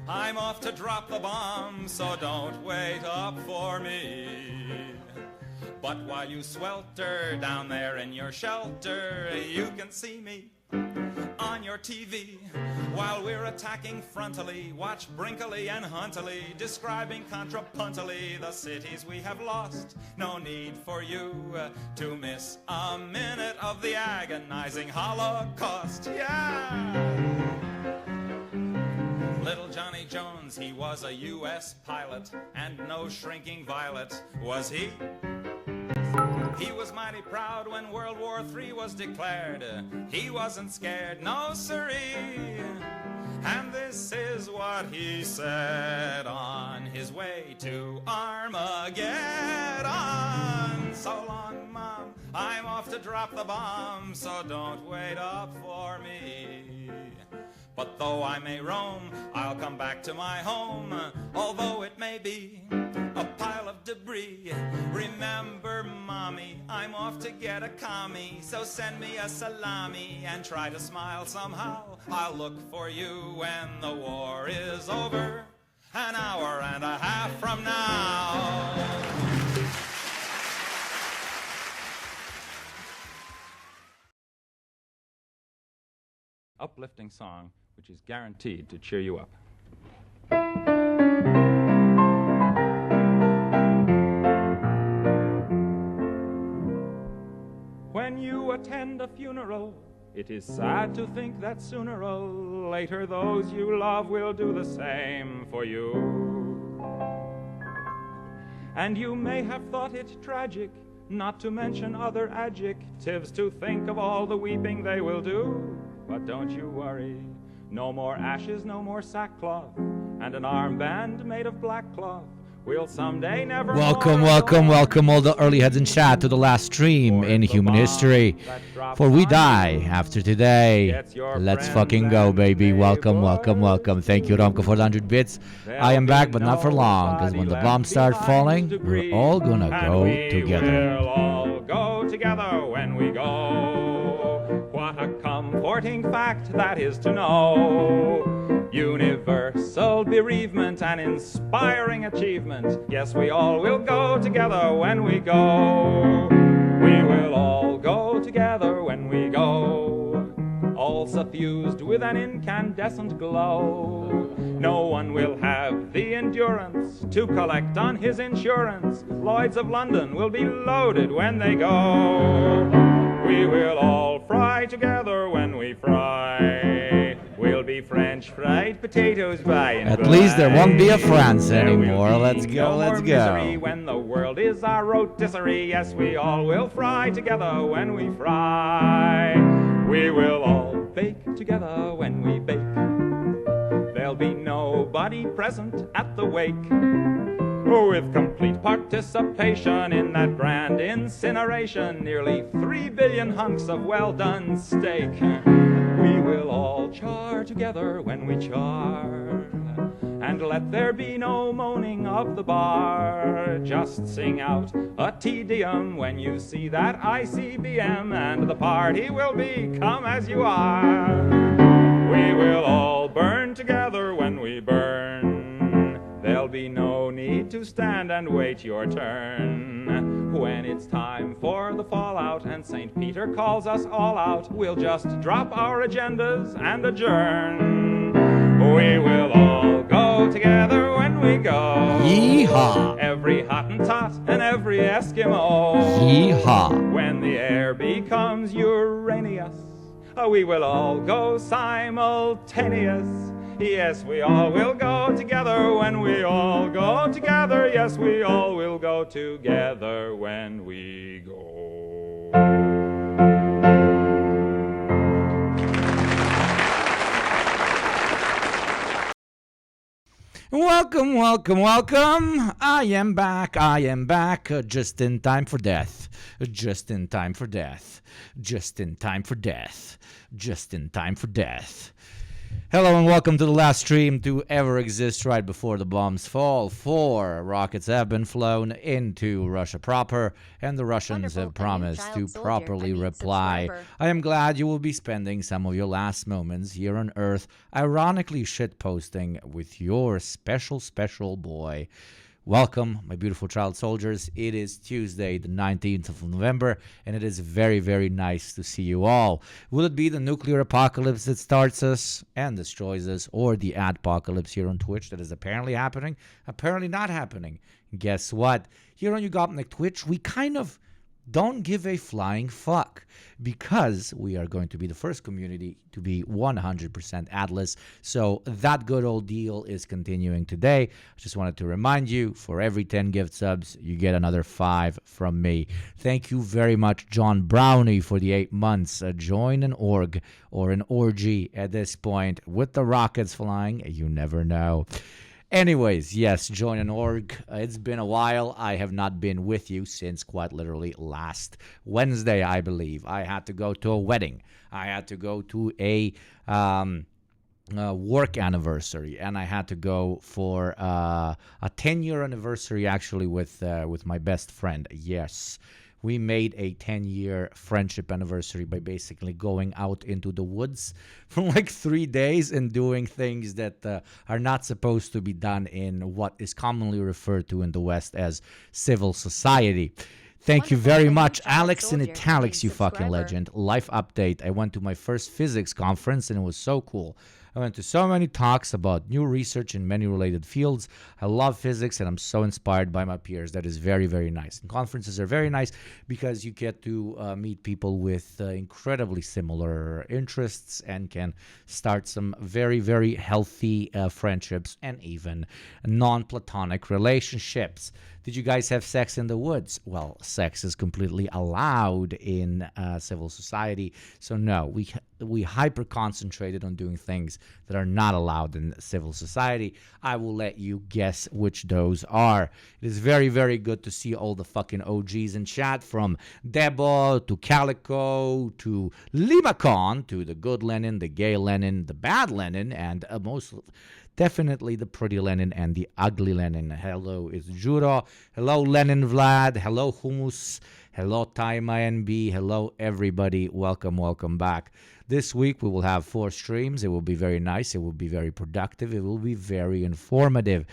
I'm off to drop the bomb, so don't wait up for me. But while you swelter down there in your shelter, you can see me on your TV. While we're attacking frontally, watch Brinkley and Huntley describing contrapuntally the cities we have lost. No need for you to miss a minute of the agonizing Holocaust. Yeah! Little Johnny Jones, he was a U.S. pilot, and no shrinking violet was he. He was mighty proud when World War III was declared. He wasn't scared, no siree. And this is what he said on his way to Armageddon. So long, Mom, I'm off to drop the bomb, so don't wait up for me. But though I may roam, I'll come back to my home, although it may be a pile of debris. Remember, Mommy, I'm off to get a commie, so send me a salami and try to smile somehow. I'll look for you when the war is over, an hour and a half from now. Uplifting song, which is guaranteed to cheer you up. When you attend a funeral, it is sad to think that sooner or later those you love will do the same for you. And you may have thought it tragic, not to mention other adjectives, to think of all the weeping they will do. But don't you worry, no more ashes, no more sackcloth, and an armband made of black cloth will someday never. Welcome all the early heads in chat to the last stream in human history. For we die after today. Let's fucking go, baby. Welcome. Thank you, Romko, for the 100 bits. I am back, but not for long, because when the bombs start falling, we're all gonna go together. We'll all go together when we go. What a comforting fact that is to know. Universal bereavement and inspiring achievement. Yes, we all will go together when we go. We will all go together when we go. All suffused with an incandescent glow. No one will have the endurance to collect on his insurance. Lloyds of London will be loaded when they go. We will all fry together when we fry. We'll be French fried potatoes by and by. At least there won't be a France anymore. Let's go. Misery when the world is our rotisserie. Yes, we all will fry together when we fry. We will all bake together when we bake. There'll be nobody present at the wake. With complete participation in that grand incineration, nearly 3 billion hunks of well-done steak. We will all char together when we char, and let there be no moaning of the bar. Just sing out a Te Deum when you see that ICBM, and the party will be come as you are. We will all burn together when we burn. There'll be no need to stand and wait your turn. When it's time for the fallout and St. Peter calls us all out, we'll just drop our agendas and adjourn. We will all go together when we go. Yeehaw! Every Hottentot and every Eskimo. Yeehaw! When the air becomes Uranus, we will all go simultaneous. Yes, we all will go together when we all go together. Yes, we all will go together when we go. Welcome. I am back. Just in time for death. Just in time for death. Hello and welcome to the last stream to ever exist right before the bombs fall. 4 rockets have been flown into Russia proper, and the Russians have promised to properly reply. I am glad you will be spending some of your last moments here on Earth ironically shitposting with your special boy. Welcome, my beautiful child soldiers. It is Tuesday, the 19th of November, and it is very, very nice to see you all. Will it be the nuclear apocalypse that starts us and destroys us, or the adpocalypse here on Twitch that is apparently happening? Apparently not happening. Guess what? Here on YugopnikTwitch, we kind of don't give a flying fuck because we are going to be the first community to be 100% adless. So that good old deal is continuing today. I just wanted to remind you, for every 10 gift subs, you get another 5 from me. Thank you very much, John Brownie, for the 8 months. Join an org or an orgy at this point with the rockets flying. You never know. Anyways, yes, join an org. It's been a while. I have not been with you since quite literally last Wednesday, I believe. I had to go to a wedding. I had to go to a work anniversary, and I had to go for a 10-year anniversary, actually, with my best friend. Yes. We made a 10-year friendship anniversary by basically going out into the woods for like 3 days and doing things that are not supposed to be done in what is commonly referred to in the West as civil society. Thank you very much, Alex in italics, you fucking legend. Life update. I went to my first physics conference and it was so cool. I went to so many talks about new research in many related fields. I love physics and I'm so inspired by my peers. That is very, very nice. And conferences are very nice because you get to meet people with incredibly similar interests and can start some very, very healthy friendships and even non-platonic relationships. Did you guys have sex in the woods? Well, sex is completely allowed in civil society. So no, we hyper-concentrated on doing things that are not allowed in civil society. I will let you guess which those are. It is very, very good to see all the fucking OGs in chat, from Debo to Calico to Limacon to the good Lenin, the gay Lenin, the bad Lenin, and most definitely the pretty Lenin and the ugly Lenin. Hello, it's Juro. Hello, Lenin Vlad. Hello, Humus. Hello, Taima NB. Hello, everybody. Welcome, welcome back. This week we will have 4 streams. It will be very nice. It will be very productive. It will be very informative.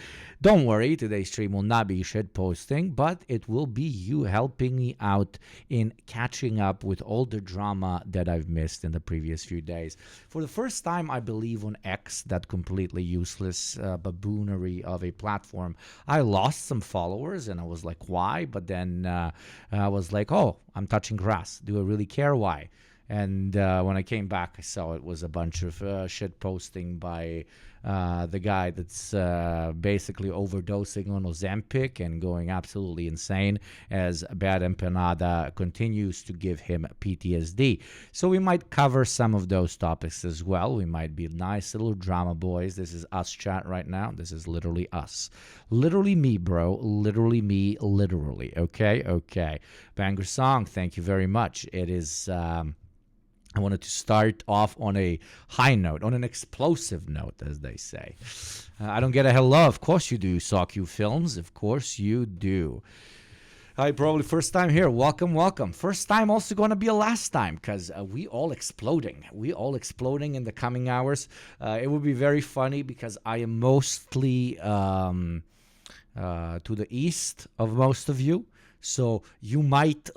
Don't worry, today's stream will not be shit posting, but it will be you helping me out in catching up with all the drama that I've missed in the previous few days. For the first time, I believe, on X, that completely useless baboonery of a platform, I lost some followers and I was like, why? But then I was like, oh, I'm touching grass. Do I really care why? And when I came back, I saw it was a bunch of shit posting by the guy that's basically overdosing on Ozempic and going absolutely insane as Bad Empanada continues to give him PTSD. So we might cover some of those topics as well. We might be nice little drama boys. This is us chat right now. This is literally us. Literally me, bro. Literally me, literally. Okay? Okay. Banger song. Thank you very much. It is... I wanted to start off on a high note, on an explosive note, as they say. I don't get a hello. Of course you do, SawQ Films. Of course you do. Hi, probably first time here. Welcome, welcome. First time also going to be a last time because we all exploding. We all exploding in the coming hours. It will be very funny because I am mostly to the east of most of you. So you might,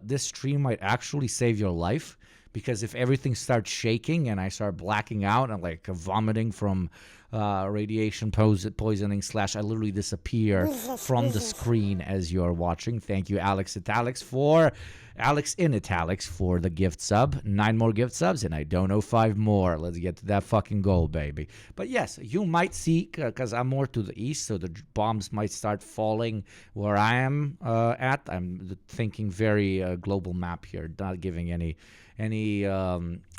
this stream might actually save your life. Because if everything starts shaking and I start blacking out and vomiting from radiation poisoning / I literally disappear from the screen as you're watching. Thank you, Alex in italics for the gift sub. 9 more gift subs and I don't know 5 more. Let's get to that fucking goal, baby. But yes, you might see, because I'm more to the east, so the bombs might start falling where I am at. I'm thinking very global map here, not giving any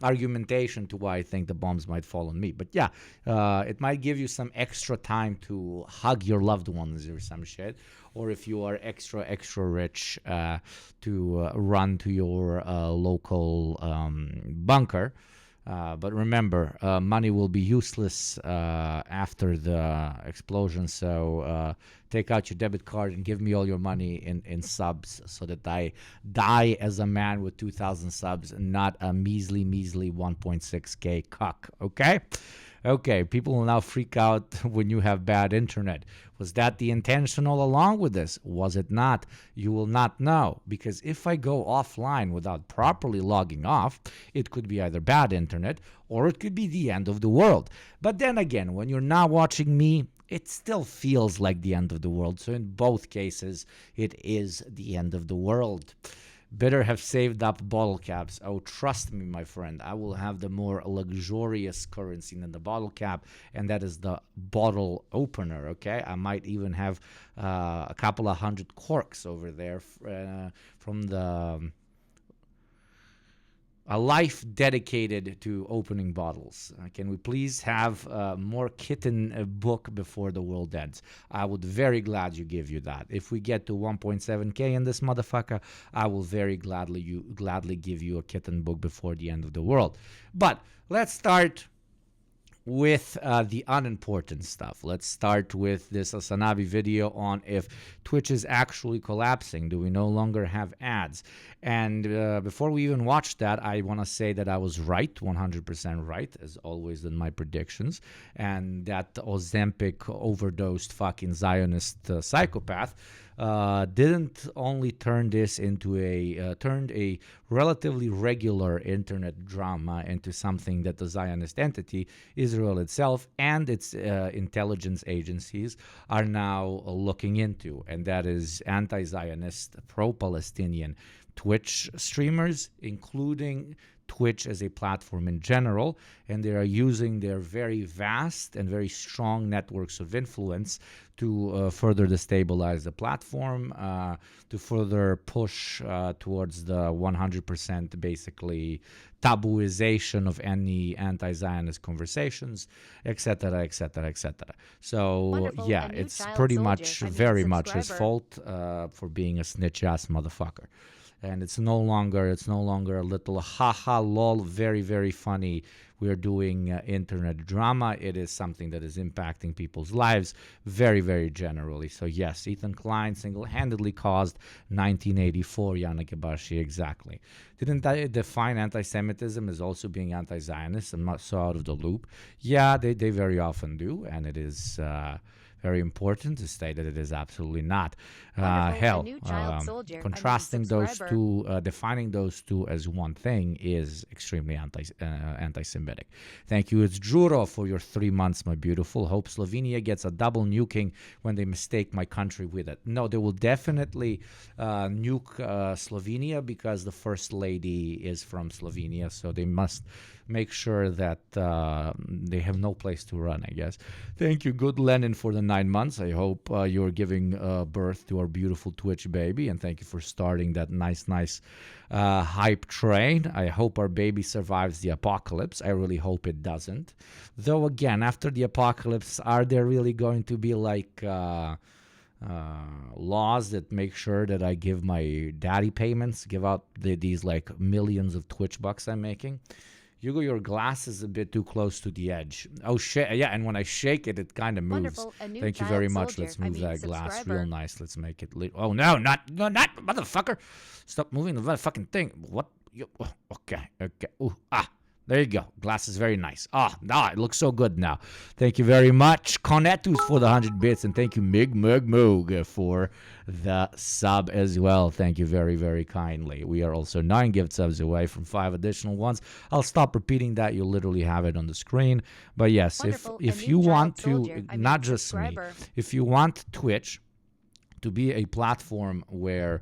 argumentation to why I think the bombs might fall on me. But yeah, it might give you some extra time to hug your loved ones or some shit. Or if you are extra rich, to run to your local bunker But remember, money will be useless after the explosion. So take out your debit card and give me all your money in subs so that I die as a man with 2,000 subs and not a measly 1.6K cuck. Okay? Okay, people will now freak out when you have bad internet. Was that the intention all along with this? Was it not? You will not know, because if I go offline without properly logging off, it could be either bad internet or it could be the end of the world. But then again, when you're not watching me, it still feels like the end of the world. So in both cases, it is the end of the world. Better have saved up bottle caps. Oh, trust me, my friend, I will have the more luxurious currency than the bottle cap, and that is the bottle opener, okay? I might even have a couple of hundred corks over there from the... a life dedicated to opening bottles. Can we please have more kitten book before the world ends? I would very glad you give you that. If we get to 1.7K in this motherfucker, I will very gladly give you a kitten book before the end of the world. But let's start with the unimportant stuff. Let's start with this Asanabi video on if Twitch is actually collapsing. Do we no longer have ads? And before we even watch that, I want to say that I was right, 100% right, as always in my predictions, and that Ozempic overdosed fucking Zionist psychopath didn't only turn this into turned a relatively regular internet drama into something that the Zionist entity, Israel itself, and its intelligence agencies are now looking into, and that is anti-Zionist, pro-Palestinian Twitch streamers, including Twitch as a platform in general, and they are using their very vast and very strong networks of influence to further destabilize the platform, to further push towards the 100% basically tabooization of any anti-Zionist conversations, etc., etc., etc. So Wonderful. yeah, A new it's child pretty soldier. much I mean, very much his subscriber. fault for being a snitch-ass motherfucker. And it's no longer a little haha lol, very, very funny, we're doing internet drama. It is something that is impacting people's lives very, very generally. So yes, Ethan Klein single-handedly caused 1984 Yanagibashi, exactly. Didn't I define anti-Semitism as also being anti-Zionist? I'm not so out of the loop. Yeah, they very often do, and it is... very important to state that it is absolutely not. Wonderful. A Hell, new child soldier. I mean, contrasting those subscriber. two, defining those two as one thing is extremely anti-Semitic. Thank you. It's Juro for your 3 months, my beautiful. Hope Slovenia gets a double nuking when they mistake my country with it. No, they will definitely nuke Slovenia because the first lady is from Slovenia, so they must make sure that they have no place to run, I guess. Thank you, good Lenin, for the 9 months. I hope you're giving birth to our beautiful Twitch baby, and thank you for starting that nice hype train. I hope our baby survives the apocalypse. I really hope it doesn't. Though, again, after the apocalypse, are there really going to be like... laws that make sure that I give my daddy payments, give out these like millions of Twitch bucks I'm making? Hugo, your glass is a bit too close to the edge. Oh, shit. Yeah, and when I shake it, it kind of moves. Wonderful. A new Thank you child very much. soldier. Let's move that glass subscriber. real nice. Let's make it... Oh, no, not motherfucker. Stop moving the motherfucking thing. What? Okay. Ooh, there you go. Glass is very nice. It looks so good now. Thank you very much, Conetus, for the 100 bits, and thank you, Moog, for the sub as well. Thank you very, very kindly. We are also 9 gift subs away from 5 additional ones. I'll stop repeating that. You'll literally have it on the screen. But yes, Wonderful. if A you new want child to, soldier. not just me, subscriber. if you want Twitch to be a platform where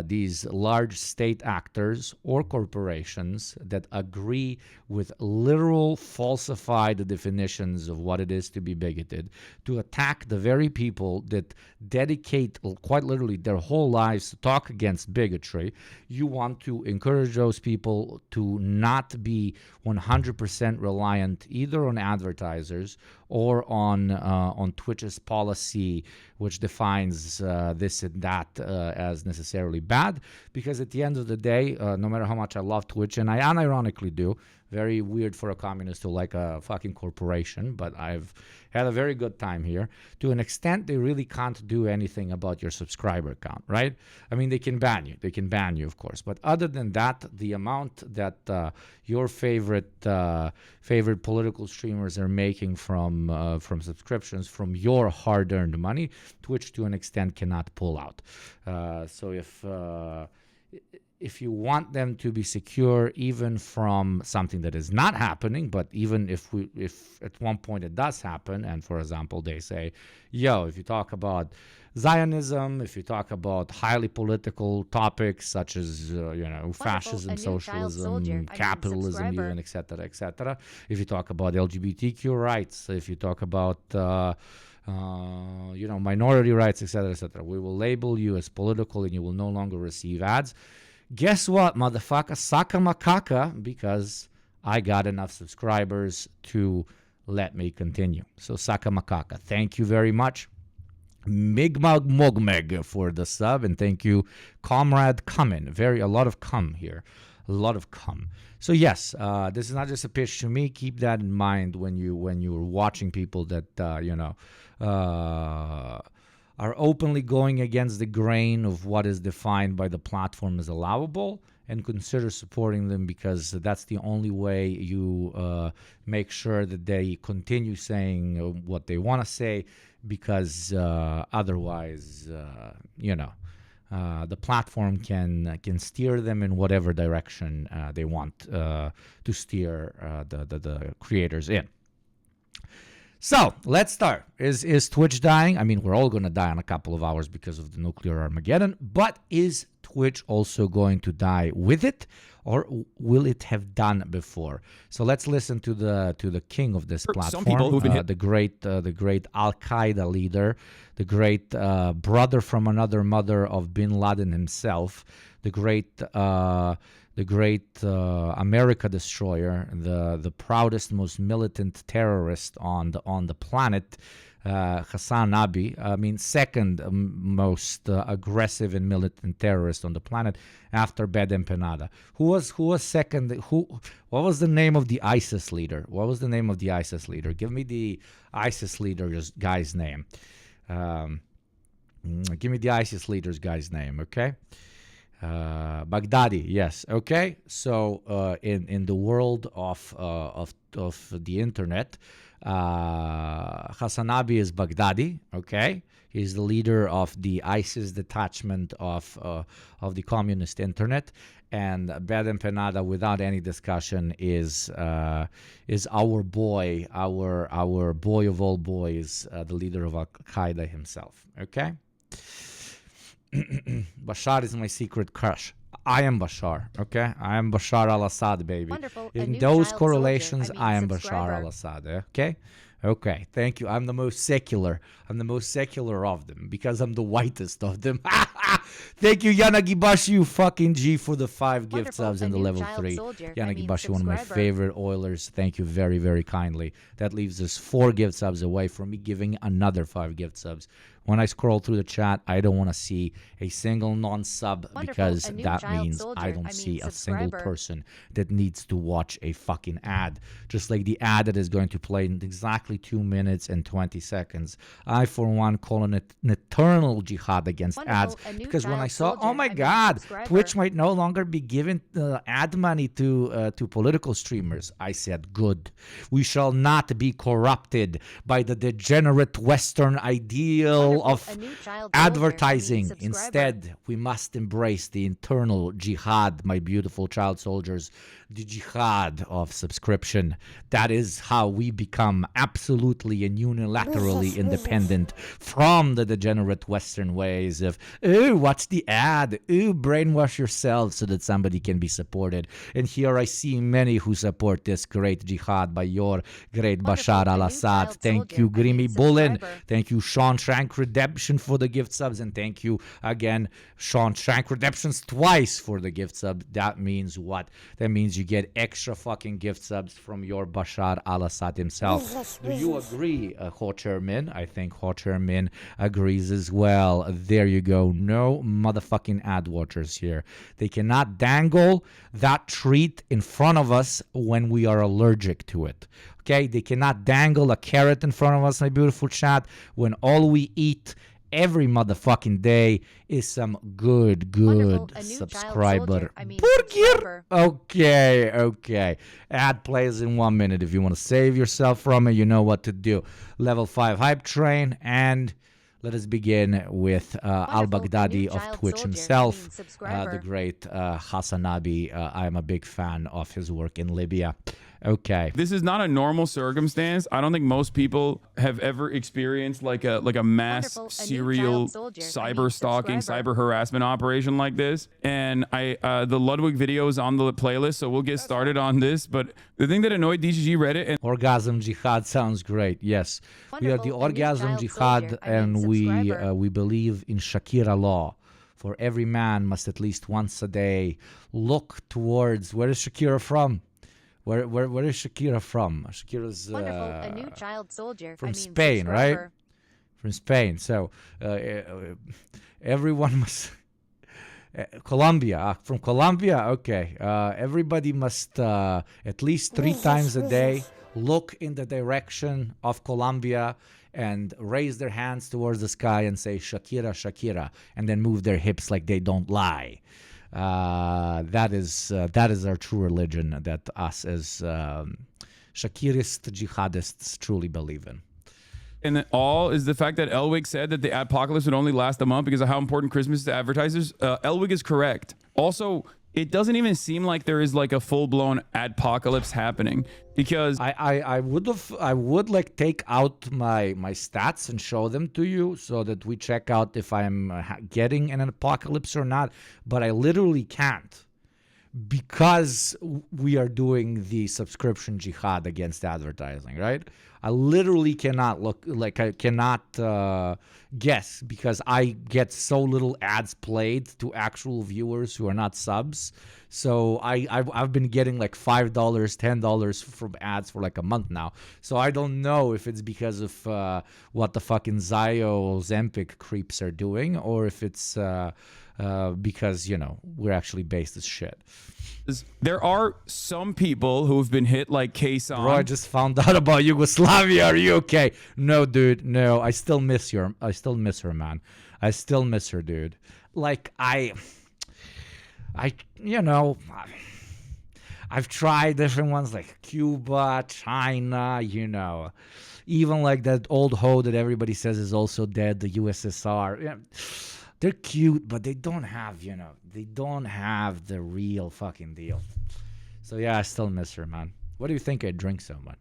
these large state actors or corporations that agree with literal falsified definitions of what it is to be bigoted, to attack the very people that dedicate quite literally their whole lives to talk against bigotry, you want to encourage those people to not be 100% reliant either on advertisers or on Twitch's policy, which defines this and that as necessarily bad. Because at the end of the day, no matter how much I love Twitch, and I unironically do, Very weird for a communist to like a fucking corporation, but I've had a very good time here. To an extent, they really can't do anything about your subscriber count, right? I mean, they can ban you. They can ban you, of course. But other than that, the amount that your favorite political streamers are making from subscriptions, from your hard-earned money, Twitch to an extent cannot pull out. So if you want them to be secure even from something that is not happening, but even if at one point it does happen, and for example they say, yo, if you talk about Zionism, if you talk about highly political topics such as fascism, socialism, capitalism, even etc., if you talk about LGBTQ rights, if you talk about minority rights, etc., we will label you as political and you will no longer receive ads. Guess what, motherfucker? Saka makaka, because I got enough subscribers to let me continue. So saka makaka. Thank you very much, Migmag Mogmeg, for the sub, and thank you, Comrade Cumin. A lot of cum here. A lot of cum. So yes, this is not just a pitch to me. Keep that in mind when you're watching people that are openly going against the grain of what is defined by the platform as allowable, and consider supporting them, because that's the only way you make sure that they continue saying what they want to say, because otherwise, the platform can steer them in whatever direction they want to steer the creators in. So let's start. Is Twitch dying? I mean, we're all going to die in a couple of hours because of the nuclear Armageddon, but is Twitch also going to die with it, or will it have done before? So let's listen to the king of this platform, some people who've been the great Al Qaeda leader, the great brother from another mother of Bin Laden himself, the great America destroyer, the proudest, most militant terrorist on the planet, Hassan Nabi. I mean, second most aggressive and militant terrorist on the planet after Badem Penada. Who was second? What was the name of the ISIS leader? Give me the ISIS leader's guy's name. Give me the ISIS leader's guy's name, okay? Baghdadi, yes. Okay, so in the world of the internet, Hassanabi is Baghdadi. Okay, he's the leader of the ISIS detachment of the communist internet, and Badem Penada, without any discussion, is our boy, our boy of all boys, the leader of Al Qaeda himself. Okay. Bashar is my secret crush. I am Bashar, okay? I am Bashar al-Assad, baby. Wonderful. In those correlations, I am Bashar al-Assad, okay? Okay, thank you. I'm the most secular. I'm the most secular of them because I'm the whitest of them. Thank you, Yanagibashi, you fucking G, for the 5 gift subs and the level 3. Yanagibashi, one of my favorite Oilers. Thank you very, very kindly. That leaves us 4 gift subs away from me giving another 5 gift subs. When I scroll through the chat, I don't want to see a single non-sub because that means I don't see a single person that needs to watch a fucking ad. Just like the ad that is going to play in exactly 2 minutes and 20 seconds. I, for one, call an eternal jihad against ads, because when I saw, oh my God, Twitch might no longer be giving ad money to political streamers, I said, good. We shall not be corrupted by the degenerate Western ideal of advertising. Instead, we must embrace the internal jihad, my beautiful child soldiers, the jihad of subscription. That is how we become absolutely and unilaterally independent from the degenerate Western ways of, ooh, watch the ad, ooh, brainwash yourself so that somebody can be supported. And here I see many who support this great jihad by your great Bashar al-Assad. Thank you, Grimmy Bullen. Thank you, Sean Shankry. Redemption for the gift subs, and thank you again, Sean Shank Redemptions twice for the gift sub. That means what? That means you get extra fucking gift subs from your Bashar al-Assad himself. Do you agree, Ho Chairman? I think Ho Chairman agrees as well. There you go. No motherfucking ad watchers here. They cannot dangle that treat in front of us when we are allergic to it. Okay, they cannot dangle a carrot in front of us, my beautiful chat, when all we eat every motherfucking day is some good subscriber. Burger. Okay. Ad plays in 1 minute. If you want to save yourself from it, you know what to do. Level 5 hype train, and let us begin with al-Baghdadi of Twitch himself, the great Hassanabi. I am a big fan of his work in Libya. Okay. This is not a normal circumstance. I don't think most people have ever experienced like a mass serial cyber stalking, cyber harassment operation like this. And the Ludwig video is on the playlist, so we'll get started on this. But the thing that annoyed DGG Reddit and Orgasm Jihad sounds great. Yes, we are the Orgasm Jihad, and we believe in Shakira law. For every man must at least once a day look towards, where is Shakira from? Where is Shakira from? Shakira's a new child soldier. From Spain, right? From Spain. So everyone must. Colombia. From Colombia. Okay. Everybody must at least 3 times a day look in the direction of Colombia and raise their hands towards the sky and say Shakira, Shakira, and then move their hips like they don't lie. That is our true religion that us as Shakirist jihadists truly believe in. And all is the fact that Elwig said that the apocalypse would only last a month because of how important Christmas is to advertisers. Elwig is correct. Also, it doesn't even seem like there is like a full-blown adpocalypse happening, because I would like take out my stats and show them to you so that we check out if I'm getting an apocalypse or not, but I literally can't, because we are doing the subscription jihad against advertising, right? I literally cannot look, like I cannot guess, because I get so little ads played to actual viewers who are not subs. So I've been getting like $5, $10 from ads for like a month now. So I don't know if it's because of what the fucking Zempic creeps are doing, or if it's because, you know, we're actually based as shit. There are some people who have been hit like Kason. Bro, I just found out about Yugoslavia. Are you okay? No, dude. No, I still miss her. I still miss her, man. I still miss her, dude. Like, you know, I've tried different ones like Cuba, China, you know, even like that old hoe that everybody says is also dead, the USSR. Yeah. They're cute, but they don't have, you know, they don't have the real fucking deal. So yeah, I still miss her, man. What do you think I drink so much?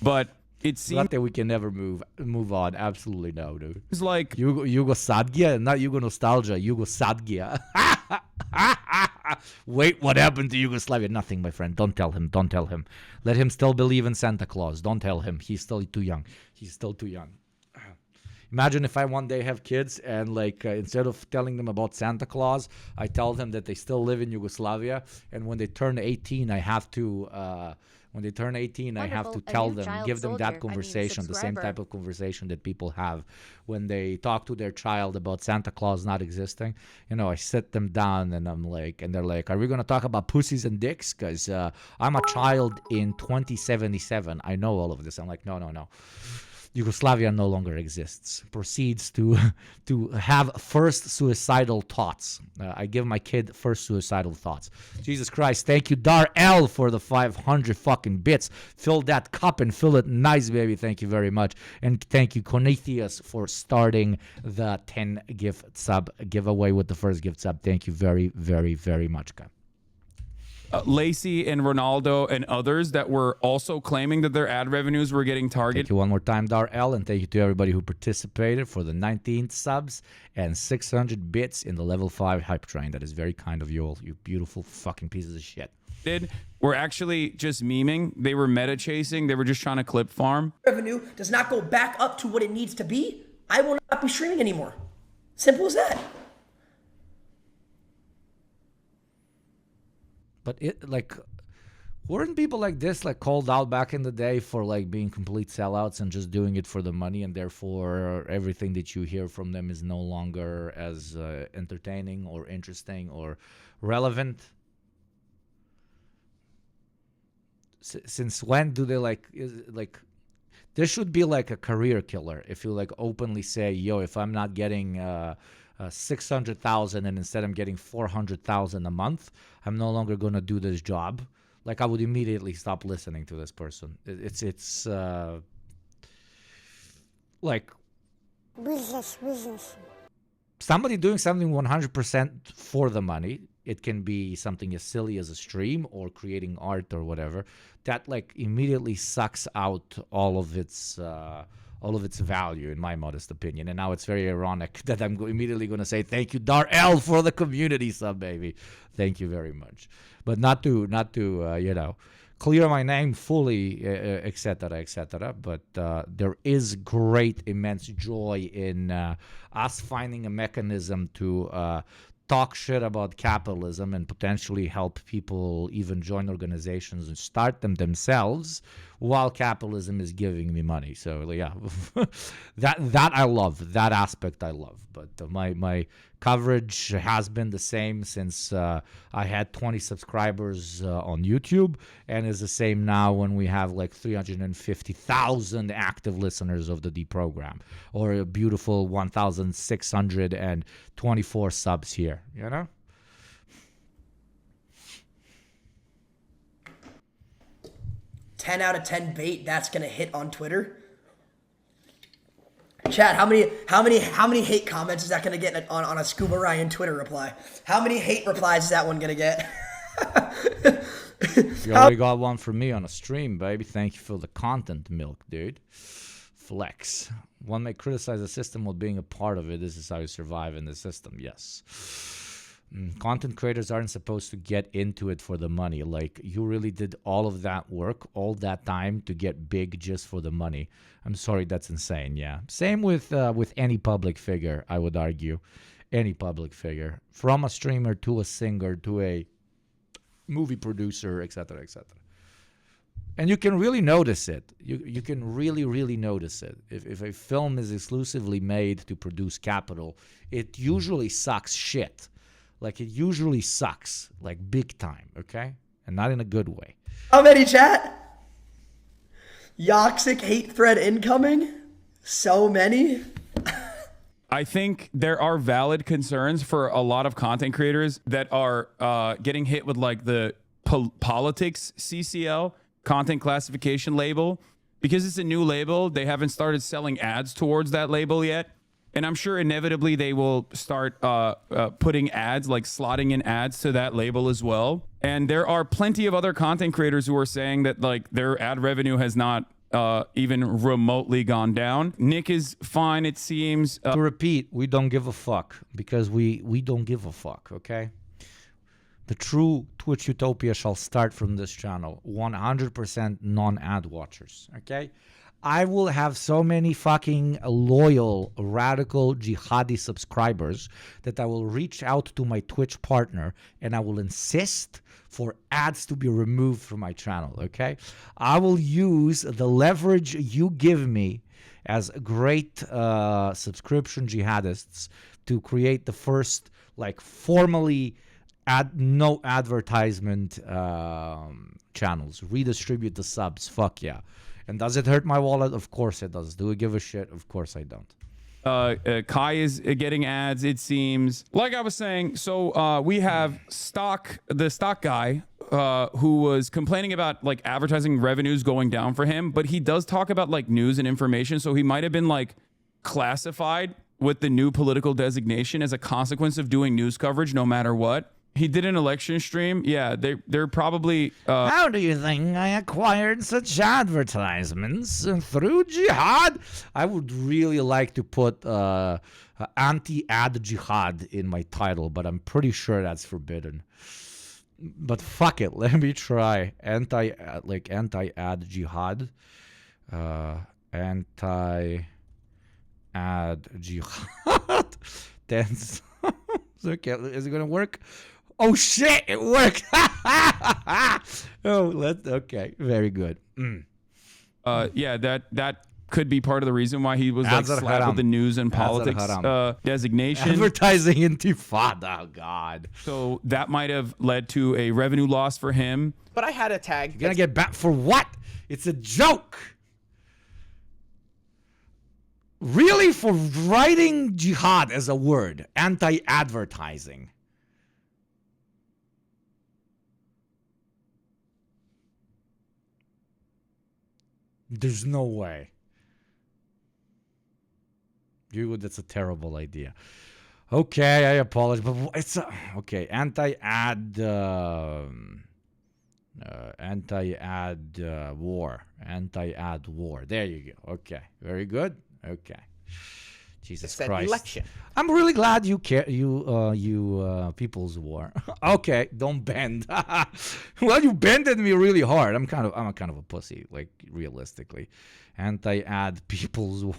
But it seems not that we can never move on. Absolutely no, dude. It's like Yugosadgia, not Yugo nostalgia, Yugosadgia. Wait, what happened to Yugoslavia? Nothing, my friend. Don't tell him. Don't tell him. Let him still believe in Santa Claus. Don't tell him. He's still too young. He's still too young. Imagine if I one day have kids and like instead of telling them about Santa Claus, I tell them that they still live in Yugoslavia, and when they turn 18, I have to tell them, give them that conversation, the same type of conversation that people have when they talk to their child about Santa Claus not existing. You know, I sit them down and I'm like, and they're like, "Are we gonna talk about pussies and dicks? Because I'm a child in 2077. I know all of this." I'm like, no. Yugoslavia no longer exists. Proceeds to have first suicidal thoughts. I give my kid first suicidal thoughts. Jesus Christ, thank you, Dar L, for the 500 fucking bits. Fill that cup and fill it nice, baby. Thank you very much. And thank you, Cornethius, for starting the 10 gift sub giveaway with the first gift sub. Thank you very, very, very much, guys. Lacey and Ronaldo and others that were also claiming that their ad revenues were getting targeted. Thank you one more time, Dar L, and thank you to everybody who participated for the 19th subs and 600 bits in the level 5 hype train. That is very kind of you all, you beautiful fucking pieces of shit. Were actually just memeing. They were meta chasing. They were just trying to clip farm. Revenue does not go back up to what it needs to be. I will not be streaming anymore. Simple as that. But it like, weren't people like this like called out back in the day for like being complete sellouts and just doing it for the money, and therefore everything that you hear from them is no longer as entertaining or interesting or relevant? Since when do they like there should be like a career killer if you like openly say, yo, if I'm not getting 600,000 and instead I'm getting 400,000 a month, I'm no longer going to do this job. Like, I would immediately stop listening to this person. It's like business. Somebody doing something 100% for the money. It can be something as silly as a stream or creating art or whatever. That like immediately sucks out all of its value, in my modest opinion. And now it's very ironic that I'm immediately going to say thank you, Dar-El, for the community sub, baby. Thank you very much. But not to clear my name fully, etc., etc. But there is great, immense joy in us finding a mechanism to talk shit about capitalism and potentially help people even join organizations and start them themselves while capitalism is giving me money. So yeah, that I love, that aspect I love. But my coverage has been the same since I had 20 subscribers on YouTube, and is the same now when we have like 350,000 active listeners of the D program, or a beautiful 1,624 subs here, you know? $10 out of 10 bait that's gonna hit on Twitter. Chat, how many hate comments is that gonna get on a Scuba Ryan Twitter reply? How many hate replies is that one gonna get? You already got one from me on a stream, baby. Thank you for the content milk, dude. Flex. One may criticize the system while being a part of it. This is how you survive in the system. Yes. Content creators aren't supposed to get into it for the money. Like, you really did all of that work, all that time to get big just for the money. I'm sorry, that's insane. Yeah. Same with any public figure, I would argue. Any public figure. From a streamer to a singer to a movie producer, etc., etc. And you can really notice it. You can really, really notice it. If a film is exclusively made to produce capital, it usually sucks shit. Like, it usually sucks, like, big time, okay? And not in a good way. How many, chat? Yoxic hate thread incoming? So many? I think there are valid concerns for a lot of content creators that are getting hit with, like, the politics CCL, content classification label. Because it's a new label, they haven't started selling ads towards that label yet. And I'm sure inevitably they will start putting ads, like slotting in ads to that label as well. And there are plenty of other content creators who are saying that, like, their ad revenue has not even remotely gone down. Nick is fine, it seems. To repeat, we don't give a fuck, because we don't give a fuck, okay? The true Twitch utopia shall start from this channel. 100% non-ad watchers, okay? I will have so many fucking loyal, radical, jihadi subscribers that I will reach out to my Twitch partner and I will insist for ads to be removed from my channel, okay? I will use the leverage you give me as great subscription jihadists to create the first, like, formally no advertisement channels. Redistribute the subs, fuck yeah. And does it hurt my wallet? Of course it does. Do we give a shit? Of course I don't. Kai is getting ads, it seems. Like I was saying, so we have the stock guy who was complaining about, like, advertising revenues going down for him, but he does talk about, like, news and information, so he might have been, like, classified with the new political designation as a consequence of doing news coverage no matter what. He did an election stream. Yeah, they're probably... How do you think I acquired such advertisements? Through jihad? I would really like to put anti-ad jihad in my title, but I'm pretty sure that's forbidden. But fuck it, let me try. Anti-ad jihad. Anti-ad add jihad. Then, okay, is it gonna work? Oh shit, it worked. Okay, very good. Yeah, that could be part of the reason why he was like slapped with the news and politics designation. Advertising intifada. Oh God. So that might have led to a revenue loss for him. But I had a tag. You're gonna get back for what? It's a joke. Really, for writing jihad as a word, anti-advertising. There's no way. That's a terrible idea. Okay, I apologize, but it's okay. Anti-ad war. Anti-ad war. There you go. Okay, very good. Okay. Jesus Christ. Election. I'm really glad you care. You People's War. Okay, don't bend. Well, you bended me really hard. I'm kind of a pussy, like realistically. Anti-ad People's War.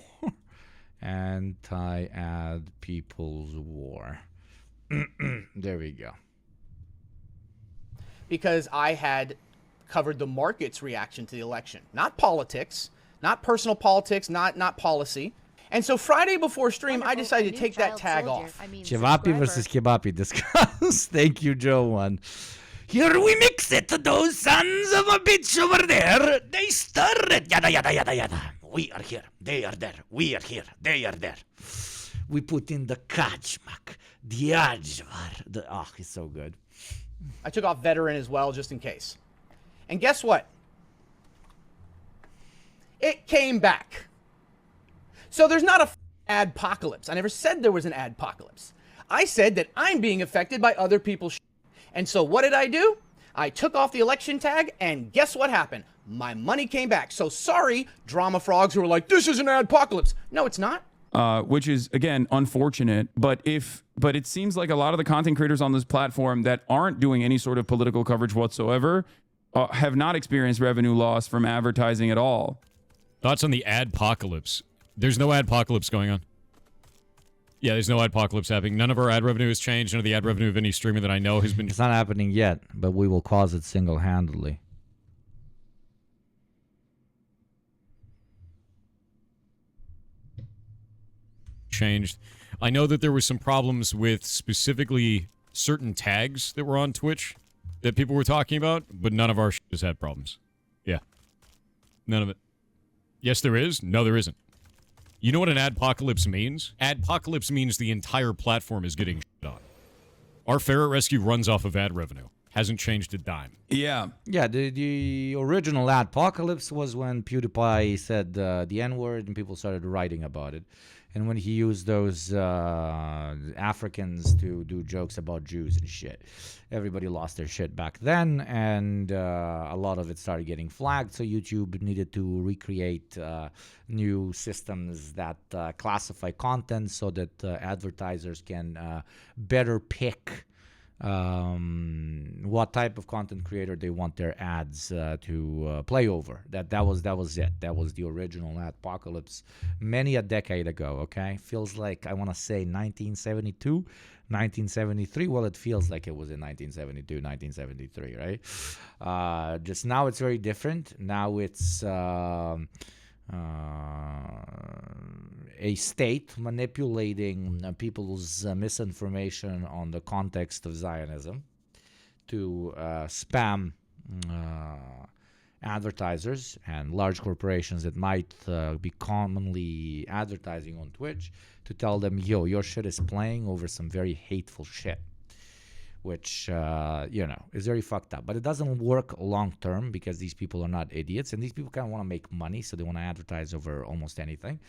Anti-ad People's War. There we go. Because I had covered the market's reaction to the election, not politics, not personal politics, not policy. And so Friday before stream, I decided to take that tag off. Chivapi versus Kibapi discuss. Thank you, Joe One. Here we mix it. Those sons of a bitch over there, they stir it. Yada, yada, yada, yada. We are here. They are there. We are here. They are there. We put in the kachmak, the ajvar. Oh, he's so good. I took off veteran as well, just in case. And guess what? It came back. So there's not a adpocalypse. I never said there was an adpocalypse. I said that I'm being affected by other people's shit. And so what did I do? I took off the election tag, and guess what happened? My money came back. So sorry, drama frogs who were like, this is an adpocalypse. No, it's not. Which is, again, unfortunate. But it seems like a lot of the content creators on this platform that aren't doing any sort of political coverage whatsoever have not experienced revenue loss from advertising at all. Thoughts on the adpocalypse? There's no adpocalypse going on. Yeah, there's no adpocalypse happening. None of our ad revenue has changed. None of the ad revenue of any streamer that I know has been... It's not happening yet, but we will cause it single-handedly. Changed. I know that there was some problems with specifically certain tags that were on Twitch that people were talking about, but none of our has had problems. Yeah. None of it. Yes, there is. No, there isn't. You know what an adpocalypse means? Adpocalypse means the entire platform is getting shit on. Our Ferret Rescue runs off of ad revenue. Hasn't changed a dime. Yeah. Yeah, the original adpocalypse was when PewDiePie said the N-word and people started writing about it. And when he used those Africans to do jokes about Jews and shit. Everybody lost their shit back then, and a lot of it started getting flagged, so YouTube needed to recreate new systems that classify content so that advertisers can better pick what type of content creator they want their ads to play over. That was it. That was the original adpocalypse many a decade ago. Okay, feels like I want to say 1972, 1973. Well, it feels like it was in 1972, 1973, right? Just now it's very different. Now it's a state manipulating people's misinformation on the context of Zionism to spam advertisers and large corporations that might be commonly advertising on Twitch to tell them, yo, your shit is playing over some very hateful shit, which, is very fucked up. But it doesn't work long term because these people are not idiots, and these people kind of want to make money, so they want to advertise over almost anything.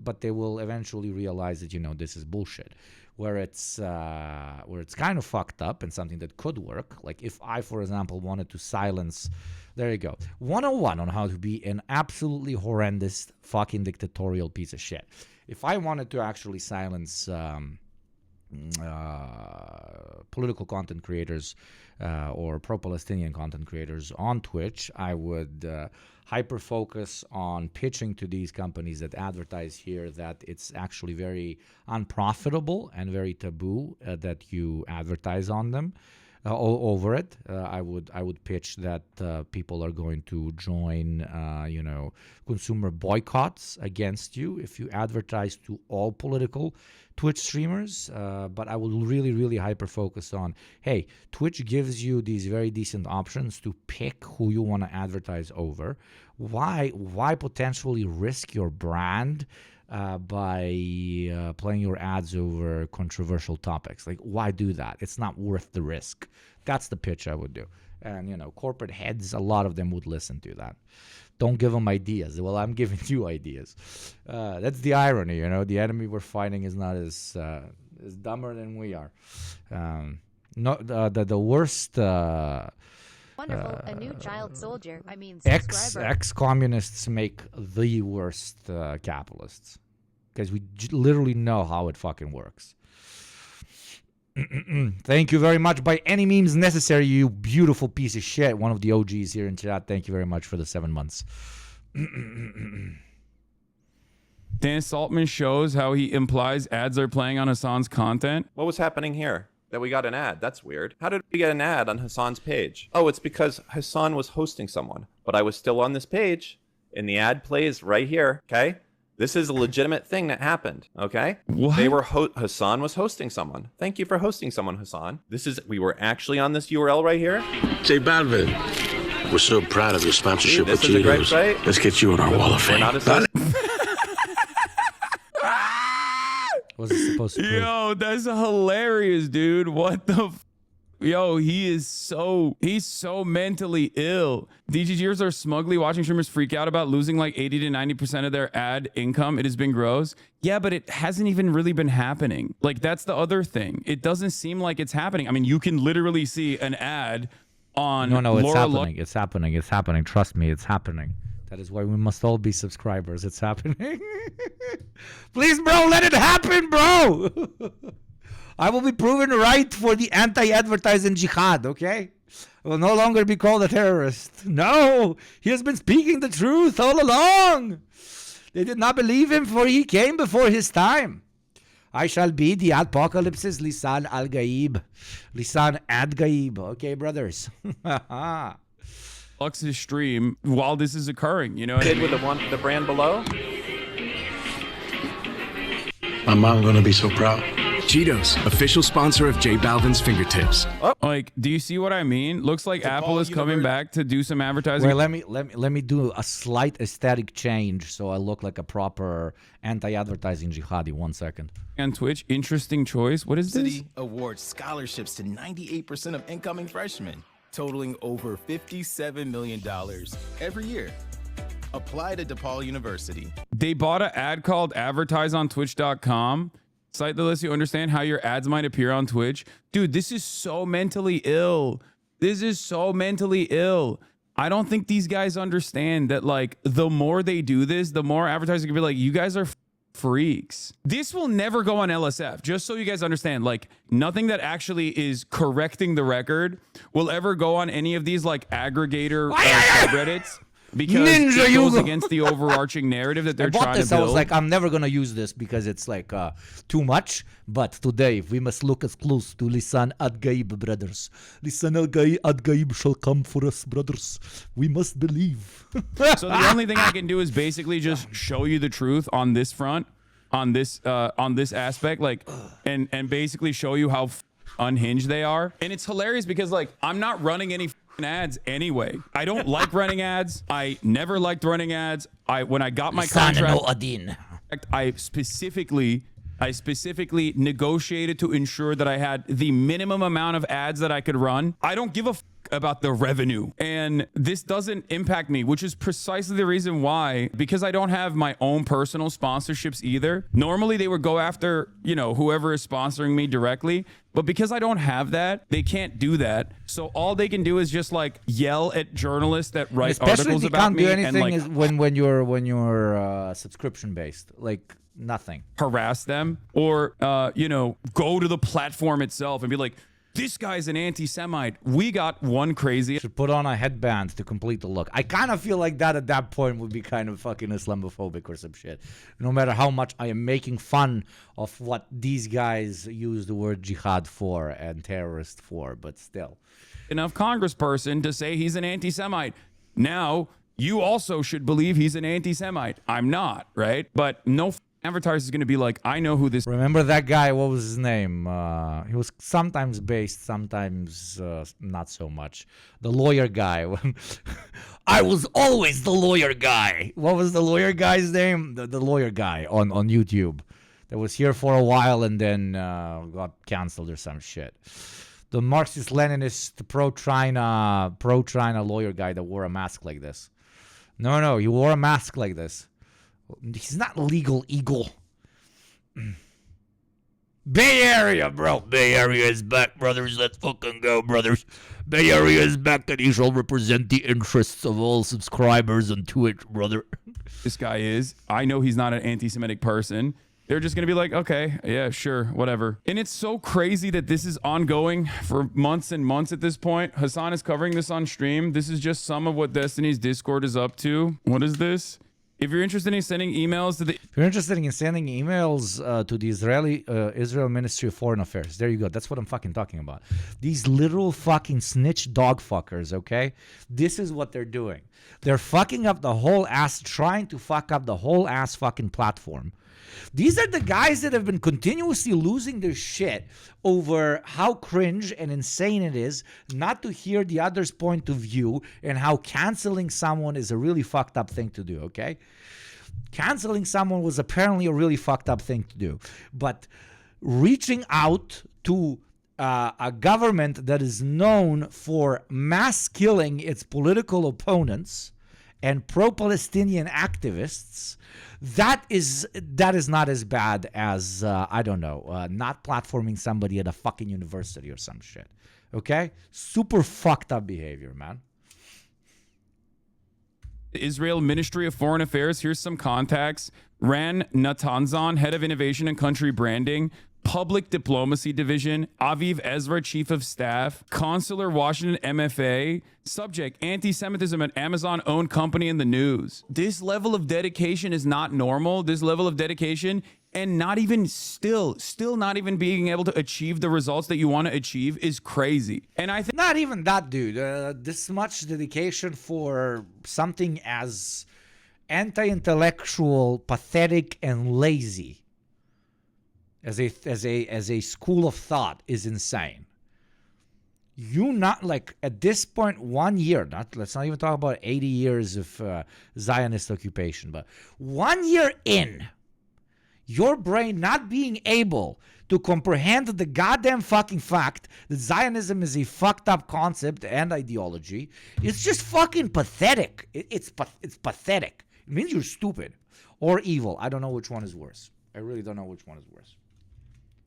But they will eventually realize that, this is bullshit. Where it's kind of fucked up and something that could work. Like if I, for example, wanted to silence, there you go, 101 on how to be an absolutely horrendous fucking dictatorial piece of shit. If I wanted to actually silence political content creators or pro-Palestinian content creators on Twitch, I would hyper focus on pitching to these companies that advertise here that it's actually very unprofitable and very taboo that you advertise on them. Over it, I would pitch that people are going to join, consumer boycotts against you if you advertise to all political Twitch streamers. But I will really, really hyper focus on, hey, Twitch gives you these very decent options to pick who you want to advertise over. Why potentially risk your brand by playing your ads over controversial topics? Like, why do that? It's not worth the risk. That's the pitch I would do. And, corporate heads, a lot of them would listen to that. Don't give them ideas. Well, I'm giving you ideas. That's the irony, The enemy we're fighting is not as dumber than we are. The worst... Wonderful, a new child soldier. I mean, subscriber. Ex-communists make the worst capitalists because we literally know how it fucking works. Thank you very much. By any means necessary, you beautiful piece of shit. One of the OGs here in chat. Thank you very much for the 7 months. Dan Saltman shows how he implies ads are playing on Hassan's content. What was happening here? That we got an ad. That's weird. How did we get an ad on Hassan's page? Oh, it's because Hassan was hosting someone, but I was still on this page, and the ad plays right here, okay? This is a legitimate thing that happened, okay? What? Hassan was hosting someone. Thank you for hosting someone, Hassan. We were actually on this URL right here. J Balvin, we're so proud of your sponsorship with This is a great Cheetos. site. Let's get you on our wall of We're fame. not associated. What's it supposed to prove? Yo, that's hilarious, dude. What the Yo, he's so mentally ill. DGGers are smugly watching streamers freak out about losing like 80 to 90% of their ad income. It has been gross. Yeah, but it hasn't even really been happening. Like, that's the other thing. It doesn't seem like it's happening. I mean, you can literally see an ad on No, it's Laura happening. It's happening. It's happening. Trust me, it's happening. That is why we must all be subscribers. It's happening. Please, bro, let it happen, bro. I will be proven right for the anti-advertising jihad, okay? I will no longer be called a terrorist. No, he has been speaking the truth all along. They did not believe him, for he came before his time. I shall be the apocalypse's Lisan al-Gaib. Lisan ad-Gaib. Okay, brothers. Lux's stream while this is occurring, you know what I mean? With the brand below. My mom gonna be so proud. Cheetos, official sponsor of J Balvin's Fingertips. Like, do you see what I mean? Looks like Apple is coming back to do some advertising. Wait, let me do a slight aesthetic change so I look like a proper anti-advertising jihadi. 1 second. On Twitch, interesting choice. What is this? City awards scholarships to 98% of incoming freshmen, totaling over $57 million every year. Apply to DePaul University. They bought an ad called advertiseontwitch.com. Site that lets you understand how your ads might appear on Twitch. Dude, this is so mentally ill. This is so mentally ill. I don't think these guys understand that, like, the more they do this, the more advertisers can be like, you guys are freaks. This will never go on LSF. Just so you guys understand, like, nothing that actually is correcting the record will ever go on any of these, like, aggregator subreddits. Because it goes against the overarching narrative that they're trying to build. I was like, I'm never going to use this because it's like too much. But today, we must look as close to Lisan ad-Gaib, brothers. Lisan ad-Gaib shall come for us, brothers. We must believe. So the only thing I can do is basically just show you the truth on this front, on this aspect, like, and basically show you how unhinged they are. And it's hilarious because, like, I'm not running any ads anyway. I don't like running ads. I never liked running ads. When I got my contract, I specifically negotiated to ensure that I had the minimum amount of ads that I could run. I don't give a about the revenue, and this doesn't impact me, which is precisely the reason why, because I don't have my own personal sponsorships either. Normally they would go after, you know, whoever is sponsoring me directly, but because I don't have that, they can't do that. So all they can do is just like yell at journalists that write articles about me. Especially if you can't do anything and, like, is when you're subscription based. Like, nothing. Harass them or, you know, go to the platform itself and be like, this guy's an anti-Semite. We got one crazy. Should put on a headband to complete the look. I kind of feel like that at that point would be kind of fucking Islamophobic or some shit. No matter how much I am making fun of what these guys use the word jihad for and terrorist for, but still. Enough congressperson to say he's an anti-Semite. Now, you also should believe he's an anti-Semite. I'm not, right? But no advertiser is going to be like, I know who this. Remember that guy? What was his name? He was sometimes based, sometimes not so much. The lawyer guy. I was always the lawyer guy. What was the lawyer guy's name? The lawyer guy on YouTube. That was here for a while and then got canceled or some shit. The Marxist-Leninist pro-China lawyer guy that wore a mask like this. No, he wore a mask like this. He's not legal eagle. Bay Area, bro. Bay Area is back, brothers. Let's fucking go, brothers. Bay Area is back and he shall represent the interests of all subscribers on Twitch, brother. This guy is. I know he's not an anti-Semitic person. They're just going to be like, okay, yeah, sure, whatever. And it's so crazy that this is ongoing for months and months at this point. Hassan is covering this on stream. This is just some of what Destiny's Discord is up to. What is this? If you're interested in sending emails to the... If you're interested in sending emails to the Israel Ministry of Foreign Affairs, there you go. That's what I'm fucking talking about. These literal fucking snitch dog fuckers, okay? This is what they're doing. They're fucking up the whole ass, trying to fuck up the whole ass fucking platform. These are the guys that have been continuously losing their shit over how cringe and insane it is not to hear the other's point of view and how canceling someone is a really fucked up thing to do, okay? Canceling someone was apparently a really fucked up thing to do. But reaching out to a government that is known for mass killing its political opponents and pro-Palestinian activists, that is not as bad as, I don't know, not platforming somebody at a fucking university or some shit. Okay? Super fucked up behavior, man. Israel Ministry of Foreign Affairs, here's some contacts. Ran Natanzan, head of innovation and country branding. Public Diplomacy Division, Aviv Ezra, Chief of Staff, Consular Washington MFA, subject, anti-Semitism at Amazon-owned company in the news. This level of dedication is not normal. This level of dedication and not even still not even being able to achieve the results that you want to achieve is crazy. And I think not even that, dude. This much dedication for something as anti-intellectual, pathetic, and lazy as a school of thought is insane. You not like at this point 1 year, let's not even talk about 80 years of Zionist occupation, but 1 year in, your brain not being able to comprehend the goddamn fucking fact that Zionism is a fucked up concept and ideology, it's just fucking pathetic. It's pathetic. It means you're stupid or evil. I don't know which one is worse. I really don't know which one is worse.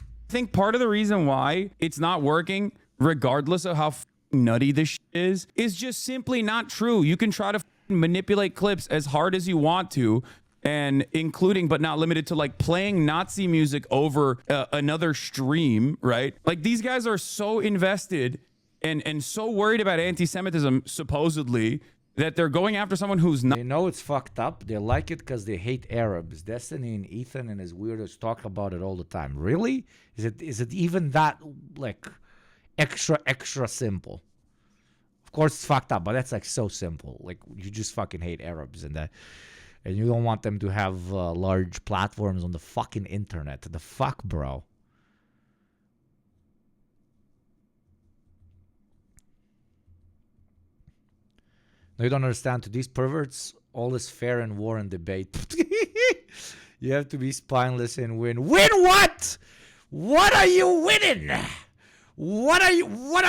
I think part of the reason why it's not working, regardless of how nutty this is just simply not true. You can try to manipulate clips as hard as you want to, and including but not limited to like playing Nazi music over another stream, right? Like these guys are so invested and so worried about anti-Semitism, supposedly, that they're going after someone who's not. They know it's fucked up. They like it because they hate Arabs. Destiny and Ethan and his weirdos talk about it all the time. Really? Is it even that like extra simple? Of course it's fucked up, but that's like so simple. Like you just fucking hate Arabs and you don't want them to have large platforms on the fucking internet. The fuck, bro? No, you don't understand. To these perverts, all is fair in war and debate. You have to be spineless and win. Win what? What are you winning? What are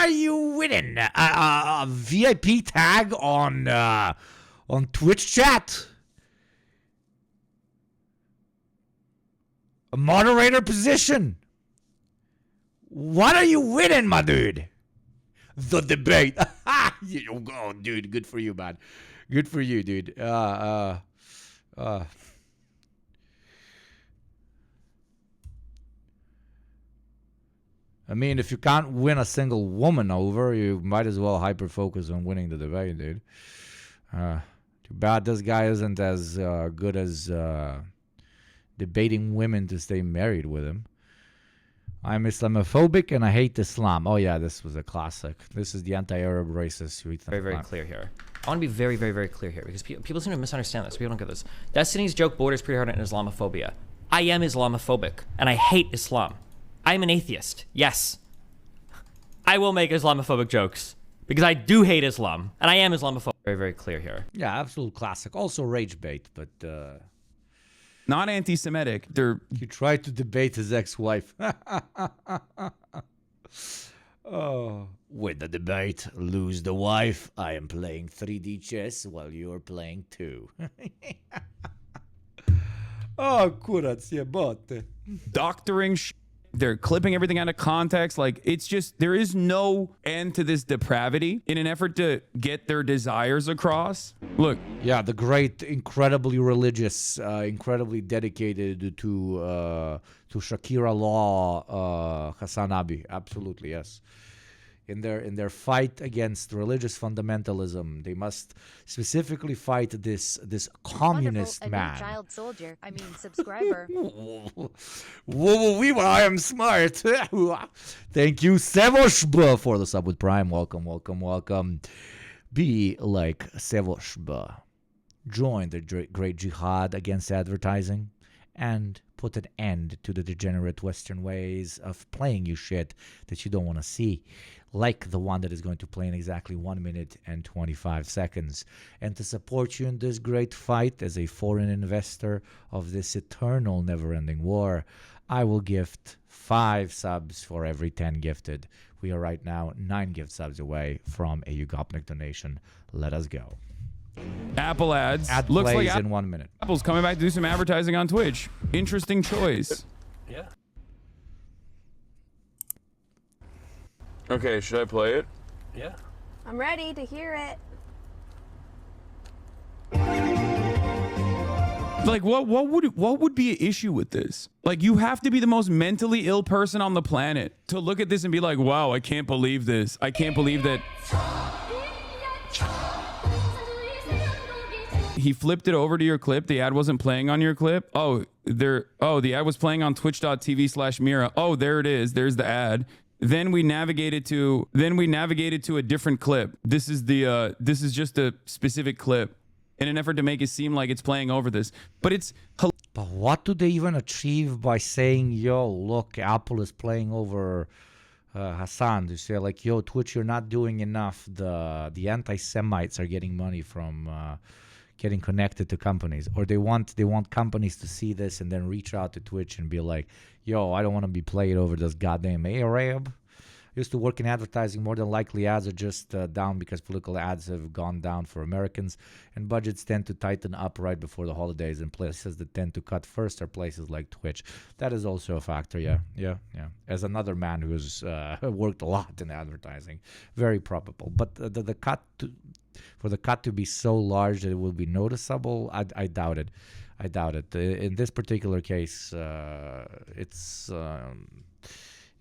you winning? A VIP tag on Twitch chat? A moderator position? What are you winning, my dude? The debate. Oh, dude, good for you, man. Good for you, dude. I mean, if you can't win a single woman over, you might as well hyper-focus on winning the debate, dude. Too bad this guy isn't as good as debating women to stay married with him. I'm Islamophobic and I hate Islam. Oh yeah, this was a classic. This is the anti-Arab racist. Very, very clear here. I want to be very, very, very clear here because people seem to misunderstand this. People don't get this. Destiny's joke borders pretty hard on Islamophobia. I am Islamophobic and I hate Islam. I'm an atheist. Yes. I will make Islamophobic jokes because I do hate Islam and I am Islamophobic. Very, very clear here. Yeah, absolute classic. Also rage bait, but not anti-Semitic. He tried to debate his ex-wife. Oh, win the debate, lose the wife. I am playing 3D chess while you're playing 2. Oh, kurac jebote. Doctoring they're clipping everything out of context. Like, it's just, there is no end to this depravity in an effort to get their desires across. Look. Yeah, the great, incredibly religious, incredibly dedicated to Shakira law, Hassan Abi. Absolutely, yes. In their fight against religious fundamentalism, they must specifically fight this communist Wonderful, man. A new child soldier. I mean, subscriber. I am smart. Thank you, Sevoshba, for the sub with Prime. Welcome, welcome, welcome. Be like Sevoshba. Join the great jihad against advertising and put an end to the degenerate Western ways of playing you shit that you don't want to see, like the one that is going to play in exactly 1 minute and 25 seconds. And to support you in this great fight as a foreign investor of this eternal never-ending war, I will gift 5 subs for every 10 gifted. We are right now 9 gift subs away from a Yugopnik donation. Let us go. Apple ads. Ad Looks plays like in 1 minute. Apple's coming back to do some advertising on Twitch. Interesting choice. Yeah. Okay, should I play it? Yeah. I'm ready to hear it. Like, what would be an issue with this? Like, you have to be the most mentally ill person on the planet to look at this and be like, wow, I can't believe this. I can't believe that. He flipped it over to your clip. The ad wasn't playing on your clip. Oh, the ad was playing on twitch.tv/Mira. Oh, there it is. There's the ad. Then we navigated to a different clip. This is just a specific clip in an effort to make it seem like it's playing over this. But it's But what do they even achieve by saying, yo, look, Apple is playing over Hassan? They say, like, yo, Twitch, you're not doing enough. The anti-Semites are getting money from getting connected to companies. Or they want companies to see this and then reach out to Twitch and be like, yo, I don't want to be played over this goddamn Arab. I used to work in advertising. More than likely, ads are just down because political ads have gone down for Americans, and budgets tend to tighten up right before the holidays, and places that tend to cut first are places like Twitch. That is also a factor, yeah. As another man who's worked a lot in advertising, very probable. But the cut for the cut to be so large that it will be noticeable, I doubt it. I doubt it. In this particular case, it's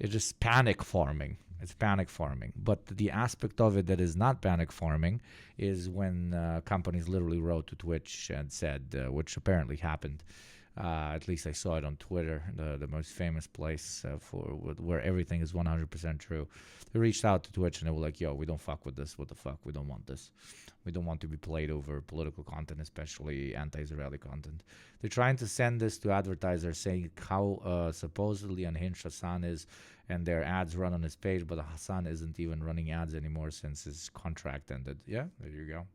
just panic farming. It's panic farming. But the aspect of it that is not panic farming is when companies literally wrote to Twitch and said, which apparently happened. At least I saw it on Twitter, the most famous place where everything is 100% true. They reached out to Twitch and they were like, yo, we don't fuck with this. What the fuck? We don't want this. We don't want to be played over political content, especially anti-Israeli content. They're trying to send this to advertisers saying how supposedly unhinged Hassan is, and their ads run on his page, but Hassan isn't even running ads anymore since his contract ended. Yeah, there you go.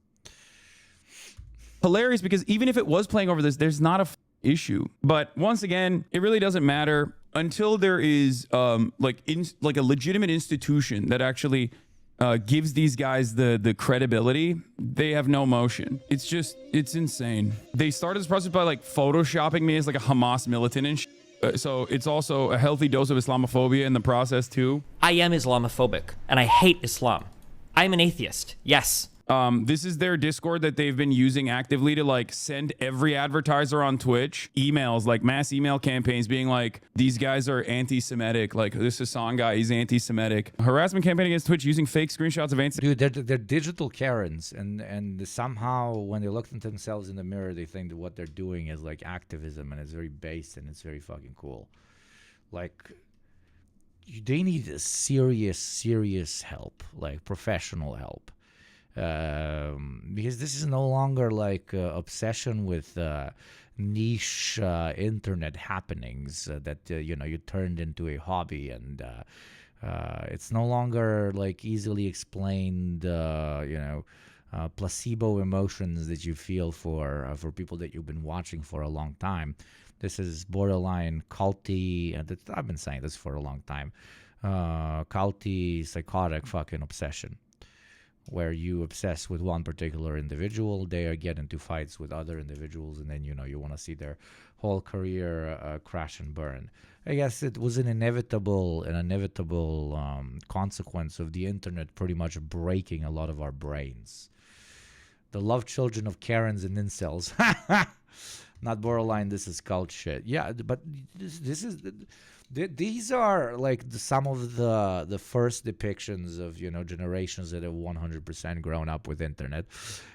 Hilarious, because even if it was playing over this, there's not a issue. But once again, it really doesn't matter until there is like a legitimate institution that actually gives these guys the credibility. They have no motion. It's insane. They started this process by like photoshopping me as like a Hamas militant and so it's also a healthy dose of Islamophobia in the process too. I am Islamophobic and I hate Islam. I'm an atheist. Yes. This is their Discord that they've been using actively to like send every advertiser on Twitch emails, like mass email campaigns being like, these guys are anti-Semitic. Like this Hassan guy, he's anti-Semitic. Harassment campaign against Twitch using fake screenshots of anti. Dude, they're digital Karens, and somehow when they look at themselves in the mirror, they think that what they're doing is like activism, and it's very base and it's very fucking cool. Like, they need a serious help, like professional help. Because this is no longer like obsession with niche internet happenings that you turned into a hobby, and it's no longer like easily explained placebo emotions that you feel for people that you've been watching for a long time. This is borderline culty, and I've been saying this for a long time, culty psychotic fucking obsession, where you obsess with one particular individual, they get into fights with other individuals, and then you want to see their whole career crash and burn. I guess it was an inevitable consequence of the internet pretty much breaking a lot of our brains. The love children of Karens and incels. Not borderline, this is cult shit. Yeah, but this is... These are like some of the first depictions of generations that have 100% grown up with internet,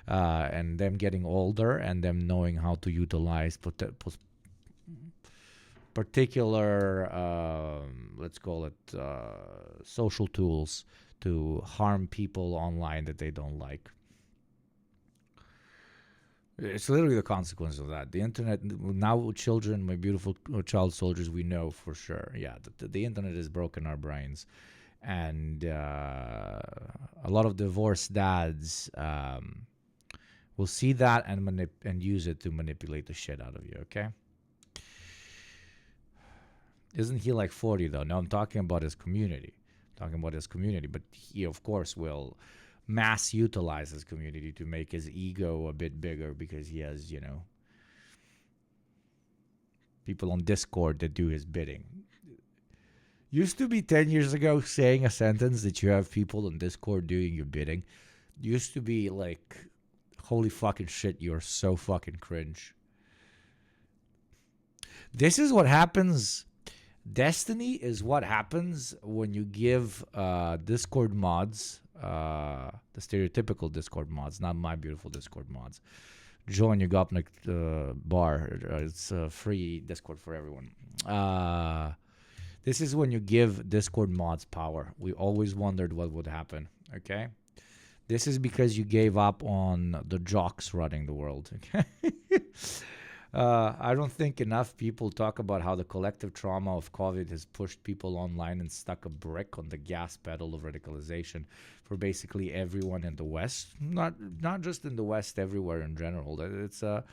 and them getting older and them knowing how to utilize particular let's call it social tools to harm people online that they don't like. It's literally the consequence of that. The internet, now children, my beautiful child soldiers, we know for sure. Yeah, the internet has broken our brains. And a lot of divorced dads will see that and use it to manipulate the shit out of you, okay? Isn't he like 40, though? No, I'm talking about his community. But he, of course, will mass utilize his community to make his ego a bit bigger because he has, people on Discord that do his bidding. Used to be 10 years ago, saying a sentence that you have people on Discord doing your bidding used to be like, holy fucking shit, you're so fucking cringe. This is what happens. Destiny is what happens when you give Discord mods, the stereotypical Discord mods, not my beautiful Discord mods. Join Yugopnik bar. It's a free Discord for everyone. This is when you give Discord mods power. We always wondered what would happen, okay? This is because you gave up on the jocks running the world, okay? I don't think enough people talk about how the collective trauma of COVID has pushed people online and stuck a brick on the gas pedal of radicalization for basically everyone in the West. Not just in the West, everywhere in general. It's a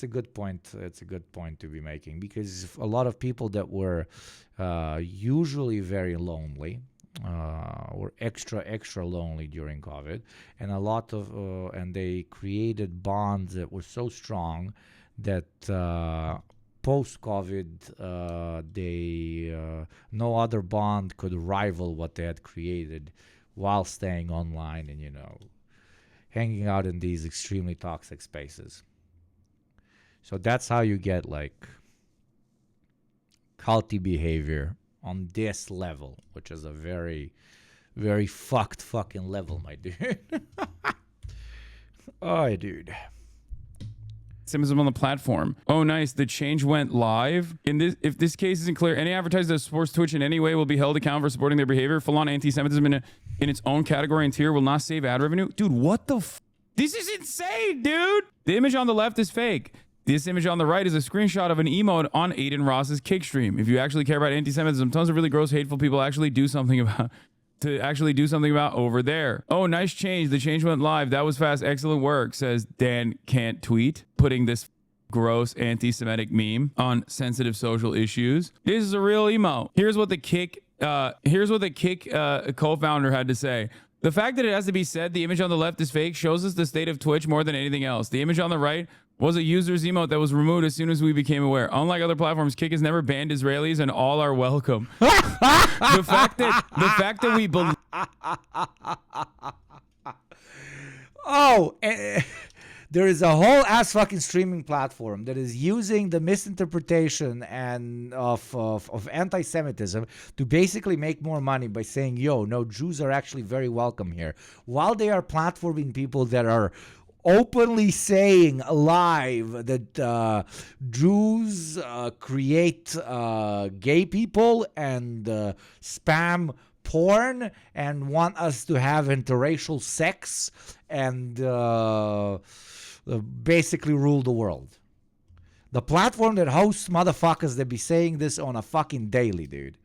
good point. It's a good point to be making, because a lot of people that were usually very lonely were extra lonely during COVID, and a lot of and they created bonds that were so strong that post-COVID, no other bond could rival what they had created while staying online and, hanging out in these extremely toxic spaces. So that's how you get, like, culty behavior on this level, which is a very, very fucked fucking level, my dude. Oh, dude. Symbolism on the platform. Oh, nice. The change went live. If this case isn't clear, any advertiser that supports Twitch in any way will be held accountable for supporting their behavior. Full-on anti-Semitism in its own category and tier will not save ad revenue. Dude, what the This is insane, dude. The image on the left is fake. This image on the right is a screenshot of an emote on Aiden Ross's kick stream. If you actually care about anti-Semitism, tons of really gross, hateful people actually do something about over there. Oh, nice change. The change went live. That was fast. Excellent work, says Dan Can't Tweet, putting this gross anti-Semitic meme on sensitive social issues. This is a real emo. Here's what the Kick co-founder had to say. The fact that it has to be said the image on the left is fake shows us the state of Twitch more than anything else. The image on the right was a user's emote that was removed as soon as we became aware. Unlike other platforms, Kick has never banned Israelis, and all are welcome. the fact that we believe. Oh, there is a whole ass fucking streaming platform that is using the misinterpretation and of anti-Semitism to basically make more money by saying, yo, no, Jews are actually very welcome here, while they are platforming people that are openly saying live that Jews create gay people and spam porn and want us to have interracial sex and basically rule the world. The platform that hosts motherfuckers that be saying this on a fucking daily, dude.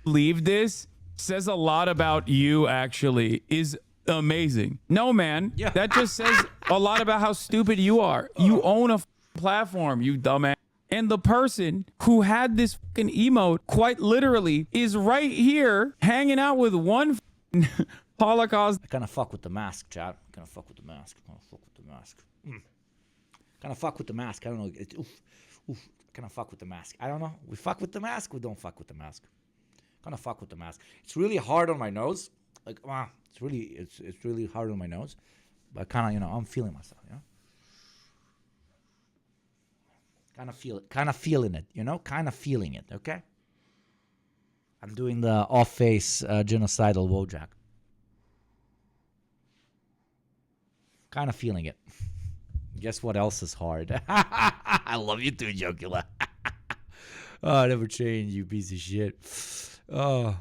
Leave this says a lot about you, actually, is amazing. No, man. Yeah. That just says a lot about how stupid you are. You own a platform, you dumbass. And the person who had this fucking emote, quite literally, is right here hanging out with one Holocaust. I kind of fuck with the mask, chat. Kind of fuck with the mask. Kind of fuck with the mask. Kind of fuck with the mask. I don't know. Kind of fuck with the mask. I don't know. We fuck with the mask. We don't fuck with the mask. Kind of fuck with the mask. It's really hard on my nose. Like, it's really hard on my nose. But kind of, I'm feeling myself, Kind of feel it. Kind of feeling it, Kind of feeling it, okay? I'm doing the off-face genocidal Wojak. Kind of feeling it. Guess what else is hard? I love you too, Jokula. Oh, never change, you piece of shit. Oh,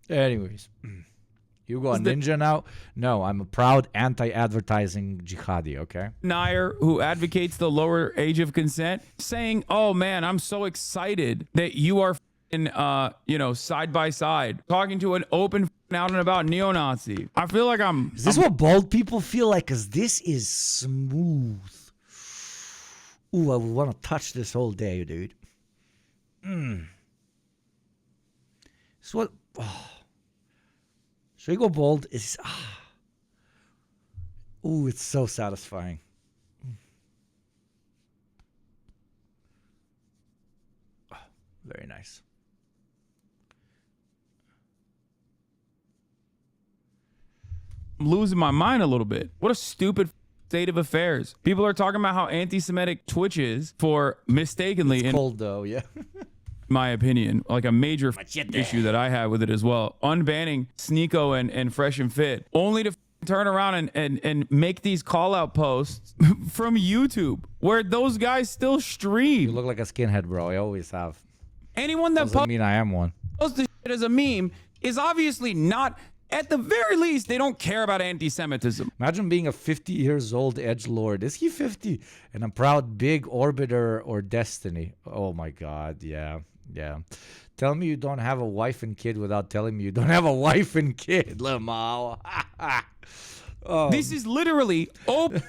anyways. You go a ninja now? No, I'm a proud anti-advertising jihadi, okay? Nair, who advocates the lower age of consent, saying, oh man, I'm so excited that you are side by side, talking to an open out and about neo-Nazi. I feel like Is this what bald people feel like? Because this is smooth. Ooh, I would want to touch this whole day, dude. This is what... Oh. Should we go bold? It's ooh, it's so satisfying. Oh, very nice. I'm losing my mind a little bit. What a stupid state of affairs. People are talking about how anti-Semitic Twitch is for mistakenly. It's cold though, yeah. My opinion, like a major issue that I have with it as well. Unbanning Sneeko and Fresh and Fit, only to turn around and make these call out posts from YouTube where those guys still stream. You look like a skinhead, bro. I always have. Anyone that doesn't mean I am one. Posts this shit as a meme is obviously not. At the very least, they don't care about anti-Semitism. Imagine being a 50 years old edgelord. Is he 50? And a proud big orbiter or destiny. Oh my God, yeah. Yeah. Tell me you don't have a wife and kid without telling me you don't have a wife and kid, Lamau. This is literally open.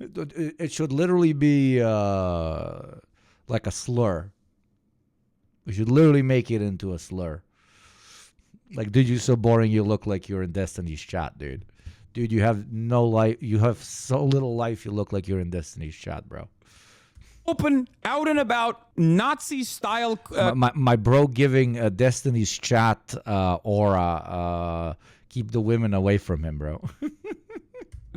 It should literally be like a slur. We should literally make it into a slur. Like, dude, you're so boring you look like you're in Destiny's chat, dude. Dude, you have no life. You have so little life you look like you're in Destiny's chat, bro. Open, out and about, Nazi style. My bro giving Destiny's chat aura. Keep the women away from him, bro.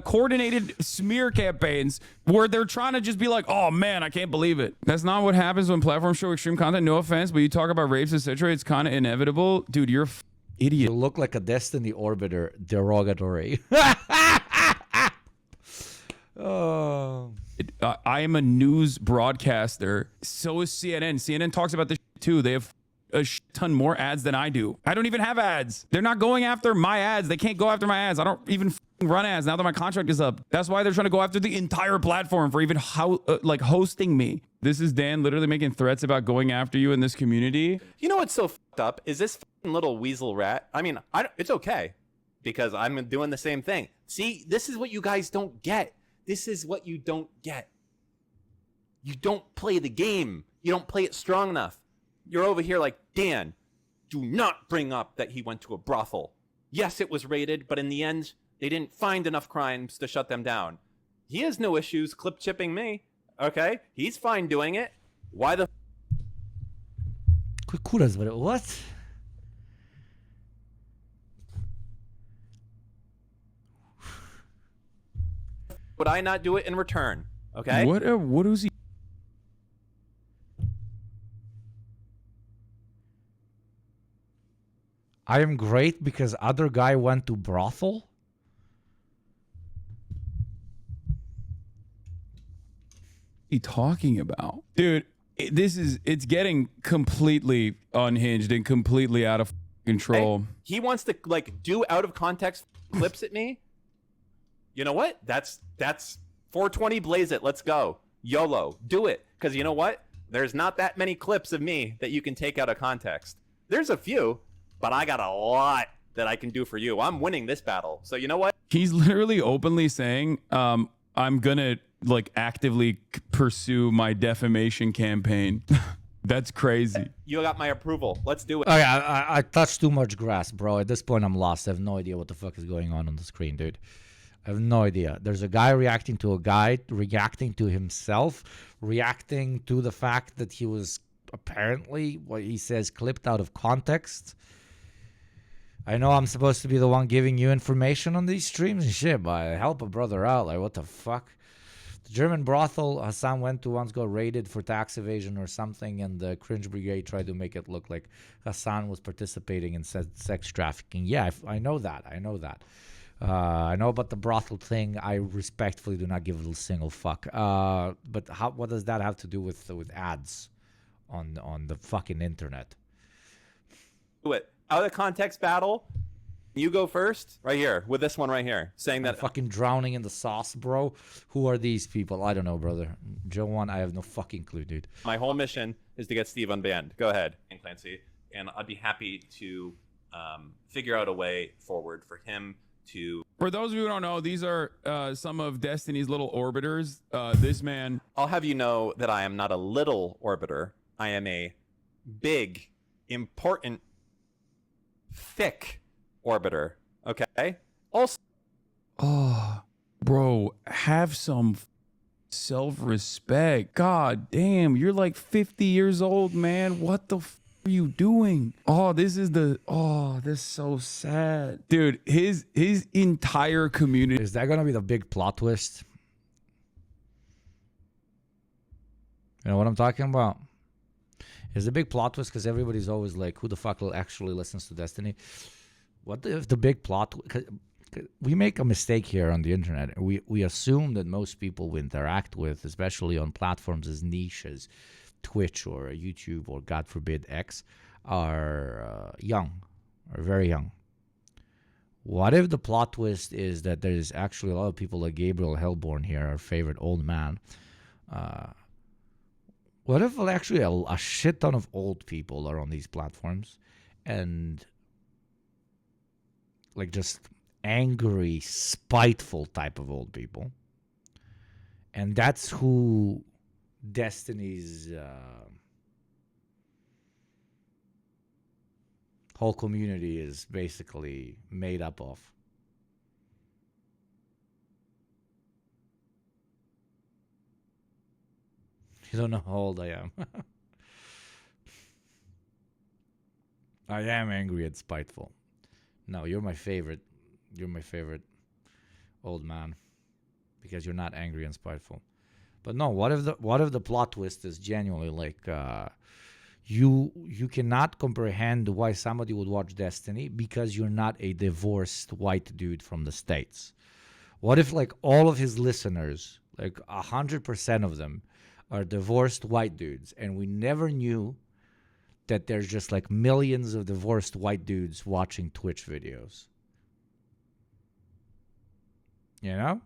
Coordinated smear campaigns where they're trying to just be like, oh man, I can't believe it. That's not what happens when platforms show extreme content. No offense, but you talk about rapes, etc. It's kind of inevitable. Dude, you're idiot. You look like a Destiny orbiter. Derogatory. Oh. I am a news broadcaster. So is CNN. CNN talks about this too. They have a ton more ads than I do. I don't even have ads. They're not going after my ads. They can't go after my ads. I don't even run ads now that my contract is up. That's why they're trying to go after the entire platform for even hosting me. This is Dan literally making threats about going after you in this community. You know what's so fucked up is this little weasel rat. I mean, it's okay because I'm doing the same thing. See, this is what you guys don't get. This is what you don't get. You don't play the game. You don't play it strong enough. You're over here like, Dan, do not bring up that he went to a brothel. Yes, it was raided, but in the end, they didn't find enough crimes to shut them down. He has no issues clip chipping me. Okay? He's fine doing it. Why the... What? would I not do it in return? Okay. What is he? I am great because other guy went to brothel. He talking about, dude? It's getting completely unhinged and completely out of control. Hey, he wants to like do out of context clips at me. You know what? That's 420. Blaze it. Let's go. YOLO. Do it. Because you know what? There's not that many clips of me that you can take out of context. There's a few, but I got a lot that I can do for you. I'm winning this battle. So you know what? He's literally openly saying, I'm gonna like actively pursue my defamation campaign. That's crazy. You got my approval. Let's do it. Oh yeah, I touched too much grass, bro. At this point, I'm lost. I have no idea what the fuck is going on the screen, dude. I have no idea. There's a guy reacting to a guy, reacting to himself, reacting to the fact that he was apparently, what he says, clipped out of context. I know I'm supposed to be the one giving you information on these streams and shit, but I help a brother out. Like, what the fuck? The German brothel Hassan went to once got raided for tax evasion or something, and the Cringe Brigade tried to make it look like Hassan was participating in sex trafficking. Yeah, I know that. I know that. I know about the brothel thing. I respectfully do not give a single fuck. But what does that have to do with ads on the fucking internet? Do it. Out of context battle. You go first, right here, with this one right here, saying that... I'm fucking drowning in the sauce, bro. Who are these people? I don't know, brother. Joe 1, I have no fucking clue, dude. My whole mission is to get Steve unbanned. Go ahead, Clancy. And I'd be happy to figure out a way forward for him to... For those of you who don't know, these are some of Destiny's little orbiters. This man... I'll have you know that I am not a little orbiter. I am a big, important, thick... orbiter. Okay. Also, bro, have some self-respect. God damn, you're like 50 years old, man. What the are you doing? This is so sad, dude. His entire community. Is that gonna be the big plot twist? You know what I'm talking about? Is the big plot twist because everybody's always like, who the fuck actually listens to Destiny? What if the big plot... We make a mistake here on the internet. We assume that most people we interact with, especially on platforms as niche as Twitch or YouTube or, God forbid, X, are young, or very young. What if the plot twist is that there's actually a lot of people like Gabriel Hellborn here, our favorite old man? What if actually a shit ton of old people are on these platforms and... like just angry, spiteful type of old people. And that's who Destiny's whole community is basically made up of. You don't know how old I am. I am angry and spiteful. No, you're my favorite. You're my favorite old man because you're not angry and spiteful. But no, what if the plot twist is genuinely like you cannot comprehend why somebody would watch Destiny because you're not a divorced white dude from the States. What if like all of his listeners, like 100% of them, are divorced white dudes, and we never knew that there's just like millions of divorced white dudes watching Twitch videos. You know?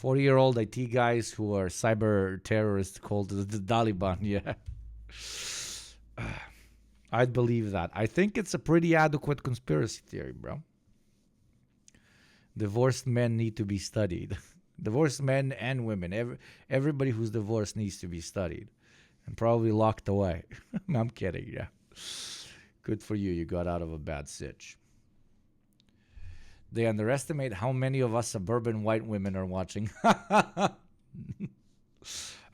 40-year-old IT guys who are cyber terrorists called the Taliban. Yeah. I'd believe that. I think it's a pretty adequate conspiracy theory, bro. Divorced men need to be studied. Divorced men and women. Everybody who's divorced needs to be studied. And probably locked away. I'm kidding, yeah. Good for you. You got out of a bad sitch. They underestimate how many of us suburban white women are watching.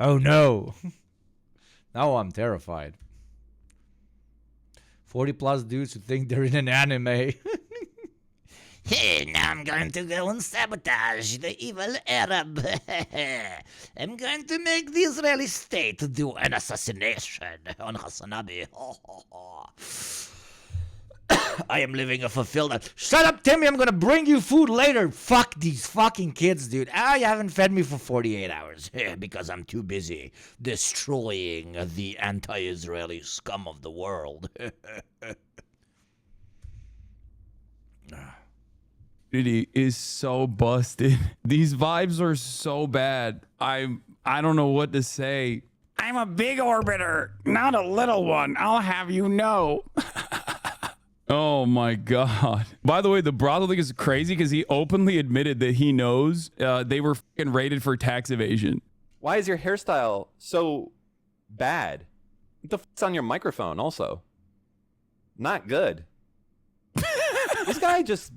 Oh, no. Now I'm terrified. 40-plus dudes who think they're in an anime. Hey, now I'm going to go and sabotage the evil Arab. I'm going to make the Israeli state do an assassination on Hassanabi. I am living a fulfilled life. Shut up, Timmy. I'm going to bring you food later. Fuck these fucking kids, dude. You haven't fed me for 48 hours because I'm too busy destroying the anti-Israeli scum of the world. Community is so busted. These vibes are so bad. I don't know what to say. I'm a big orbiter, not a little one. I'll have you know. Oh my god. By the way, the brothel thing is crazy because he openly admitted that he knows they were fucking raided for tax evasion. Why is your hairstyle so bad? What the fuck's on your microphone also? Not good. This guy just...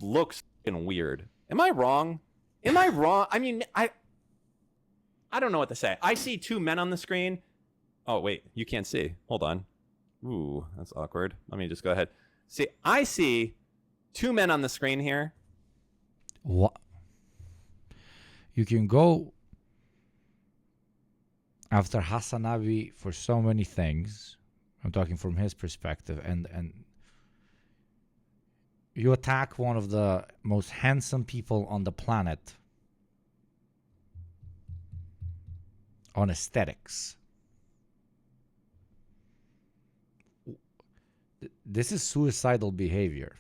looks fucking weird. Am I wrong? Am I wrong? I mean, I don't know what to say. I see two men on the screen. Oh, wait. You can't see. Hold on. Ooh, that's awkward. Let me just go ahead. See, I see two men on the screen here. What? You can go after Hassanabi for so many things. I'm talking from his perspective, and you attack one of the most handsome people on the planet on aesthetics. This is suicidal behavior.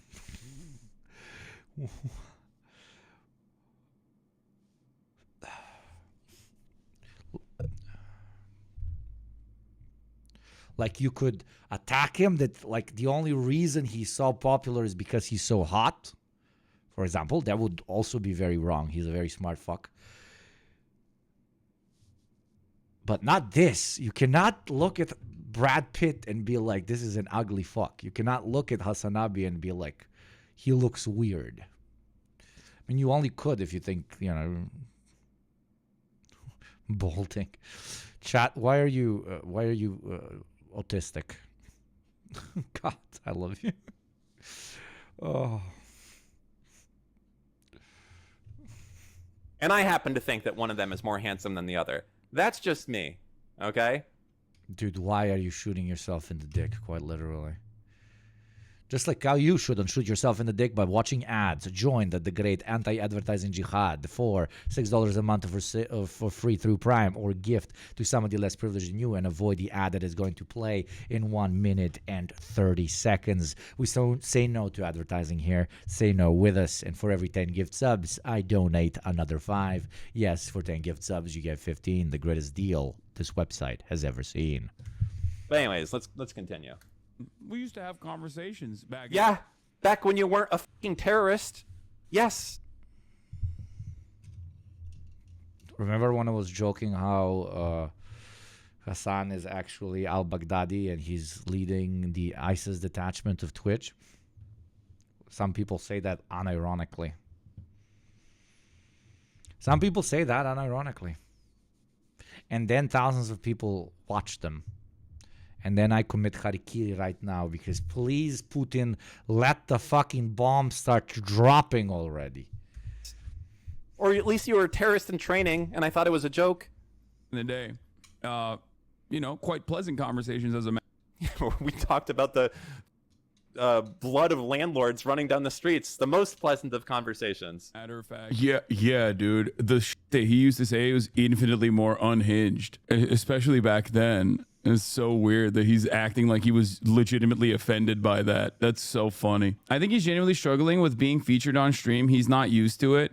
Like, you could attack him, that like the only reason he's so popular is because he's so hot, for example. That would also be very wrong. He's a very smart fuck. But not this. You cannot look at Brad Pitt and be like, this is an ugly fuck. You cannot look at Hassanabi and be like, he looks weird. I mean, you only could if you think, you know, bolting. Chat, why are you autistic? God, I love you. Oh. And I happen to think that one of them is more handsome than the other. That's just me, okay? Dude, why are you shooting yourself in the dick, quite literally? Just like how you shouldn't shoot yourself in the dick by watching ads. Join the great anti-advertising jihad for $6 a month for free through Prime, or gift to somebody less privileged than you, and avoid the ad that is going to play in 1 minute and 30 seconds. We say no to advertising here. Say no with us. And for every 10 gift subs, I donate another 5. Yes, for 10 gift subs, you get 15. The greatest deal this website has ever seen. But anyways, let's continue. We used to have conversations back. Yeah, back when you weren't a fucking terrorist. Yes. Remember when I was joking how Hassan is actually al-Baghdadi and he's leading the ISIS detachment of Twitch? Some people say that unironically. Some people say that unironically. And then thousands of people watch them. And then I commit harikiri right now because please, Putin, let the fucking bomb start dropping already. Or at least you were a terrorist in training and I thought it was a joke. In the day. You know, quite pleasant conversations as a man. We talked about the blood of landlords running down the streets. The most pleasant of conversations. Matter of fact. Yeah, dude. The shit that he used to say was infinitely more unhinged, especially back then. It's so weird that he's acting like he was legitimately offended by that. That's so funny. I think he's genuinely struggling with being featured on stream. He's not used to it.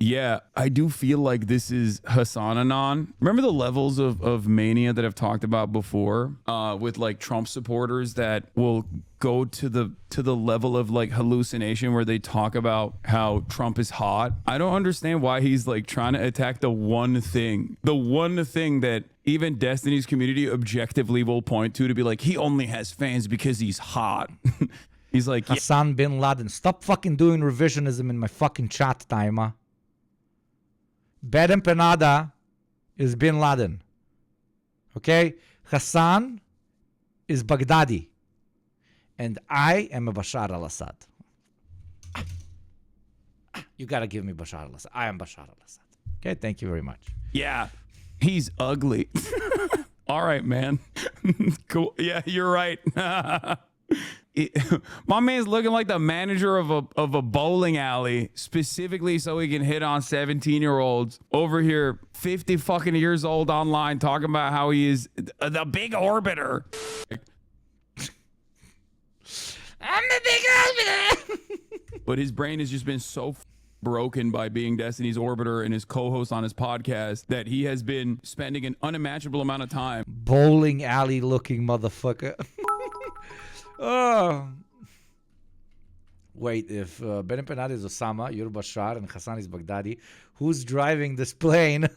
Yeah, I do feel like this is Hassananon. Remember the levels of mania that I've talked about before with like Trump supporters that will go to the level of like hallucination where they talk about how Trump is hot. I don't understand why he's like trying to attack the one thing that even Destiny's community objectively will point to be like, he only has fans because he's hot. He's like, Hassan bin Laden. Stop fucking doing revisionism in my fucking chat timer. Bedem Penada is bin Laden. Okay? Hassan is Baghdadi. And I am a Bashar al-Assad. You gotta give me Bashar al-Assad. I am Bashar al-Assad. Okay, thank you very much. yeah, he's ugly. All right, man. Cool. Yeah, you're right. My man's looking like the manager of a bowling alley, specifically so he can hit on 17-year-olds over here, 50 fucking years old online, talking about how he is the big orbiter. I'm the big orbiter. But his brain has just been so broken by being Destiny's orbiter and his co-host on his podcast that he has been spending an unimaginable amount of time. Bowling alley looking motherfucker. Oh. Wait, if Ben Penad is Osama, you're Bashar, and Hassan is Baghdadi, who's driving this plane?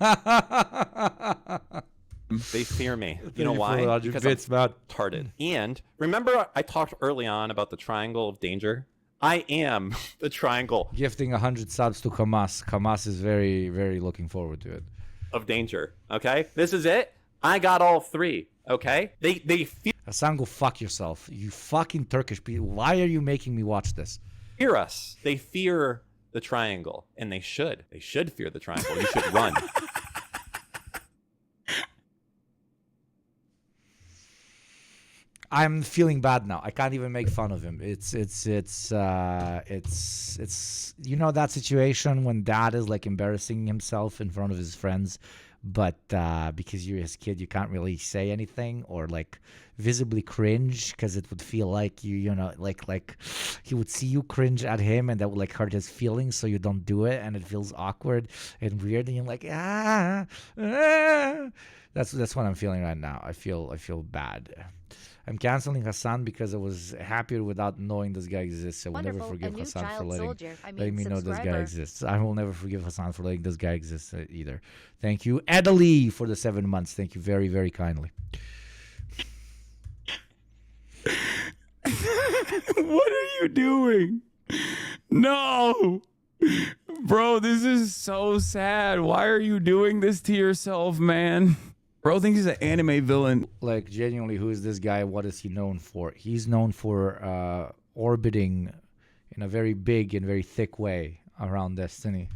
They fear me. You know why? Because I'm retarded. And remember I talked early on about the triangle of danger? I am the triangle. Gifting 100 subs to Hamas. Hamas is very, very looking forward to it. Of danger, okay? This is it. I got all three, okay? They fear Hassan, go fuck yourself. You fucking Turkish people. Why are you making me watch this? Fear us. They fear the triangle, and they should. They should fear the triangle. You should run. I'm feeling bad now. I can't even make fun of him. It's you know that situation when dad is like embarrassing himself in front of his friends, but because you're his kid, you can't really say anything or like visibly cringe because it would feel like you know like he would see you cringe at him and that would like hurt his feelings, so you don't do it and it feels awkward and weird and you're like That's what I'm feeling right now. I feel bad. I'm canceling Hassan because I was happier without knowing this guy exists. I will never forgive Hassan for letting me know this guy exists. I will never forgive Hassan for letting this guy exist either. Thank you, Adelie, for the 7 months. Thank you very, very kindly. What are you doing? No! Bro, this is so sad. Why are you doing this to yourself, man? Bro thinks he's an anime villain. Like, genuinely, who is this guy? What is he known for? He's known for orbiting in a very big and very thick way around Destiny.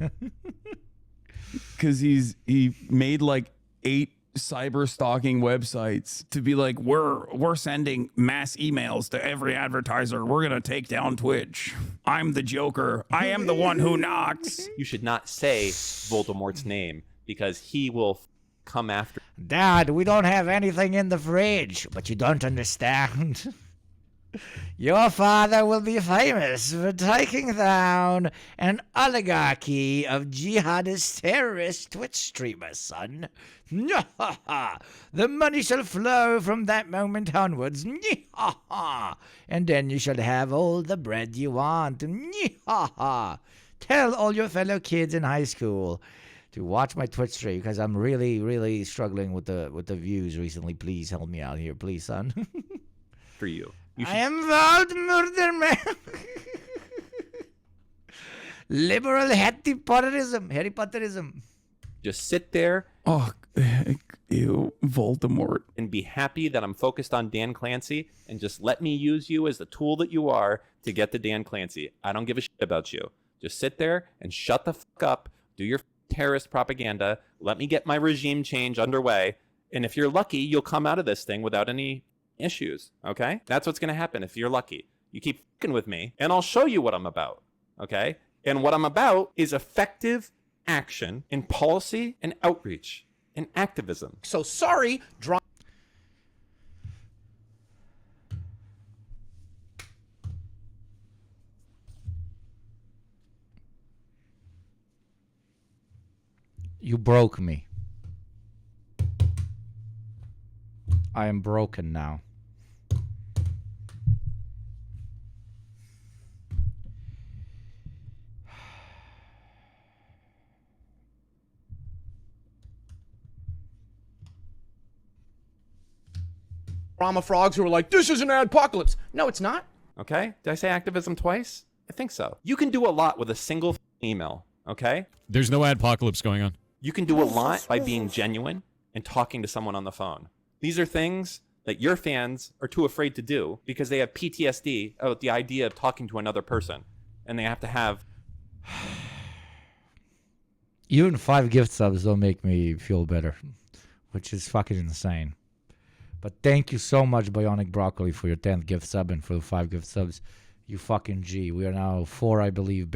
Because he made like 8 cyber stalking websites to be like, we're sending mass emails to every advertiser. We're gonna take down Twitch. I'm the Joker. I am the one who knocks. You should not say Voldemort's name because he will come after. Dad, we don't have anything in the fridge, but you don't understand. Your father will be famous for taking down an oligarchy of jihadist terrorist Twitch streamers, son. The money shall flow from that moment onwards. And then you shall have all the bread you want. Tell all your fellow kids in high school to watch my Twitch stream because I'm really, really struggling with the views recently. Please help me out here, please, son. For you. I am vowed murder man. Liberal Harry Potterism. Just sit there. Oh, ew, Voldemort. And be happy that I'm focused on Dan Clancy and just let me use you as the tool that you are to get to Dan Clancy. I don't give a shit about you. Just sit there and shut the fuck up. Do your terrorist propaganda. Let me get my regime change underway. And if you're lucky, you'll come out of this thing without any issues, okay? That's what's going to happen if you're lucky. You keep fucking with me, and I'll show you what I'm about, okay? And what I'm about is effective action in policy and outreach and activism. So sorry, You broke me. I am broken now. drama frogs who are like, this is an adpocalypse. No, it's not. Okay? Did I say activism twice? I think so. You can do a lot with a single email. Okay? There's no adpocalypse going on. You can do a lot by being genuine and talking to someone on the phone. These are things that your fans are too afraid to do because they have PTSD about the idea of talking to another person. And they have to have... Even 5 gift subs don't make me feel better, which is fucking insane. But thank you so much, Bionic Broccoli, for your 10th gift sub and for the 5 gift subs. You fucking G. We are now 4, I believe,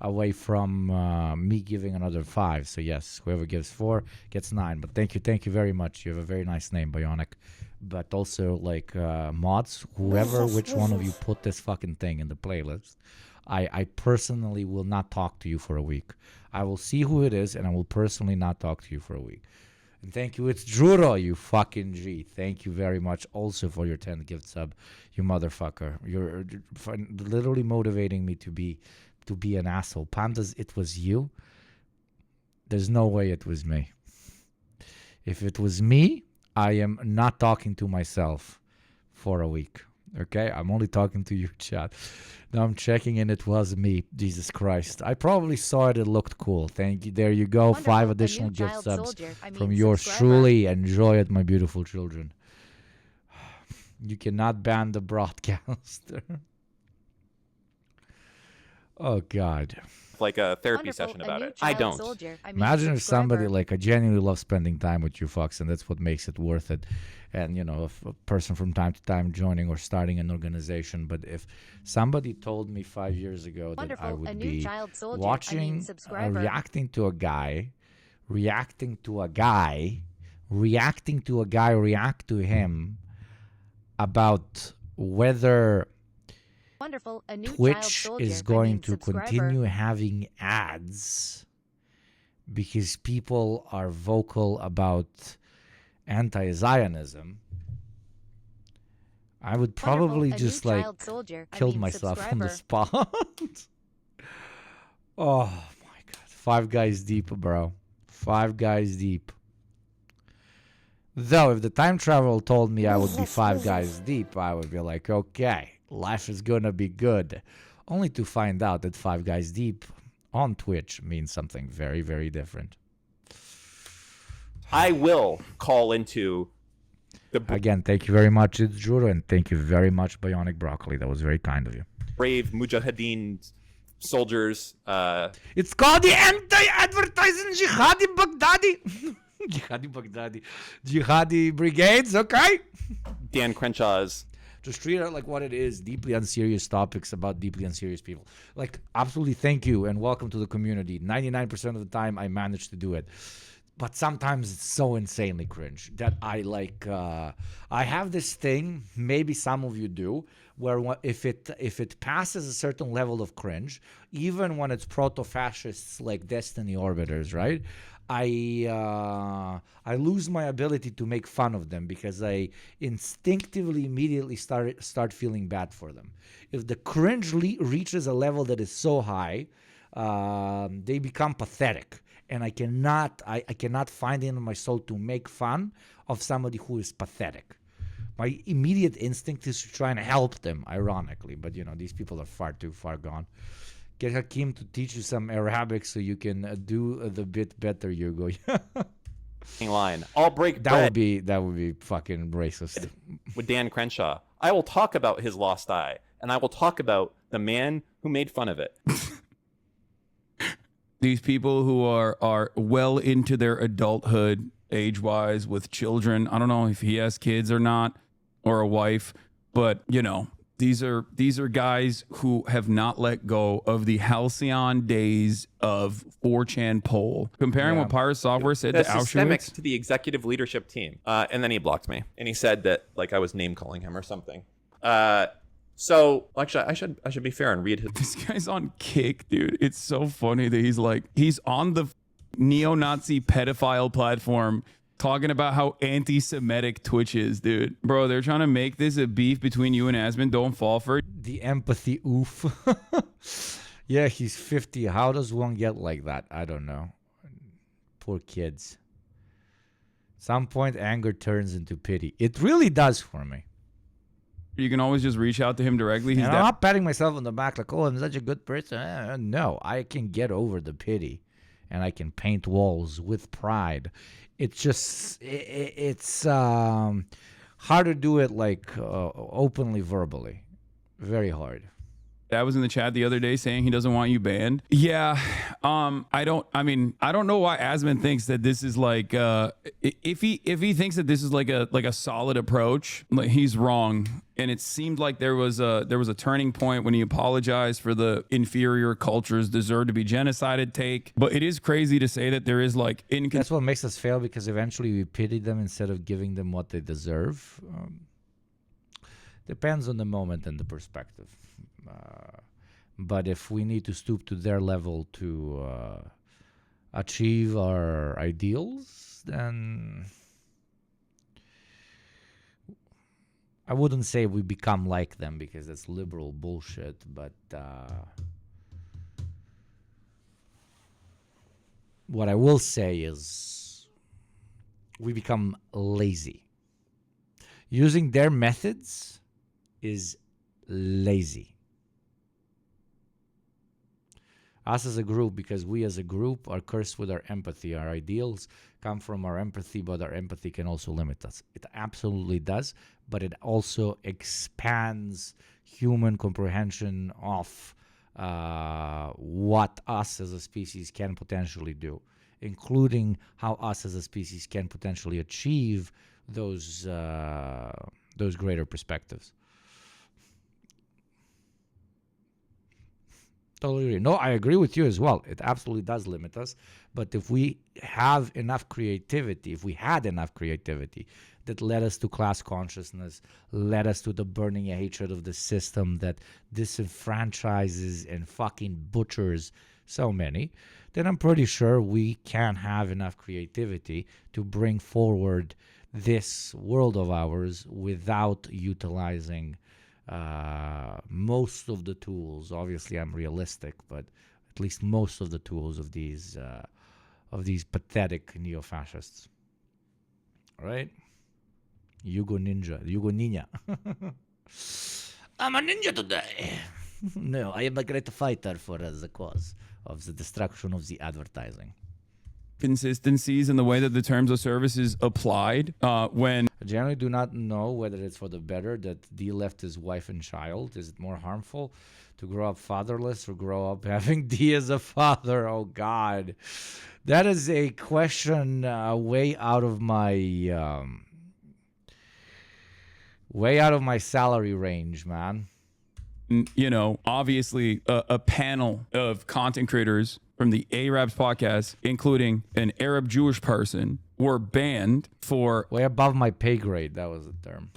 away from me giving another 5. So yes, whoever gives 4 gets 9. But thank you very much. You have a very nice name, Bionic. But also, like, mods, which one of you put this fucking thing in the playlist, I personally will not talk to you for a week. I will see who it is, and I will personally not talk to you for a week. And thank you, it's Juro, you fucking G. Thank you very much also for your 10th gift sub, you motherfucker. You're literally motivating me to be an asshole. Pandas, it was you? There's no way it was me. If it was me, I am not talking to myself for a week. Okay? I'm only talking to you, chat. Now I'm checking and it was me. Jesus Christ. I probably saw it. It looked cool. Thank you. There you go. Wonderful. 5 additional gift subs Soldier. from yours truly. Enjoy it, my beautiful children. You cannot ban the broadcaster. Oh, God. Like a therapy session about it. I don't. Imagine if somebody, like, I genuinely love spending time with you fucks, and that's what makes it worth it. And, you know, if a person from time to time joining or starting an organization. But if somebody told me 5 years ago that I would be watching, reacting to a guy react to him about whether Twitch is going to continue having ads because people are vocal about anti-Zionism, I would probably just like kill myself on the spot. Oh my God. 5 guys deep, bro. 5 guys deep. Though if the time travel told me I would be 5 guys deep, I would be like, okay, life is gonna be good. Only to find out that 5 guys deep on Twitch means something very, very different. I will call into the... Again, thank you very much, it's Juro, and thank you very much, Bionic Broccoli. That was very kind of you. Brave Mujahideen soldiers. It's called the Anti-Advertising Jihadi Baghdadi. Jihadi Brigades, okay? Dan Crenshaw's. Just treat it like what it is, deeply unserious topics about deeply unserious people. Like, absolutely thank you and welcome to the community. 99% of the time I manage to do it. But sometimes it's so insanely cringe that I like, I have this thing, maybe some of you do, where if it passes a certain level of cringe, even when it's proto-fascists like Destiny Orbiters, right? I lose my ability to make fun of them because I instinctively immediately start feeling bad for them. If the cringe reaches a level that is so high, they become pathetic. And I cannot find it in my soul to make fun of somebody who is pathetic. My immediate instinct is to try and help them, ironically. But, you know, these people are far too far gone. Get Hakim to teach you some Arabic so you can do the bit better, Hugo. Line. I'll break that bread. That would be fucking racist. With Dan Crenshaw. I will talk about his lost eye. And I will talk about the man who made fun of it. These people who are well into their adulthood, age-wise, with children. I don't know if he has kids or not, or a wife, but you know, these are guys who have not let go of the halcyon days of 4chan poll. Comparing what Pirate Software said to systemic Auschwitz. To the executive leadership team, and then he blocked me, and he said that like I was name calling him or something. So actually, I should be fair and read his. This guy's on Kick, dude. It's so funny that he's on the neo-Nazi pedophile platform talking about how anti-Semitic Twitch is, dude. Bro, they're trying to make this a beef between you and Asmund. Don't fall for it. The empathy oof. Yeah, he's 50. How does one get like that? I don't know. Poor kids. Some point anger turns into pity. It really does for me. You can always just reach out to him directly. And I'm not patting myself on the back like, oh, I'm such a good person. No, I can get over the pity, and I can paint walls with pride. It's just, it's hard to do it like openly, verbally. Very hard. That was in the chat the other day saying he doesn't want you banned. Yeah, I don't know why Asman thinks that this is like if he thinks that this is like a solid approach, like he's wrong. And it seemed like there was a turning point when he apologized for the inferior cultures deserve to be genocided take. But it is crazy to say that there is like that's what makes us fail, because eventually we pity them instead of giving them what they deserve. Depends on the moment and the perspective. But if we need to stoop to their level to achieve our ideals, then I wouldn't say we become like them, because that's liberal bullshit, but what I will say is we become lazy. Using their methods is lazy. Us as a group, because we as a group are cursed with our empathy. Our ideals come from our empathy, but our empathy can also limit us. It absolutely does, but it also expands human comprehension of what us as a species can potentially do, including how us as a species can potentially achieve those greater perspectives. Totally agree. No, I agree with you as well. It absolutely does limit us. But if we have enough creativity, if we had enough creativity that led us to class consciousness, led us to the burning hatred of the system that disenfranchises and fucking butchers so many, then I'm pretty sure we can have enough creativity to bring forward this world of ours without utilizing most of the tools. Obviously, I'm realistic, but at least most of the tools of these pathetic neo-fascists. All right, Yugo Ninja. I'm a ninja today. No, I am a great fighter for the cause of the destruction of the advertising. Consistencies in the way that the terms of service is applied when I generally do not know whether it's for the better that D left his wife and child. Is it more harmful to grow up fatherless or grow up having D as a father? Oh God, that is a question way out of my salary range, man. You know, obviously a panel of content creators from the Arabs podcast, including an Arab Jewish person, were banned for way above my pay grade. That was the term.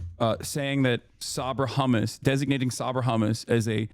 Saying that Sabra hummus, designating Sabra hummus as the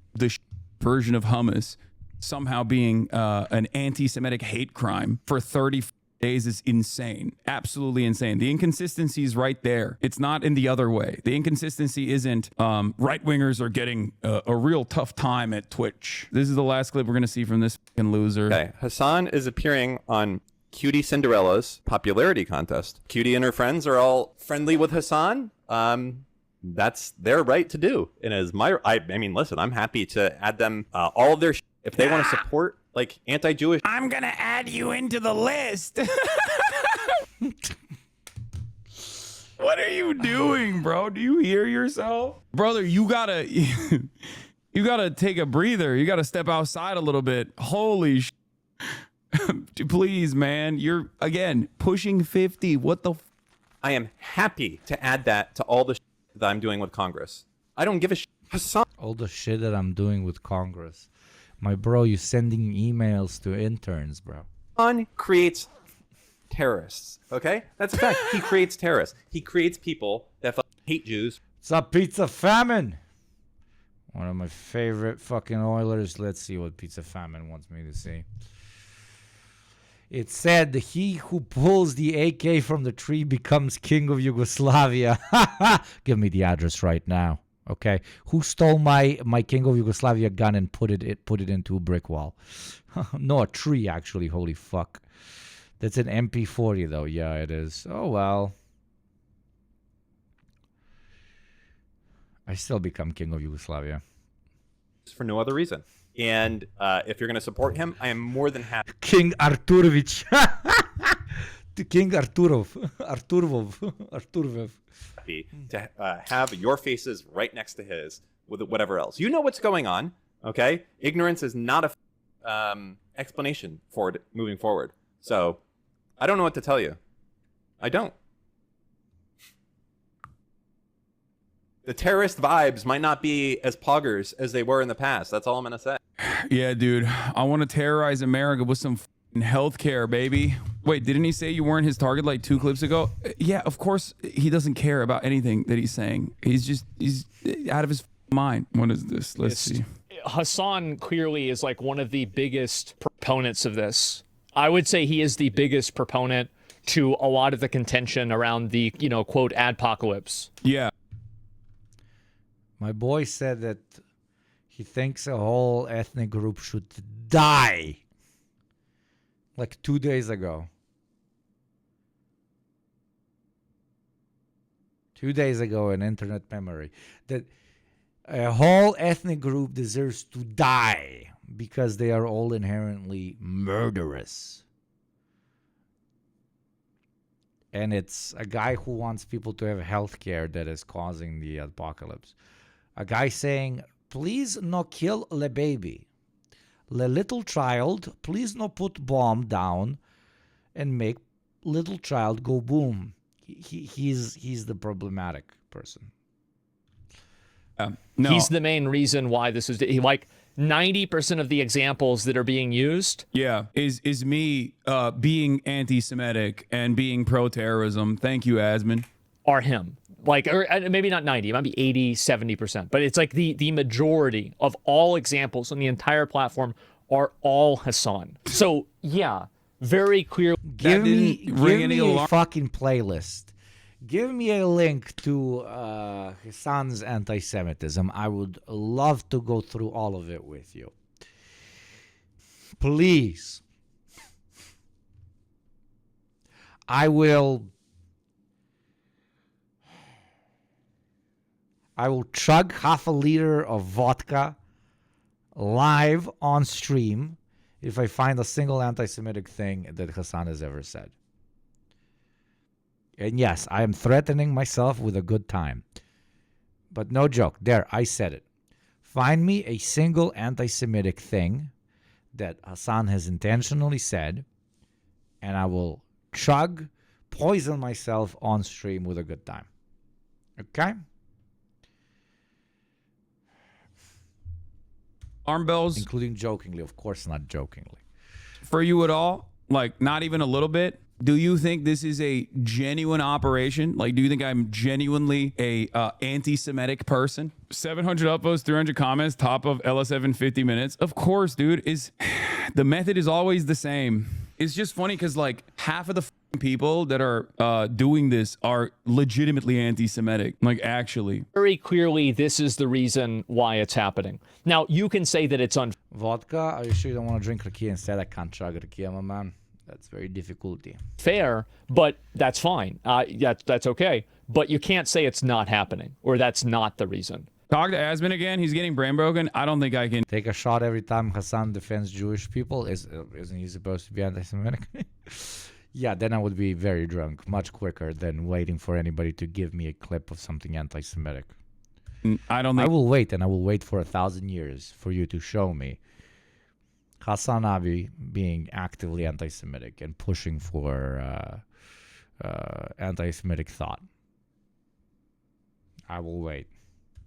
version of hummus, somehow being an anti-Semitic hate crime for 30 days is insane. Absolutely insane. The inconsistency is right there. It's not in the other way. The inconsistency isn't right-wingers are getting a real tough time at Twitch. This is the last clip we're going to see from this fucking loser. Okay, Hassan is appearing on Cutie Cinderella's popularity contest. Cutie and her friends are all friendly with Hassan. That's their right to do. And as I mean, listen, I'm happy to add them all of their if they want to support like anti-Jewish. I'm gonna add you into the list. What are you doing, bro? Do you hear yourself, brother? You gotta take a breather. You gotta step outside a little bit. Holy sh! Please, man. You're again pushing 50. What the? I am happy to add that to all the that I'm doing with Congress. I don't give a shit. Hassan. All the shit that I'm doing with Congress. My bro, you're sending emails to interns, bro. Hassan creates terrorists, okay? That's a fact. He creates terrorists. He creates people that hate Jews. It's a pizza famine. One of my favorite fucking Oilers. Let's see what Pizza Famine wants me to see. It said, he who pulls the AK from the tree becomes king of Yugoslavia. Give me the address right now. Okay, who stole my King of Yugoslavia gun and put it into a brick wall? No, a tree actually. Holy fuck, that's an MP40 though. Yeah, it is. Oh well. I still become king of Yugoslavia. For no other reason. And if you're going to support him, I am more than happy. King Arturovic. The King Arturovov. To have your faces right next to his with whatever else. You know what's going on, okay? Ignorance is not a explanation for it moving forward. So I don't know what to tell you. I don't. The terrorist vibes might not be as poggers as they were in the past. That's all I'm going to say. Yeah, dude. I want to terrorize America with some healthcare, baby. Wait, didn't he say you weren't his target like 2 clips ago? Yeah, of course he doesn't care about anything that he's saying. He's out of his mind. What is this? Let's see. Hassan clearly is like one of the biggest proponents of this. I would say he is the biggest proponent to a lot of the contention around the, you know, quote, adpocalypse. Yeah. My boy said that he thinks a whole ethnic group should die. Like 2 days ago. 2 days ago in internet memory. That a whole ethnic group deserves to die because they are all inherently murderous. And it's a guy who wants people to have health care that is causing the apocalypse. A guy saying, please no kill the baby. The little child, please no put bomb down and make little child go boom. He's the problematic person. No. He's the main reason why this is like 90% of the examples that are being used. Yeah, is me being anti-Semitic and being pro-terrorism. Thank you, Asman. Are him. Like, or maybe not 90, it might be 80, 70%. But it's like the majority of all examples on the entire platform are all Hassan. So, yeah, very clear. Give me a fucking playlist. Give me a link to Hassan's anti-Semitism. I would love to go through all of it with you. Please. I will chug half a liter of vodka live on stream if I find a single anti-Semitic thing that Hassan has ever said. And yes, I am threatening myself with a good time. But no joke. There, I said it. Find me a single anti-Semitic thing that Hassan has intentionally said, and I will poison myself on stream with a good time. Okay? Arm bells. Including jokingly, of course not jokingly. For you at all? Like, not even a little bit? Do you think this is a genuine operation? Like, do you think I'm genuinely a anti-Semitic person? 700 upvotes, 300 comments, top of LS7 50 minutes. Of course, dude. The method is always the same. It's just funny because, like, half of the people that are doing this are legitimately anti-Semitic. Like, actually. Very clearly, this is the reason why it's happening. Now, you can say that it's Vodka? Are you sure you don't want to drink rakia instead? I can't chug rakia, my man. That's very difficult. Fair, but that's fine. That's okay. But you can't say it's not happening, or that's not the reason. Talk to Asman again. He's getting brain broken. I don't think I can take a shot every time Hassan defends Jewish people. Isn't he supposed to be anti-Semitic? Yeah, then I would be very drunk, much quicker than waiting for anybody to give me a clip of something anti-Semitic. I don't think I will wait, and I will wait for 1,000 years for you to show me Hassan Abi being actively anti-Semitic and pushing for anti-Semitic thought. I will wait.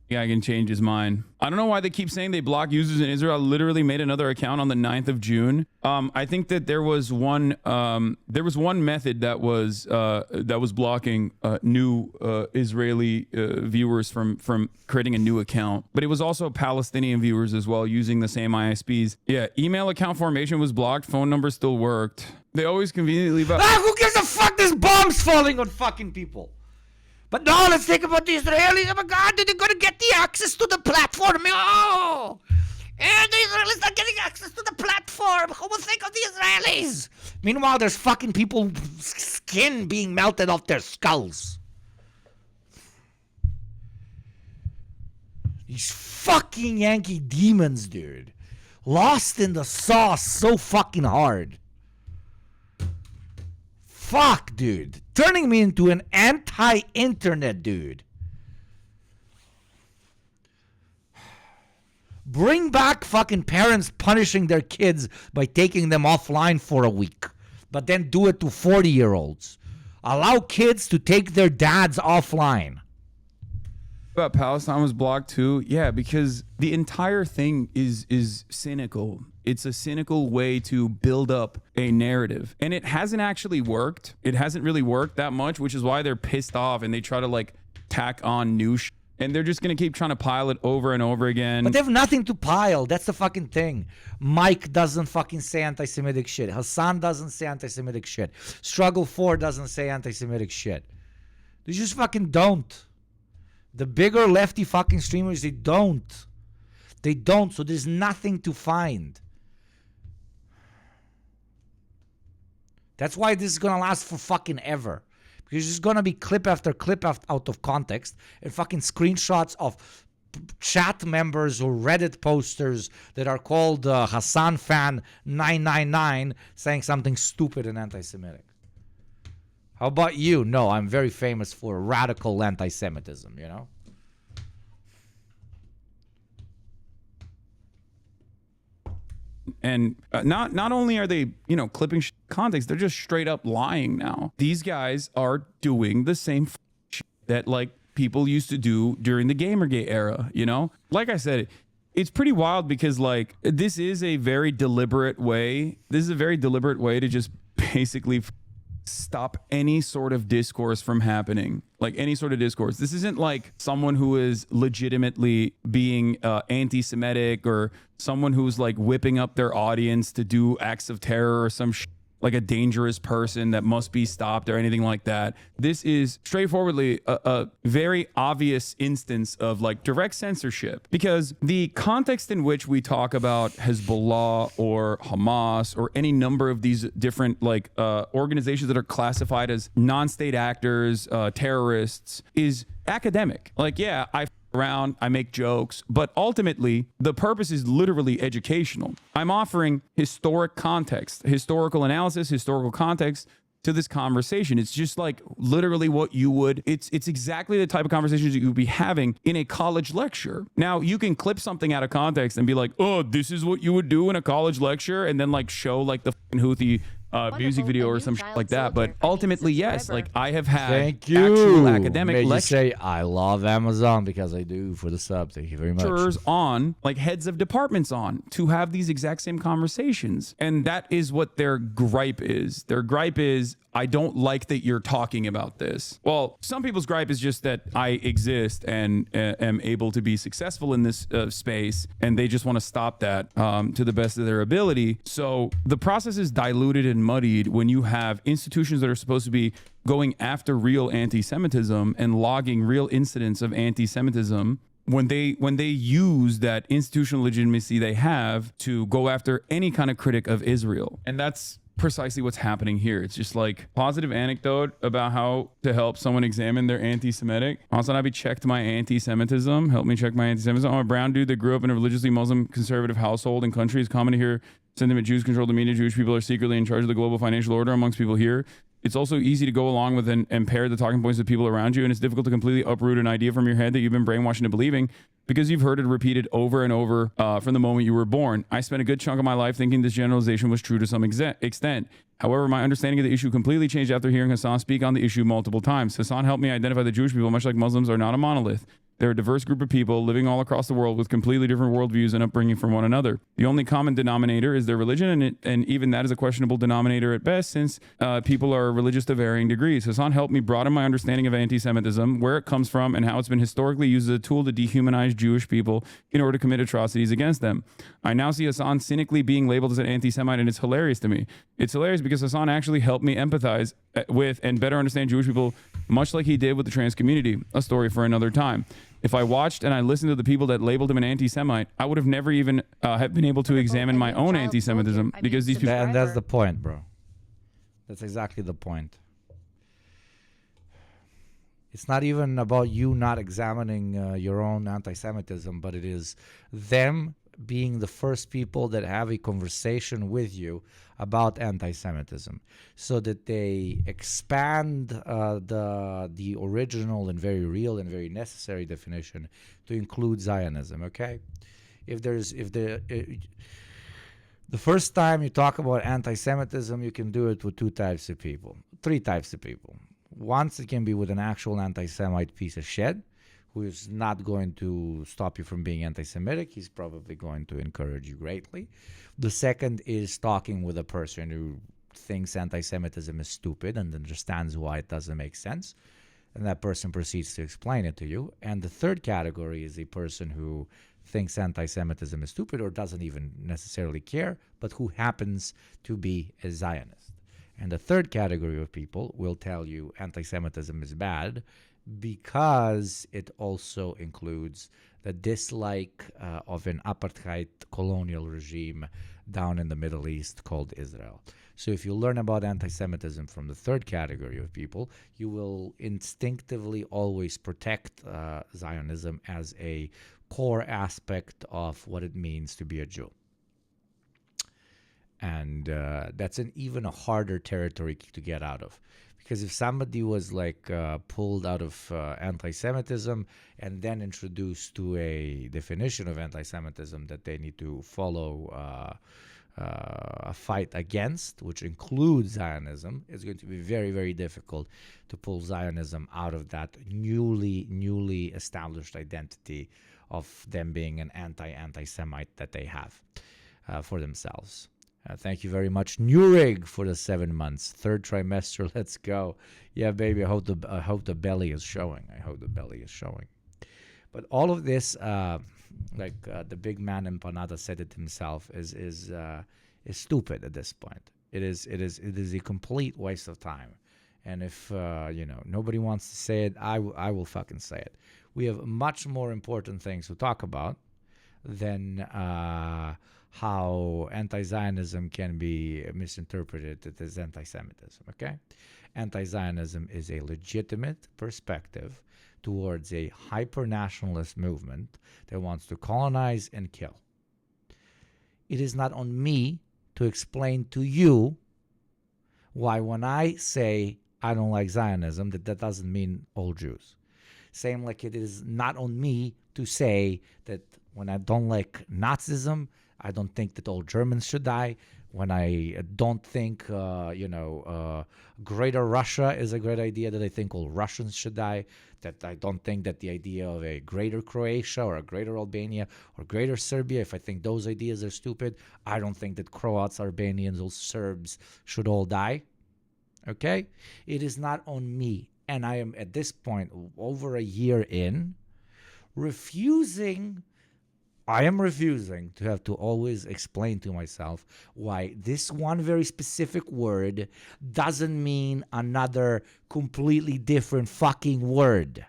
Yeah, I can change his mind. I don't know why they keep saying they block users in Israel. I literally made another account on the 9th of June. I think that there was one method that was blocking new Israeli viewers from creating a new account, but it was also Palestinian viewers as well using the same ISPs. Yeah, email account formation was blocked. Phone number still worked. They always conveniently leave out. Who gives a fuck? There's bombs falling on fucking people. But no, let's think about the Israelis. Oh my God, they're going to get the access to the platform. Oh, and the Israelis not getting access to the platform. Who will think of the Israelis? Meanwhile, there's fucking people skin being melted off their skulls. These fucking Yankee demons, dude. Lost in the sauce so fucking hard. Fuck, dude. Turning me into an anti-internet dude. Bring back fucking parents punishing their kids by taking them offline for a week. But then do it to 40-year-olds. Allow kids to take their dads offline. About Palestine was blocked too. Yeah, because the entire thing is cynical. It's a cynical way to build up a narrative. And it hasn't actually worked. It hasn't really worked that much, which is why they're pissed off and they try to like tack on new shit. And they're just going to keep trying to pile it over and over again. But they have nothing to pile. That's the fucking thing. Mike doesn't fucking say anti-Semitic shit. Hassan doesn't say anti-Semitic shit. Struggle 4 doesn't say anti-Semitic shit. They just fucking don't. The bigger lefty fucking streamers, they don't. They don't. So there's nothing to find. That's why this is going to last for fucking ever. Because there's going to be clip after clip out of context and fucking screenshots of chat members or Reddit posters that are called Hassan Fan 999 saying something stupid and anti-Semitic. How about you? No, I'm very famous for radical anti-Semitism, you know? And not only are they, clipping context, they're just straight up lying now. These guys are doing the same shit that like people used to do during the Gamergate era, Like I said, it's pretty wild because like this is a very deliberate way. This is a very deliberate way to just basically stop any sort of discourse from happening. Like any sort of discourse. This isn't like someone who is legitimately being anti-Semitic or someone who's like whipping up their audience to do acts of terror or some like a dangerous person that must be stopped or anything like that. This is straightforwardly a very obvious instance of like direct censorship, because the context in which we talk about Hezbollah or Hamas or any number of these different like organizations that are classified as non-state actors, terrorists, is academic. Like, yeah, I around, I make jokes, but ultimately the purpose is literally educational. I'm offering historic context, historical analysis, historical context to this conversation. It's just like literally what you would, it's exactly the type of conversations that you would be having in a college lecture. Now you can clip something out of context and be like, oh, this is what you would do in a college lecture, and then like show like the Houthi music video or some shit like that. But ultimately, yes, like I have had actual academic lectures. Say I love Amazon because I do for the sub. Thank you very much. On like heads of departments on to have these exact same conversations. And that is what their gripe is. Their gripe is, I don't like that you're talking about this. Well, some people's gripe is just that I exist and am able to be successful in this space, and they just want to stop that to the best of their ability. So the process is diluted and muddied when you have institutions that are supposed to be going after real anti-Semitism and logging real incidents of anti-Semitism, when they use that institutional legitimacy they have to go after any kind of critic of Israel. And that's precisely what's happening here. It's just like positive anecdote about how to help someone examine their anti-Semitic. Also, I be checked my anti-Semitism. Help me check my anti-Semitism. I'm a brown dude that grew up in a religiously Muslim conservative household and country. It's common to hear sentiment Jews control the media. Jewish people are secretly in charge of the global financial order amongst people here. It's also easy to go along with and impair the talking points of people around you, and it's difficult to completely uproot an idea from your head that you've been brainwashed into believing because you've heard it repeated over and over from the moment you were born. I spent a good chunk of my life thinking this generalization was true to some extent. However, my understanding of the issue completely changed after hearing Hassan speak on the issue multiple times. Hassan helped me identify that Jewish people, much like Muslims, are not a monolith. They're a diverse group of people living all across the world with completely different worldviews and upbringing from one another. The only common denominator is their religion, and even that is a questionable denominator at best, since people are religious to varying degrees. Hassan helped me broaden my understanding of anti-Semitism, where it comes from, and how it's been historically used as a tool to dehumanize Jewish people in order to commit atrocities against them. I now see Hassan cynically being labeled as an anti-Semite, and it's hilarious to me. It's hilarious because Hassan actually helped me empathize with and better understand Jewish people, much like he did with the trans community. A story for another time. If I watched and I listened to the people that labeled him an anti-Semite, I would have never even have been able to examine my own anti-Semitism, because these people... And that's the point, bro. That's exactly the point. It's not even about you not examining your own anti-Semitism, but it is them being the first people that have a conversation with you about anti-Semitism, so that they expand the original and very real and very necessary definition to include Zionism. Okay, the first time you talk about anti-Semitism, you can do it with three types of people. Once it can be with an actual anti-Semite piece of shit who is not going to stop you from being anti-Semitic. He's probably going to encourage you greatly. The second is talking with a person who thinks anti-Semitism is stupid and understands why it doesn't make sense. And that person proceeds to explain it to you. And the third category is a person who thinks anti-Semitism is stupid or doesn't even necessarily care, but who happens to be a Zionist. And the third category of people will tell you anti-Semitism is bad because it also includes the dislike of an apartheid colonial regime down in the Middle East called Israel. So if you learn about anti-Semitism from the third category of people, you will instinctively always protect Zionism as a core aspect of what it means to be a Jew. And that's an even a harder territory to get out of. Because if somebody was like pulled out of anti-Semitism and then introduced to a definition of anti-Semitism that they need to follow a fight against, which includes Zionism, it's going to be very, very difficult to pull Zionism out of that newly established identity of them being an anti-Semite that they have for themselves. Thank you very much, Newrig, for the 7 months. Third trimester, let's go. Yeah, baby, I hope the belly is showing. But all of this, the big man in Panada said it himself, is stupid at this point. It is a complete waste of time. And if nobody wants to say it, I will fucking say it. We have much more important things to talk about than how anti-Zionism can be misinterpreted as anti-Semitism, okay? Anti-Zionism is a legitimate perspective towards a hyper-nationalist movement that wants to colonize and kill. It is not on me to explain to you why when I say I don't like Zionism, that doesn't mean all Jews. Same like it is not on me to say that when I don't like Nazism, I don't think that all Germans should die. When I don't think, Greater Russia is a great idea, that I think all Russians should die. That I don't think that the idea of a Greater Croatia or a Greater Albania or Greater Serbia, if I think those ideas are stupid, I don't think that Croats, Albanians, or Serbs should all die. Okay? It is not on me. And I am, at this point, over a year in, refusing to have to always explain to myself why this one very specific word doesn't mean another completely different fucking word.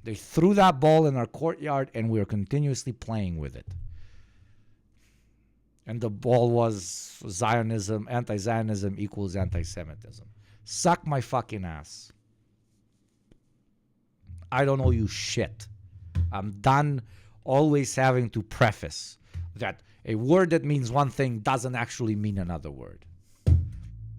They threw that ball in our courtyard and we are continuously playing with it. And the ball was Zionism, anti-Zionism equals anti-Semitism. Suck my fucking ass. I don't owe you shit. I'm done always having to preface that a word that means one thing doesn't actually mean another word.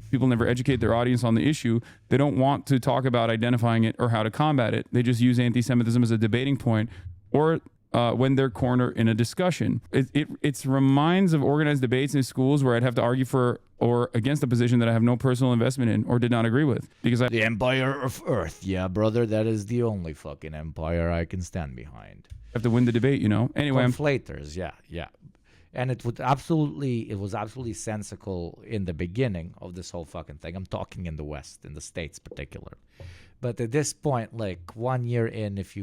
People never educate their audience on the issue. They don't want to talk about identifying it or how to combat it. They just use anti-Semitism as a debating point or when they're cornered in a discussion. It reminds of organized debates in schools where I'd have to argue for or against a position that I have no personal investment in or did not agree with. Because the Empire of Earth, yeah, brother, that is the only fucking empire I can stand behind. Have to win the debate, Anyway, conflators, yeah. And it was absolutely sensical in the beginning of this whole fucking thing. I'm talking in the West, in the States particularly. But at this point, like 1 year in, if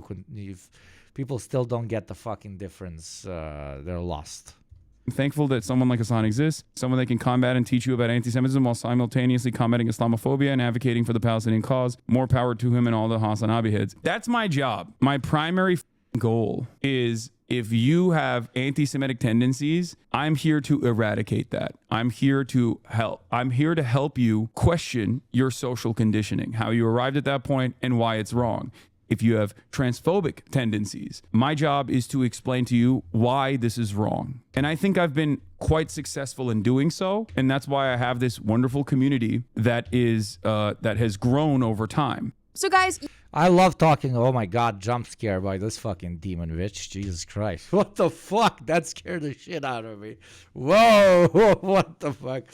people still don't get the fucking difference, they're lost. I'm thankful that someone like Hassan exists, someone that can combat and teach you about anti-Semitism while simultaneously combating Islamophobia and advocating for the Palestinian cause. More power to him and all the Hassan Abi heads. That's my job. My primary goal is if you have anti-Semitic tendencies, I'm here to eradicate that. I'm here to help. I'm here to help you question your social conditioning, how you arrived at that point and why it's wrong. If you have transphobic tendencies, my job is to explain to you why this is wrong. And I think I've been quite successful in doing so. And that's why I have this wonderful community that has grown over time. So guys, I love talking. Oh my God, jump scare by this fucking demon bitch. Jesus Christ. What the fuck? That scared the shit out of me. Whoa. What the fuck?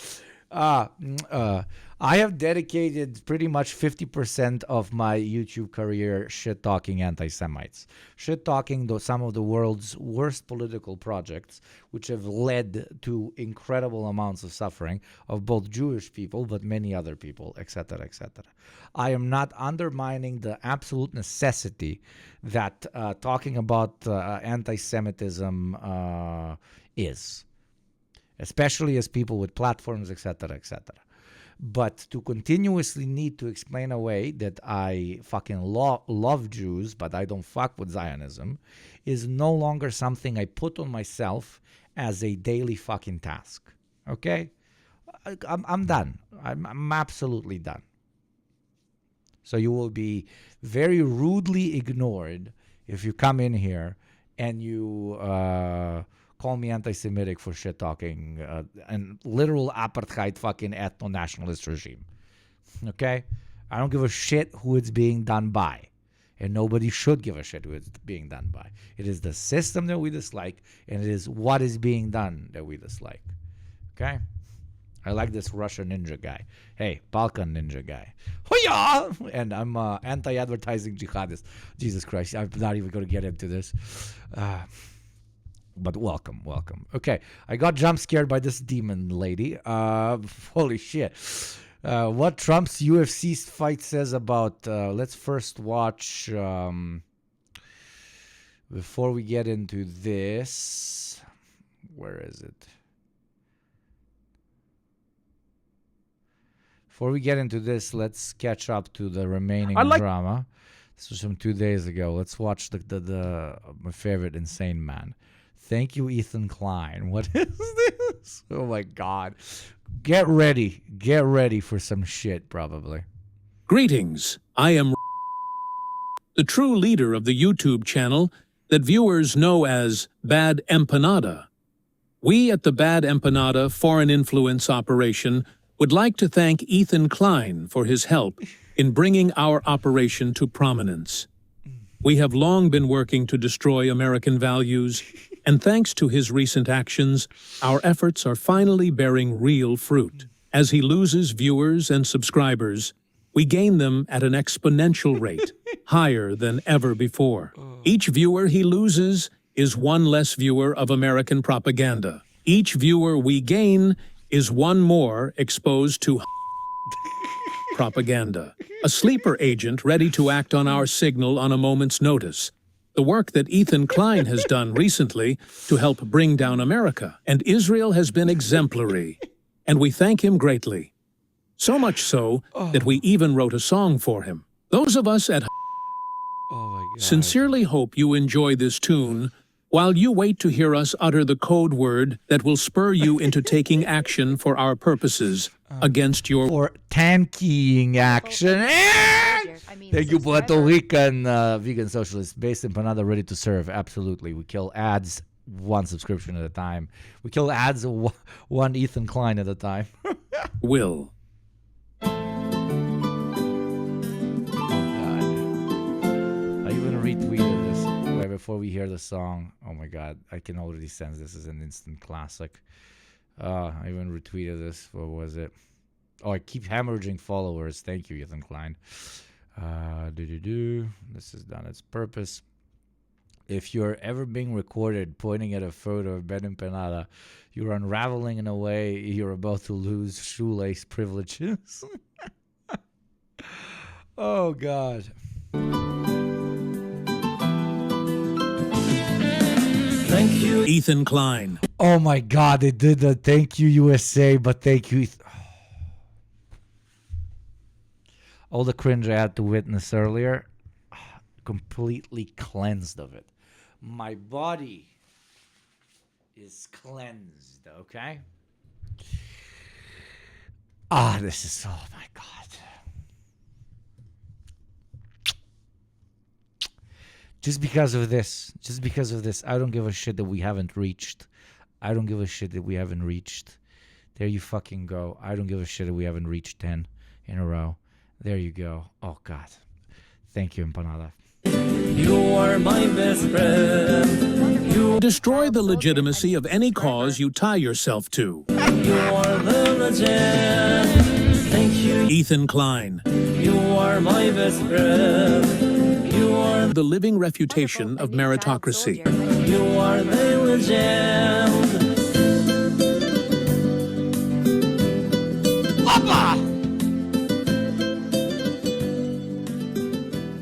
I have dedicated pretty much 50% of my YouTube career shit-talking anti-Semites. Shit-talking some of the world's worst political projects, which have led to incredible amounts of suffering of both Jewish people, but many other people, etc., etc. I am not undermining the absolute necessity that talking about anti-Semitism is, especially as people with platforms, etc., etc. But to continuously need to explain away that I fucking love Jews, but I don't fuck with Zionism, is no longer something I put on myself as a daily fucking task. Okay? I'm done. I'm absolutely done. So you will be very rudely ignored if you come in here and you call me anti-Semitic for shit-talking and literal apartheid fucking ethno-nationalist regime. Okay? I don't give a shit who it's being done by. And nobody should give a shit who it's being done by. It is the system that we dislike, and it is what is being done that we dislike. Okay? I like this Russian ninja guy. Hey, Balkan ninja guy. Hoo-yah! And I'm anti-advertising jihadist. Jesus Christ, I'm not even going to get into this. But welcome. Okay, I got jump scared by this demon lady. Holy shit. What Trump's UFC fight says about... let's first watch... before we get into this... Where is it? Before we get into this, let's catch up to the remaining drama. This was from 2 days ago. Let's watch the my favorite insane man. Thank you, Ethan Klein. What is this? Oh my God. Get ready. Get ready for some shit, probably. Greetings. I am the true leader of the YouTube channel that viewers know as Bad Empanada. We at the Bad Empanada Foreign Influence Operation would like to thank Ethan Klein for his help in bringing our operation to prominence. We have long been working to destroy American values, and thanks to his recent actions, our efforts are finally bearing real fruit. As he loses viewers and subscribers, we gain them at an exponential rate, higher than ever before. Each viewer he loses is one less viewer of American propaganda. Each viewer we gain is one more exposed to propaganda. A sleeper agent ready to act on our signal on a moment's notice. The work that Ethan Klein has done recently to help bring down America and Israel has been exemplary, and we thank him greatly. So much so that we even wrote a song for him. Those of us at sincerely hope you enjoy this tune while you wait to hear us utter the code word that will spur you into taking action for our purposes against your... For tanking action. Thank you, Puerto Rican vegan socialist based in Panada, ready to serve. Absolutely. We kill ads one subscription at a time. We kill ads one Ethan Klein at a time. Will. Retweeted this right before we hear the song. Oh my God, I can already sense this is an instant classic. I even retweeted this. What was it? Oh, I keep hemorrhaging followers. Thank you, Ethan Klein. This has done its purpose. If you're ever being recorded pointing at a photo of Ben Empanada, you're unraveling in a way you're about to lose shoelace privileges. Oh God. Thank you, Ethan Klein. Oh my God, they did the thank you USA, but thank you. All the cringe I had to witness earlier, completely cleansed of it. My body is cleansed, okay? Ah, this is, oh my God. Just because of this, I don't give a shit that we haven't reached. I don't give a shit that we haven't reached. There you fucking go. I don't give a shit that we haven't reached 10 in a row. There you go. Oh, God. Thank you, Empanada. You are my best friend. You Destroy the legitimacy of any cause you tie yourself to. are the legend. Thank you. Ethan Klein. You are my best friend. You are The living refutation of meritocracy. You are the legend.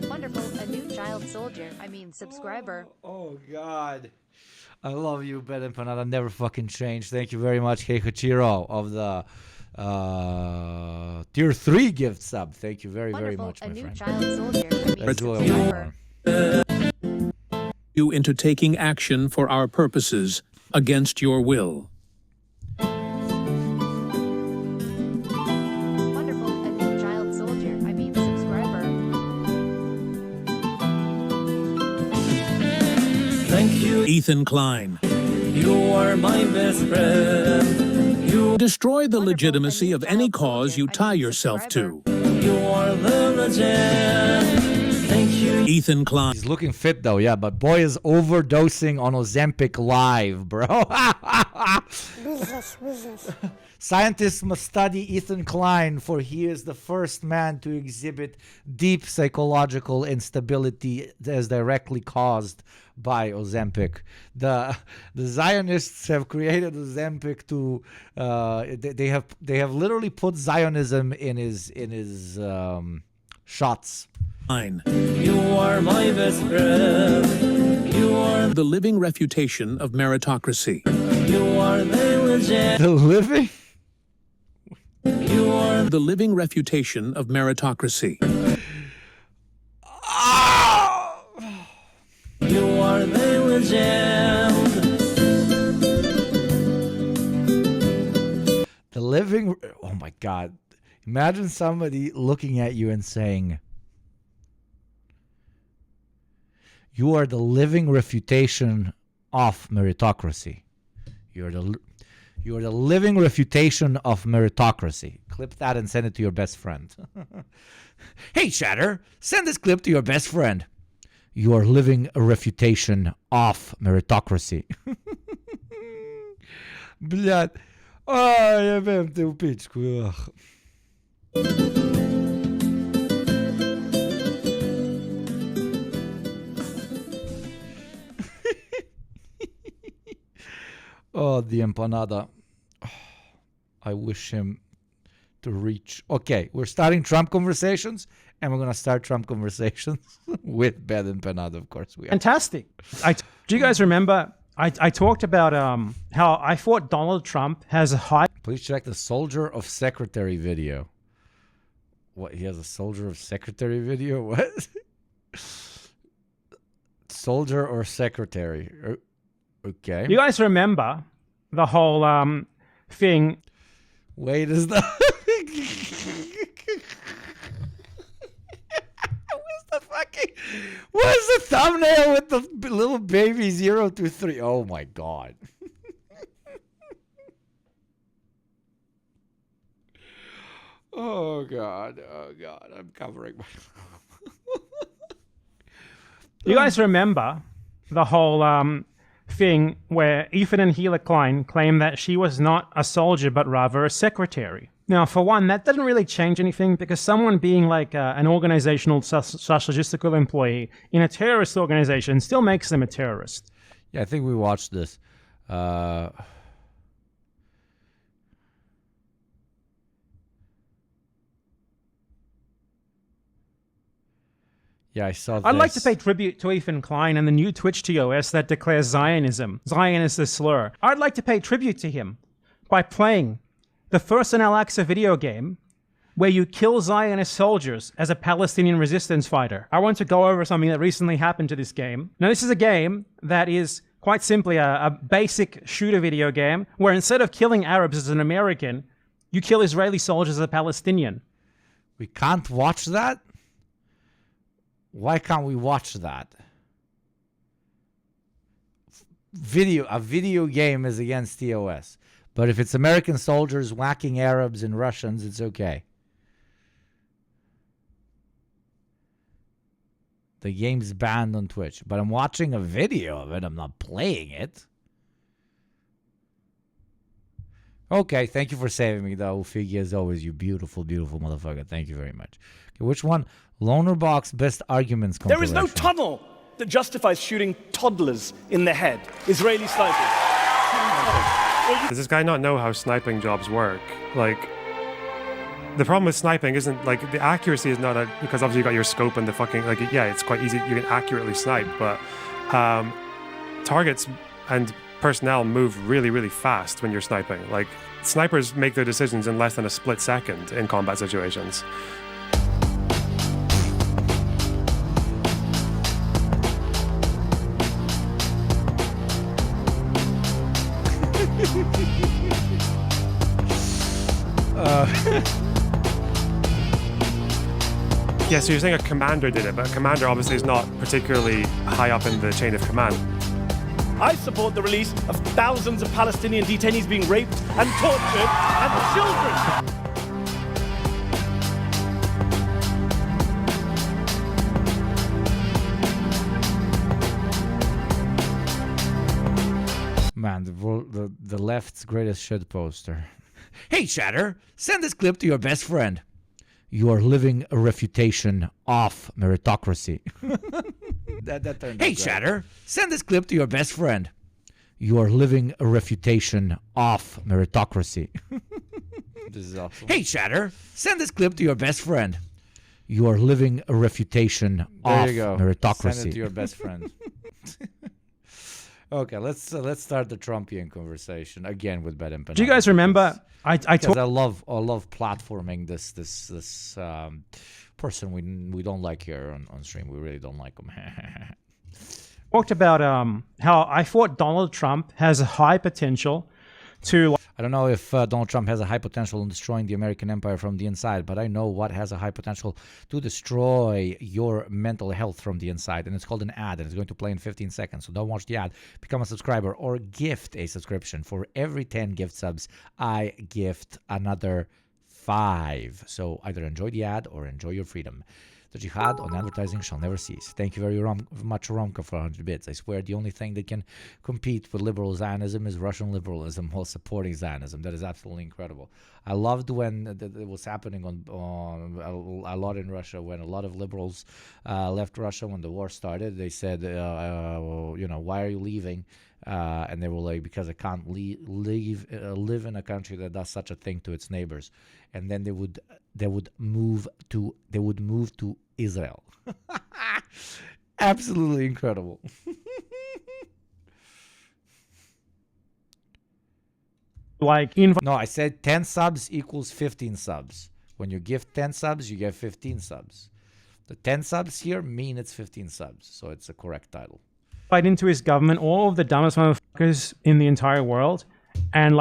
Wonderful, a new child soldier. I mean, subscriber. Oh, God. I love you, Ben Empanada. Never fucking change. Thank you very much, Keikochiro of the Tier 3 gift sub. Thank you very, very much, my friend. Child soldier. I mean, Let's do subscriber. You into taking action for our purposes against your will. Wonderful, a new child soldier. I mean, subscriber. Thank you. Ethan Klein. You are my best friend. You Destroy the legitimacy of any cause you tie yourself to. are the legend. Thank you. Ethan Klein. He's looking fit, though, yeah, but boy is overdosing on Ozempic live, bro. Scientists must study Ethan Klein, for he is the first man to exhibit deep psychological instability as directly caused by Ozempic. The Zionists have created Ozempic to they have literally put Zionism in his shots. You are my best friend. You are The living refutation of meritocracy. You are the legend. The living? You are The living refutation of meritocracy. You are the legend. The living. Oh my God! Imagine somebody looking at you and saying, "You are the living refutation of meritocracy. You are the living refutation of meritocracy." Clip that and send it to your best friend. Hey, Shatter, send this clip to your best friend. You are living a refutation of meritocracy. Блядь. Ой, я вем ты упичку. Oh, the empanada. I wish him to reach. Okay, we're starting Trump conversations, and we're going to start Trump conversations with Bad Empanada, of course. We are. Fantastic. Do you guys remember? I talked about how I thought Donald Trump has a high. Please check the Soldier of Secretary video. What? He has a Soldier of Secretary video? What? Soldier or Secretary? Okay. You guys remember the whole thing? Wait, is the what's the thumbnail with the little baby 0 to 3? Oh my God. Oh God. Oh God. I'm covering my. You guys remember the whole thing where Ethan and Gila Klein claimed that she was not a soldier but rather a secretary? Now, for one, that doesn't really change anything, because someone being like an organizational logistical employee in a terrorist organization still makes them a terrorist. Yeah, I think we watched this. Yeah, I saw this. I'd like to pay tribute to Ethan Klein and the new Twitch TOS that declares Zionism. Zion is a slur. I'd like to pay tribute to him by playing the first in Al-Aqsa video game where you kill Zionist soldiers as a Palestinian resistance fighter. I want to go over something that recently happened to this game. Now, this is a game that is quite simply a basic shooter video game where instead of killing Arabs as an American, you kill Israeli soldiers as a Palestinian. We can't watch that? Why can't we watch that? A video game is against TOS. But if it's American soldiers whacking Arabs and Russians, it's okay. The game's banned on Twitch. But I'm watching a video of it. I'm not playing it. Okay, thank you for saving me, though, Figgy, as always, you beautiful, beautiful motherfucker. Thank you very much. Okay, which one? Loner Box Best Arguments There is compilation. no tunnel that justifies shooting toddlers in the head. Israeli snipers. Does this guy not know how sniping jobs work? Like, the problem with sniping isn't, like, the accuracy is not because obviously you got your scope and the fucking, like, yeah, it's quite easy, you can accurately snipe, but targets and personnel move really, really fast when you're sniping. Like, snipers make their decisions in less than a split second in combat situations. Yeah, so you're saying a commander did it, but a commander obviously is not particularly high up in the chain of command. I support the release of thousands of Palestinian detainees being raped and tortured and children. Man, the left's greatest shit poster. Hey, Shatter, send this clip to your best friend. You are living a refutation of meritocracy. that turned Hey, Shatter, send this clip to your best friend. You are living a refutation of meritocracy. This is awesome. Hey, Shatter, send this clip to your best friend. You are living a refutation of meritocracy. Send it to your best friend. Okay, let's start the Trumpian conversation again with Bad Empanada. Do you guys remember? I love platforming this person we don't like here on stream. We really don't like him. Talked about how I thought Donald Trump has a high potential to. I don't know if Donald Trump has a high potential in destroying the American empire from the inside, but I know what has a high potential to destroy your mental health from the inside, and it's called an ad, and it's going to play in 15 seconds, so don't watch the ad. Become a subscriber or gift a subscription. For every 10 gift subs, I gift another 5. So either enjoy the ad or enjoy your freedom. The jihad on advertising shall never cease. Thank you very much, Romka, for 100 bits. I swear the only thing that can compete with liberal Zionism is Russian liberalism while supporting Zionism. That is absolutely incredible. I loved when it was happening on a lot in Russia, when a lot of liberals left Russia when the war started. They said, why are you leaving? And they were like, because I can't live in a country that does such a thing to its neighbors. And then they would move to Israel. Absolutely incredible. No, I said 10 subs equals 15 subs. When you gift 10 subs, you get 15 subs. The 10 subs here mean it's 15 subs, so it's a correct title. Fight into his government, all of the dumbest motherfuckers in the entire world, and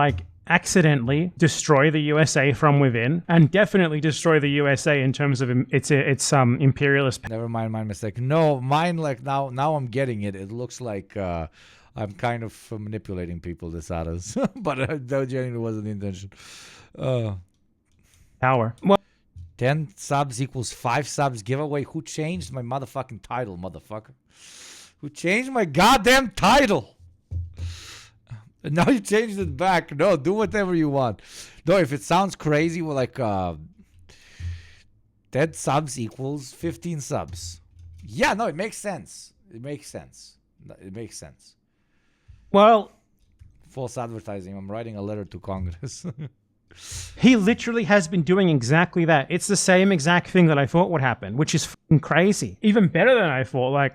accidentally destroy the USA from within, and definitely destroy the USA in terms of its imperialist. Never mind my mistake. No, mine now I'm getting it. It looks like I'm kind of manipulating people, this others, but that genuinely wasn't the intention. Power. 10 subs equals 5 subs giveaway. Who changed my motherfucking title, motherfucker? Who changed my goddamn title? And now you changed it back. No, do whatever you want. No, if it sounds crazy, we're 10 subs equals 15 subs. Yeah, no, it makes sense. It makes sense. Well, false advertising. I'm writing a letter to Congress. He literally has been doing exactly that. It's the same exact thing that I thought would happen, which is fucking crazy. Even better than I thought.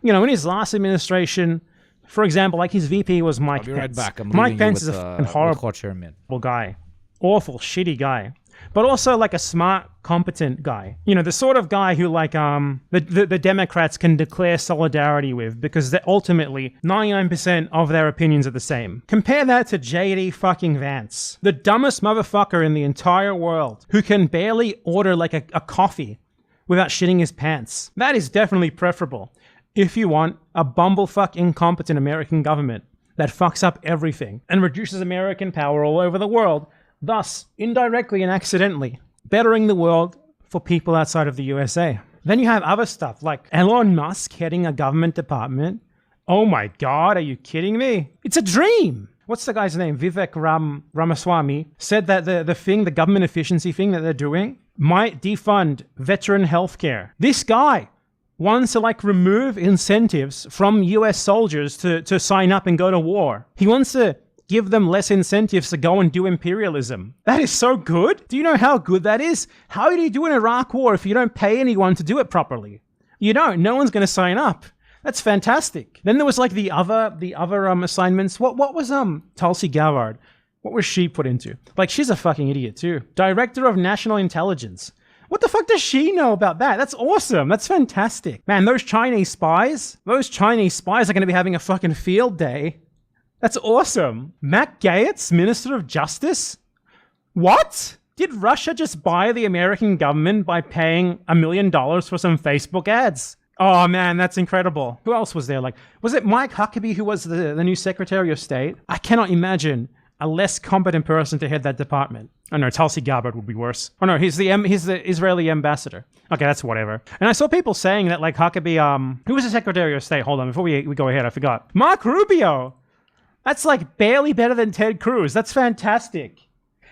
In his last administration, for example, his VP was Mike Pence. I'll be right back. Mike Pence is a fucking horrible guy. Awful, shitty guy. but also like a smart, competent guy. You know, the sort of guy who like the Democrats can declare solidarity with because they're ultimately 99% of their opinions are the same. Compare that to JD fucking Vance, the dumbest motherfucker in the entire world who can barely order like a coffee without shitting his pants. That is definitely preferable if you want a bumblefuck incompetent American government that fucks up everything and reduces American power all over the world, thus indirectly and accidentally bettering the world for people outside of the USA. Then you have other stuff like Elon Musk heading a government department. Oh my God, are you kidding me? It's a dream. What's the guy's name? Vivek Ramaswamy said that the government efficiency thing that they're doing might defund veteran healthcare. This guy wants to like remove incentives from US soldiers to sign up and go to war. He wants to give them less incentives to go and do imperialism. That is so good. Do you know how good that is? How do you do an Iraq war if you don't pay anyone to do it properly? You don't. No one's going to sign up. That's fantastic. Then there was like the other assignments. What was Tulsi Gabbard? What was she put into? Like, she's a fucking idiot too. Director of National Intelligence. What the fuck does she know about that? That's awesome. That's fantastic. Man, those Chinese spies are going to be having a fucking field day. That's awesome. Matt Gaetz, Minister of Justice? What? Did Russia just buy the American government by paying $1 million for some Facebook ads? Oh man, that's incredible. Who else was there? Like, was it Mike Huckabee who was the new Secretary of State? I cannot imagine a less competent person to head that department. Oh no, Tulsi Gabbard would be worse. Oh no, he's the Israeli ambassador. Okay, that's whatever. And I saw people saying that like Huckabee, who was the Secretary of State? Hold on, before we go ahead, I forgot. Mark Rubio. That's like barely better than Ted Cruz. That's fantastic.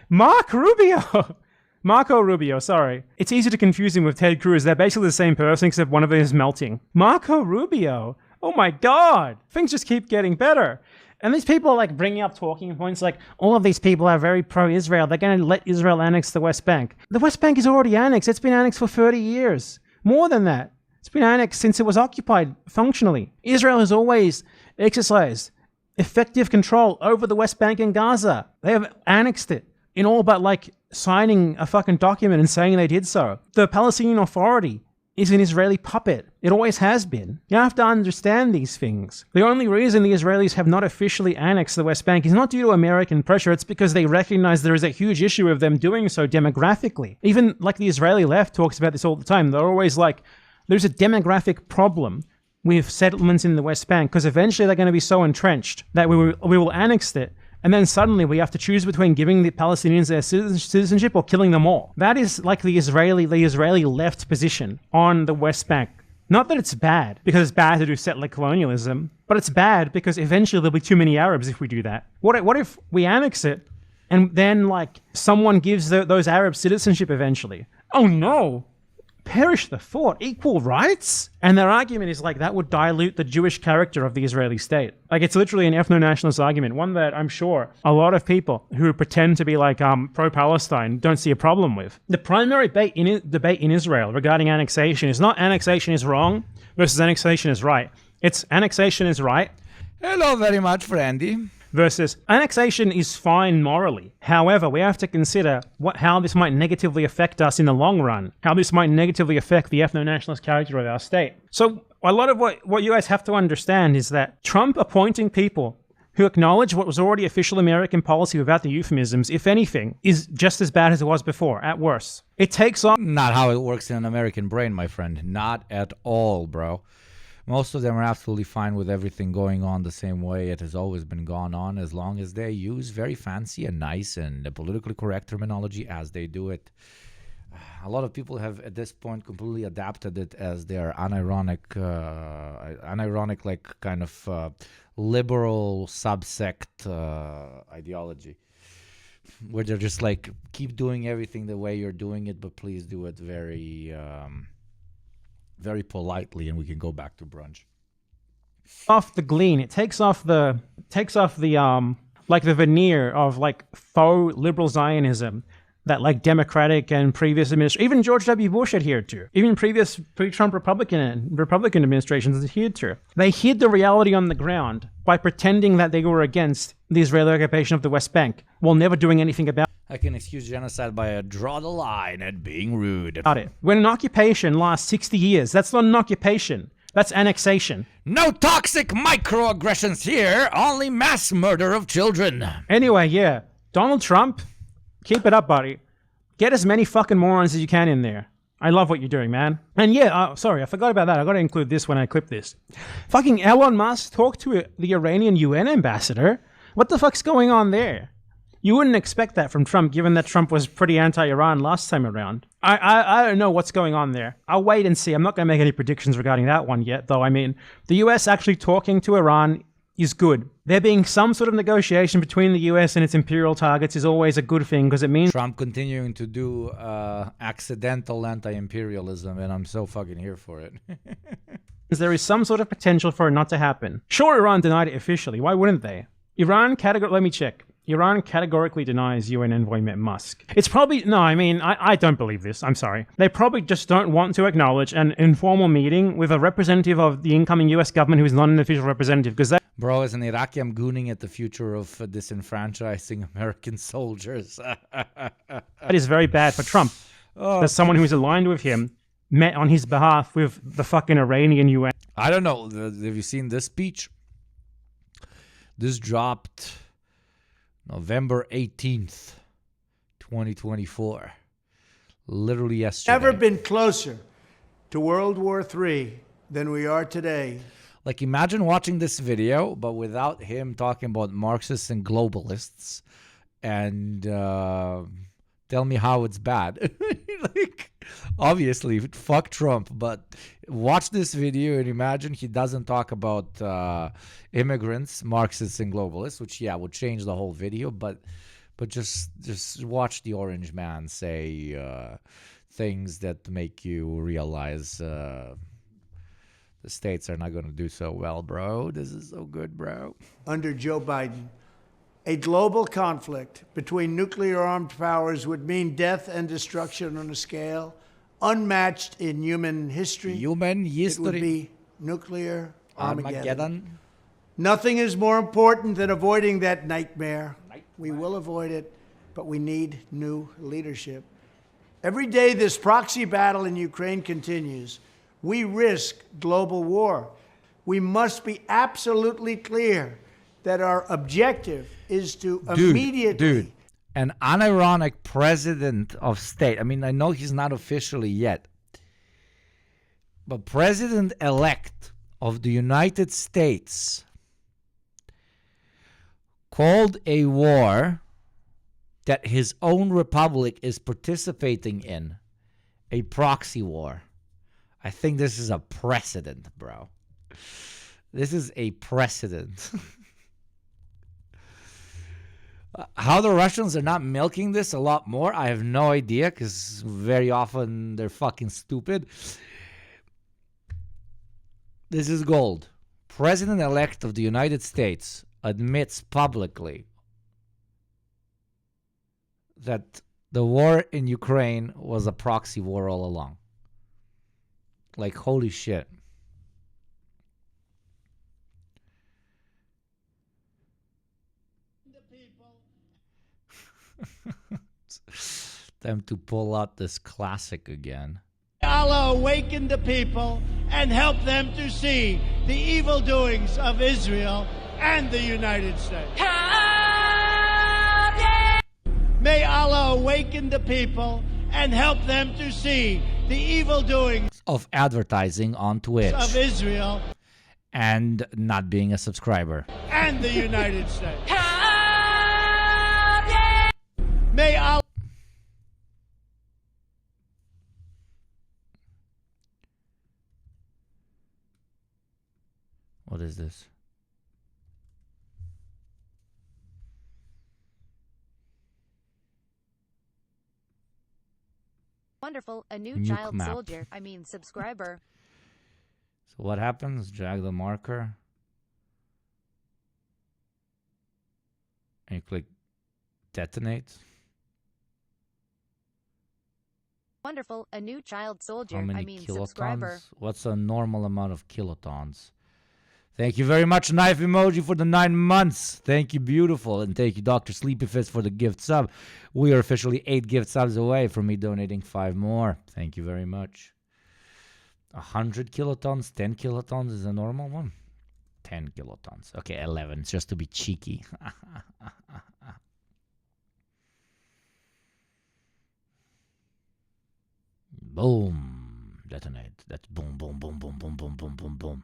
Marco Rubio, sorry. It's easy to confuse him with Ted Cruz. They're basically the same person except one of them is melting. Marco Rubio. Oh my God. Things just keep getting better. And these people are like bringing up talking points like, all of these people are very pro-Israel. They're going to let Israel annex the West Bank. The West Bank is already annexed. It's been annexed for 30 years. More than that. It's been annexed since it was occupied functionally. Israel has always exercised effective control over the West Bank and Gaza. They have annexed it in all but like signing a fucking document and saying they did so. The Palestinian Authority is an Israeli puppet. It always has been. You have to understand these things. The only reason the Israelis have not officially annexed the West Bank is not due to American pressure. It's because they recognize there is a huge issue of them doing so demographically. Even like the Israeli left talks about this all the time. They're always like, there's a demographic problem with settlements in the West Bank because eventually they're going to be so entrenched that we will annex it. And then suddenly we have to choose between giving the Palestinians their citizenship or killing them all. That is like the Israeli left position on the West Bank. Not that it's bad, because it's bad to do settler colonialism, but it's bad because eventually there'll be too many Arabs if we do that. What if we annex it and then like someone gives those Arabs citizenship eventually? Oh no! Perish the thought, equal rights? And their argument is like that would dilute the Jewish character of the Israeli state. Like it's literally an ethno-nationalist argument, one that I'm sure a lot of people who pretend to be like pro-Palestine don't see a problem with. The primary debate in Israel regarding annexation is not annexation is wrong versus annexation is right. It's annexation is right. Hello very much, friendy. Versus annexation is fine morally. However, we have to consider how this might negatively affect us in the long run, how this might negatively affect the ethno-nationalist character of our state. So a lot of what you guys have to understand is that Trump appointing people who acknowledge what was already official American policy without the euphemisms, if anything, is just as bad as it was before, at worst. It takes on... Not how it works in an American brain, my friend. Not at all, bro. Most of them are absolutely fine with everything going on the same way it has always been gone on, as long as they use very fancy and nice and politically correct terminology as they do it. A lot of people have at this point completely adapted it as their unironic like kind of liberal subsect ideology, where they're just like, keep doing everything the way you're doing it, but please do it very politely, and we can go back to brunch. Off the glean, it takes off the like the veneer of like faux liberal Zionism that like Democratic and previous even George W. Bush adhered to, even previous pre-Trump Republican administrations adhered to. They hid the reality on the ground by pretending that they were against the Israeli occupation of the West Bank while never doing anything about it. I can excuse genocide by a draw the line at being rude. About it. When an occupation lasts 60 years, that's not an occupation. That's annexation. No toxic microaggressions here, only mass murder of children. Anyway, yeah. Donald Trump, keep it up, buddy. Get as many fucking morons as you can in there. I love what you're doing, man. And yeah, sorry, I forgot about that. I got to include this when I clip this. Fucking Elon Musk talked to the Iranian UN ambassador. What the fuck's going on there? You wouldn't expect that from Trump, given that Trump was pretty anti-Iran last time around. I don't know what's going on there. I'll wait and see. I'm not going to make any predictions regarding that one yet, though. I mean, the US actually talking to Iran is good. There being some sort of negotiation between the US and its imperial targets is always a good thing, because it means Trump continuing to do accidental anti-imperialism, and I'm so fucking here for it. there is some sort of potential for it not to happen. Sure, Iran denied it officially. Why wouldn't they? Let me check. Iran categorically denies UN envoy met Musk. It's probably, no, I mean, I don't believe this. I'm sorry. They probably just don't want to acknowledge an informal meeting with a representative of the incoming US government who is not an official representative, because that... Bro, as an Iraqi, I'm gooning at the future of disenfranchising American soldiers. That is very bad for Trump. As someone who is aligned with him, met on his behalf with the fucking Iranian UN. I don't know. Have you seen this speech? This dropped November 18th, 2024. Literally yesterday. Never been closer to World War III than we are today. Like, imagine watching this video, but without him talking about Marxists and globalists and tell me how it's bad. Like, obviously, fuck Trump, but watch this video and imagine he doesn't talk about immigrants, Marxists, and globalists, which, yeah, would change the whole video, but just watch the orange man say things that make you realize the states are not going to do so well, bro. This is so good, bro. Under Joe Biden, a global conflict between nuclear-armed powers would mean death and destruction on a scale unmatched in human history. Human history. It would be nuclear Armageddon. Armageddon. Nothing is more important than avoiding that nightmare. We will avoid it, but we need new leadership. Every day this proxy battle in Ukraine continues, we risk global war. We must be absolutely clear that our objective is to immediately... Dude, an unironic president of state. I mean, I know he's not officially yet, but president-elect of the United States called a war that his own republic is participating in a proxy war. I think this is a precedent, bro. This is a precedent. How the Russians are not milking this a lot more, I have no idea, because very often they're fucking stupid. This is gold. President-elect of the United States admits publicly that the war in Ukraine was a proxy war all along. Like, holy shit. Time to pull out this classic again. Allah awaken the people and help them to see the evil doings of Israel and the United States. May Allah awaken the people and help them to see the evil doings of advertising on Twitch of Israel and not being a subscriber and the United States. May Allah. What is this? Wonderful, a new Nuke child map. soldier, subscriber. So what happens? Drag the marker. And you click detonate. Wonderful, a new child soldier, How many kilotons? subscriber. What's a normal amount of kilotons? Thank you very much, Knife Emoji, for the 9 months. Thank you, beautiful. And thank you, Dr. Sleepy Fist, for the gift sub. We are officially 8 gift subs away from me donating 5 more. Thank you very much. 100 kilotons, 10 kilotons is a normal one. 10 kilotons. Okay, 11, just to be cheeky. Boom. Detonate. That's boom, boom, boom, boom, boom, boom, boom, boom, boom.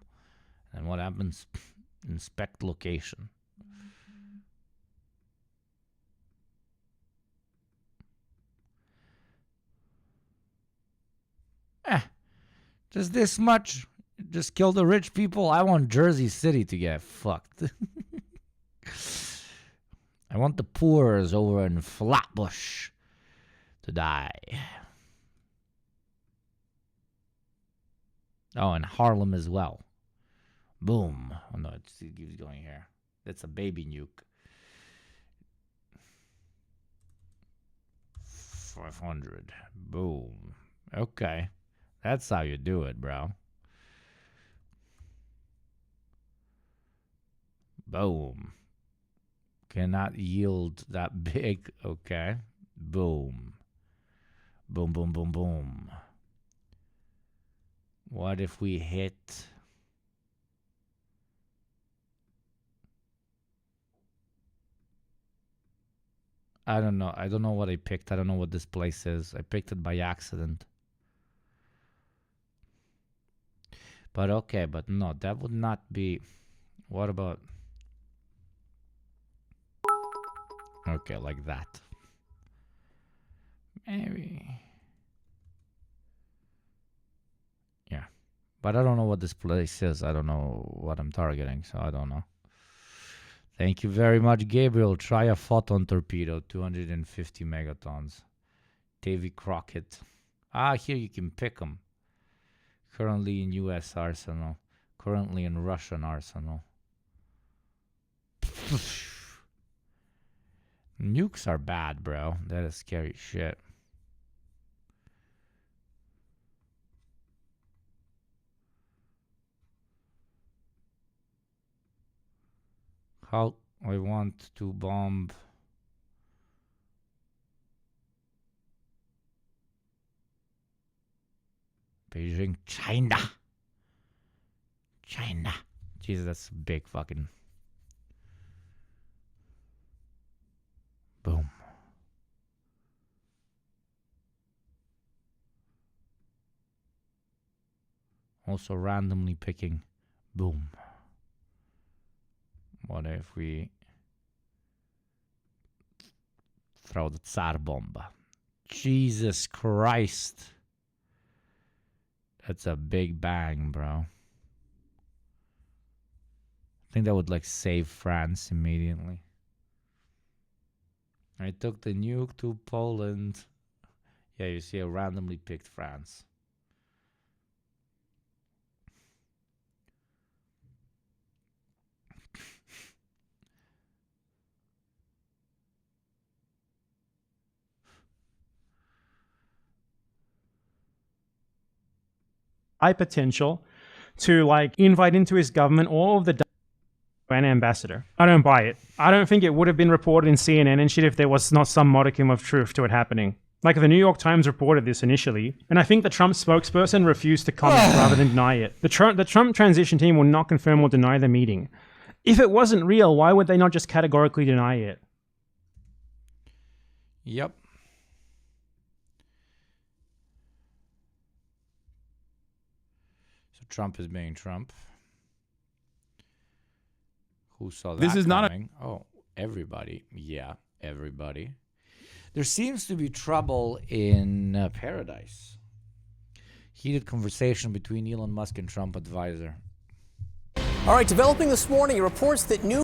And what happens? Inspect location. Just this much. Just kill the rich people. I want Jersey City to get fucked. I want the poors over in Flatbush to die. Oh, and Harlem as well. Boom. Oh, no, it keeps going here. That's a baby nuke. 500. Boom. Okay. That's how you do it, bro. Boom. Cannot yield that big. Okay. Boom. Boom, boom, boom, boom. What if we hit... I don't know. I don't know what I picked. I don't know what this place is. I picked it by accident. But okay, but no, that would not be... What about... Okay, like that. Maybe... Yeah. But I don't know what this place is. I don't know what I'm targeting, so I don't know. Thank you very much, Gabriel. Try a photon torpedo, 250 megatons. Davy Crockett. Ah, here you can pick them. Currently in U.S. arsenal. Currently in Russian arsenal. Nukes are bad, bro. That is scary shit. How I want to bomb Beijing, China. China. Jesus, that's big fucking. Boom. Also randomly picking. Boom. What if we throw the Tsar bomb? Jesus Christ. That's a big bang, bro. I think that would like save France immediately. I took the nuke to Poland. Yeah, you see, I randomly picked France. High potential to like invite into his government all of the an ambassador. I don't buy it. I don't think it would have been reported in CNN and shit if there was not some modicum of truth to it happening. Like the New York Times reported this initially, and I think the Trump spokesperson refused to comment rather than deny it. The Trump transition team will not confirm or deny the meeting. If it wasn't real, why would they not just categorically deny it? Yep. Trump is being Trump. Who saw that? This is coming? Not a... Oh, everybody. Yeah, everybody. There seems to be trouble in paradise. Heated conversation between Elon Musk and Trump advisor. All right, developing this morning, reports that new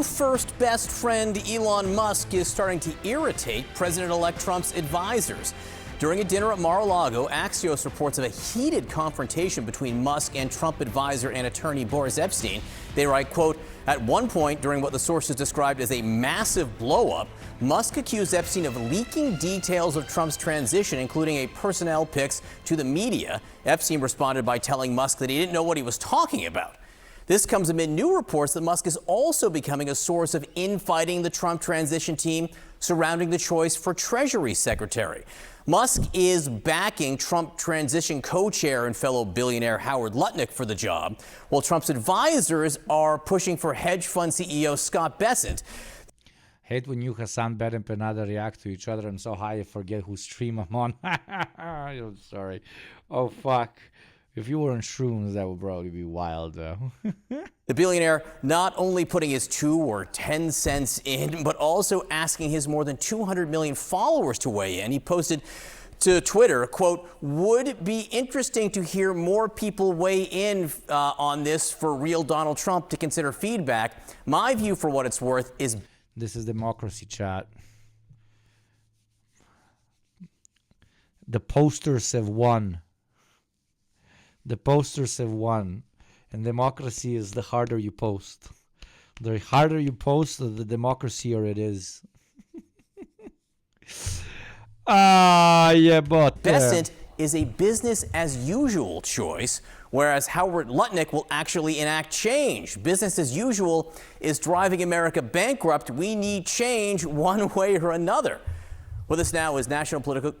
first best friend Elon Musk is starting to irritate President-elect Trump's advisors. During a dinner at Mar-a-Lago, Axios reports of a heated confrontation between Musk and Trump advisor and attorney Boris Epstein. They write, quote, at one point during what the sources described as a massive blow-up, Musk accused Epstein of leaking details of Trump's transition, including a personnel picks to the media. Epstein responded by telling Musk that he didn't know what he was talking about. This comes amid new reports that Musk is also becoming a source of infighting the Trump transition team surrounding the choice for Treasury Secretary. Musk is backing Trump transition co-chair and fellow billionaire Howard Lutnick for the job, while Trump's advisors are pushing for hedge fund CEO Scott Bessent. Hate when you, Hassan, Bet, and Penada react to each other. I'm so high I forget whose stream I'm on. I'm sorry. Oh, fuck. If you were on shrooms, that would probably be wild, though. The billionaire not only putting his 2 or 10 cents in, but also asking his more than 200 million followers to weigh in. He posted to Twitter, quote, "Would be interesting to hear more people weigh in on this for real Donald Trump to consider feedback. My view, for what it's worth, is..." This is democracy, chat. The posters have won. The posters have won. And democracy is the harder you post. The harder you post, the democracier it is. Yeah, but... Bessent is a business-as-usual choice, whereas Howard Lutnick will actually enact change. Business as usual is driving America bankrupt. We need change one way or another. With us now is national political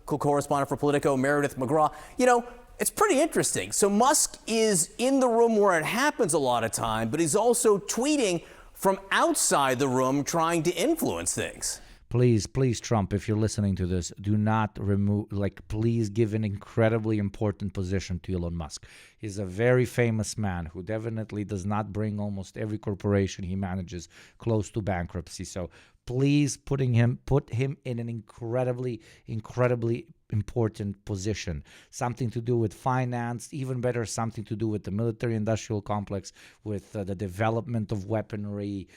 correspondent for Politico, Meredith McGraw. You know, it's pretty interesting. So Musk is in the room where it happens a lot of time, but he's also tweeting from outside the room trying to influence things. Please, please, Trump, if you're listening to this, do not remove, please give an incredibly important position to Elon Musk. He's a very famous man who definitely does not bring almost every corporation he manages close to bankruptcy. So please put him in an incredibly important position. Something to do with finance, even better, something to do with the military-industrial complex, with the development of weaponry,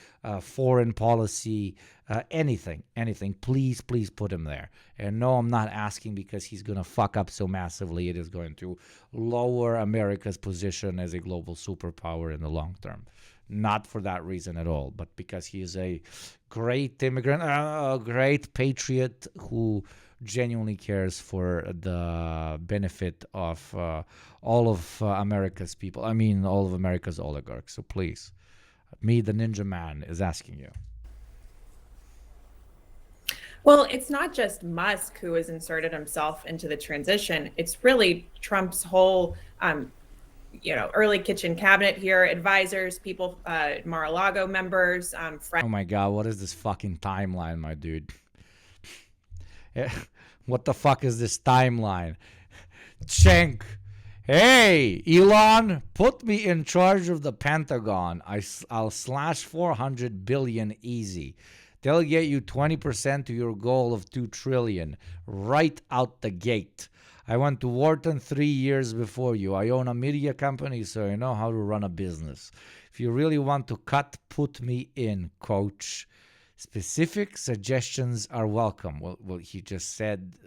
foreign policy, anything. Please put him there. And no, I'm not asking because he's going to fuck up so massively. It is going to lower America's position as a global superpower in the long term. Not for that reason at all, but because he is a great immigrant, a great patriot who genuinely cares for the benefit of all of America's people. I mean, all of America's oligarchs. So please, me, the Ninja Man, is asking you. Well, it's not just Musk who has inserted himself into the transition. It's really Trump's whole, early kitchen cabinet here, advisors, people, Mar-a-Lago members, friends. Oh my God, what is this fucking timeline, my dude? What the fuck is this timeline? Cenk. Hey, Elon, put me in charge of the Pentagon. I'll slash 400 billion easy. They'll get you 20% to your goal of 2 trillion right out the gate. I went to Wharton 3 years before you. I own a media company, so I know how to run a business. If you really want to cut, put me in, coach. Specific suggestions are welcome. Well, he just said...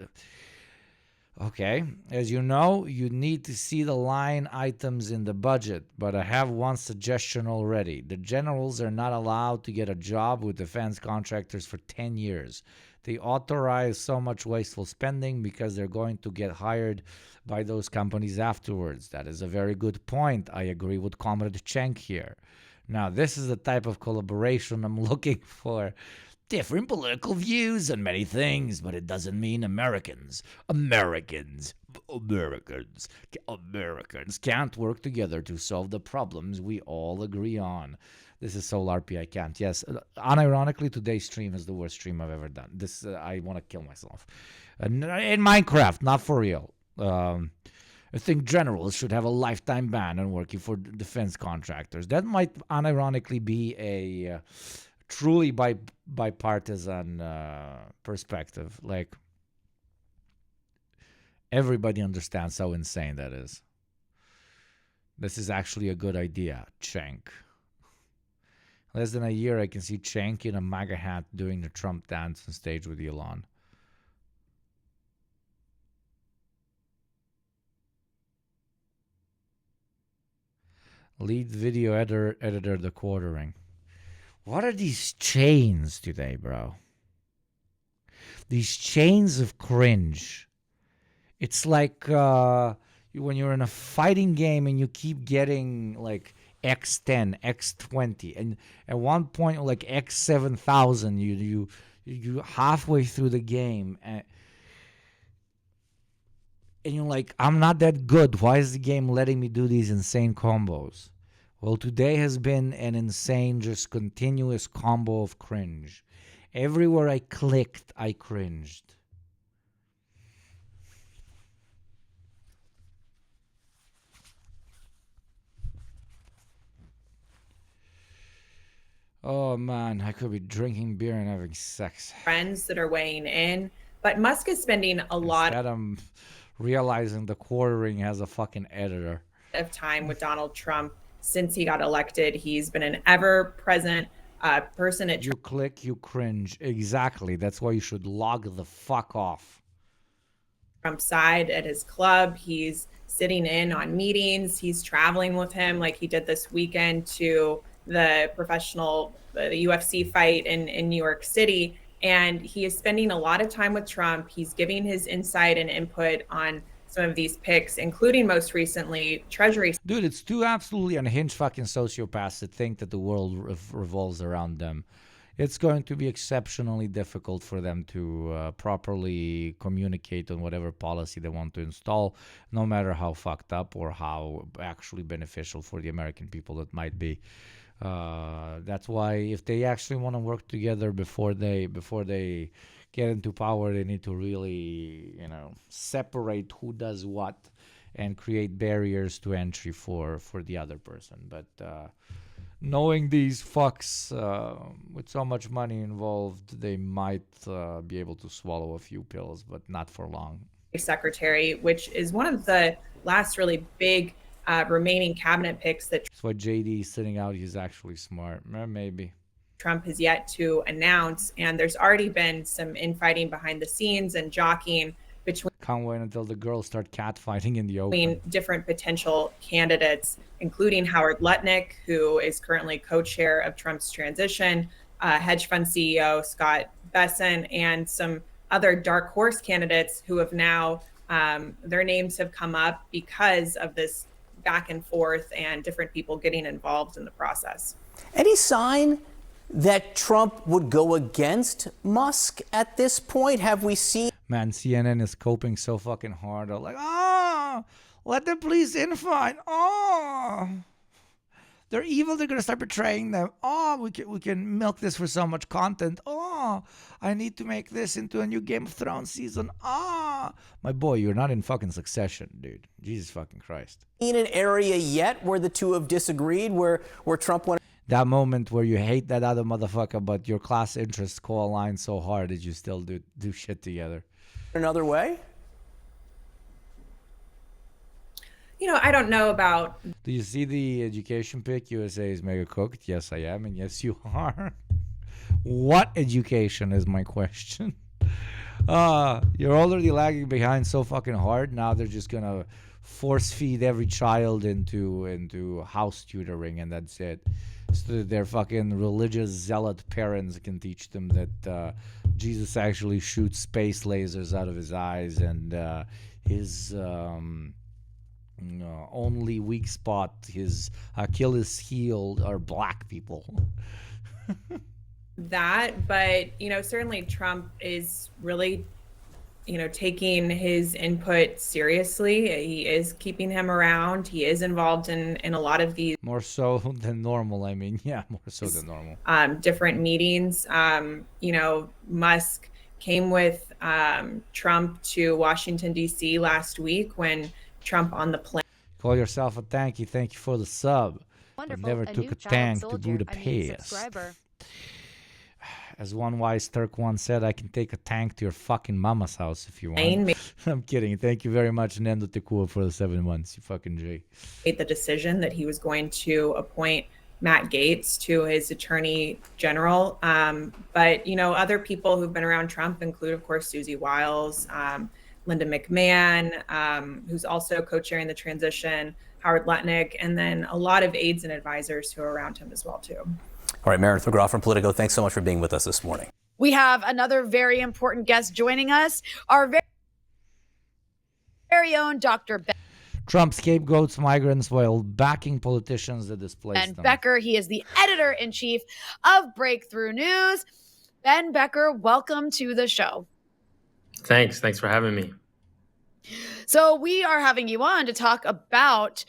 Okay, as you know, you need to see the line items in the budget, but I have one suggestion already. The generals are not allowed to get a job with defense contractors for 10 years. They authorize so much wasteful spending because they're going to get hired by those companies afterwards. That is a very good point. I agree with Comrade Cenk here. Now, this is the type of collaboration I'm looking for. Different political views on many things, but it doesn't mean Americans can't work together to solve the problems we all agree on. This is Soul RP, I can't. Yes, unironically, today's stream is the worst stream I've ever done. This I want to kill myself. In Minecraft, not for real. I think generals should have a lifetime ban on working for defense contractors. That might unironically be a... truly bipartisan perspective. Like, everybody understands how insane that is. This is actually a good idea, Cenk. Less than a year, I can see Cenk in a MAGA hat doing the Trump dance on stage with Elon. Lead video editor the quartering. What are these chains today, bro? These chains of cringe. It's like you when you're in a fighting game and you keep getting like X10, X20, and at one point like X7000, you halfway through the game and you're like, I'm not that good. Why is the game letting me do these insane combos? Well, today has been an insane, just continuous combo of cringe. Everywhere I clicked, I cringed. Oh man, I could be drinking beer and having sex. Friends that are weighing in, but Musk is spending a lot Instead, I'm realizing the quartering has a fucking editor. of time with Donald Trump since he got elected. He's been an ever-present person at You click, you cringe. Exactly. That's why you should log the fuck off. Trump's side at his club. He's sitting in on meetings. He's traveling with him, like he did this weekend to the the UFC fight in New York City. And he is spending a lot of time with Trump. He's giving his insight and input on some of these picks, including most recently Treasury. Dude, it's two absolutely unhinged fucking sociopaths that think that the world revolves around them. It's going to be exceptionally difficult for them to properly communicate on whatever policy they want to install, no matter how fucked up or how actually beneficial for the American people that might be. That's why if they actually want to work together before they get into power, they need to really, separate who does what and create barriers to entry for the other person. But knowing these fucks with so much money involved, they might be able to swallow a few pills, but not for long. Secretary, which is one of the last really big remaining cabinet picks that That's why JD is sitting out. He's actually smart. Maybe. Trump has yet to announce. And there's already been some infighting behind the scenes and jockeying between Can't wait until the girls start catfighting in the open. different potential candidates, including Howard Lutnick, who is currently co-chair of Trump's transition, hedge fund CEO Scott Bessent, and some other dark horse candidates who have now, their names have come up because of this back and forth and different people getting involved in the process. Any sign that Trump would go against Musk at this point? Have we seen? Man, CNN is coping so fucking hard. They're like, let them please in fine. They're evil. They're going to start betraying them. We can milk this for so much content. I need to make this into a new Game of Thrones season. My boy, you're not in fucking Succession, dude. Jesus fucking Christ. In an area yet where the two have disagreed, where Trump went. That moment where you hate that other motherfucker, but your class interests co-align so hard that you still do shit together. Another way? I don't know about. Do you see the education pick? USA is mega cooked. Yes, I am. And yes, you are. What education is my question? You're already lagging behind so fucking hard. Now they're just going to force feed every child into house tutoring, and that's it. So that their fucking religious zealot parents can teach them that Jesus actually shoots space lasers out of his eyes, and his only weak spot, his Achilles heel, are black people. That, but certainly Trump is really taking his input seriously. He is keeping him around. He is involved in a lot of these more so than normal. I mean, yeah, more so than normal. Different meetings. Musk came with Trump to Washington D.C. last week when Trump on the plane. Call yourself a tanky. Thank you for the sub. Wonderful. But never took a tank to Budapest. As one wise Turk once said, I can take a tank to your fucking mama's house if you want. I'm kidding. Thank you very much, Nendo Tekua, for the 7 months. You fucking G. Made the decision that he was going to appoint Matt Gaetz to his attorney general. But, other people who've been around Trump include, of course, Susie Wiles, Linda McMahon, who's also co-chairing the transition, Howard Lutnick, and then a lot of aides and advisors who are around him as well, too. All right, Meredith McGraw from Politico, thanks so much for being with us this morning. We have another very important guest joining us, our very own Dr. Ben. Trump scapegoats migrants while backing politicians that displace Ben them. Becker, he is the editor-in-chief of Breakthrough News. Ben Becker, welcome to the show. Thanks for having me. So we are having you on to talk about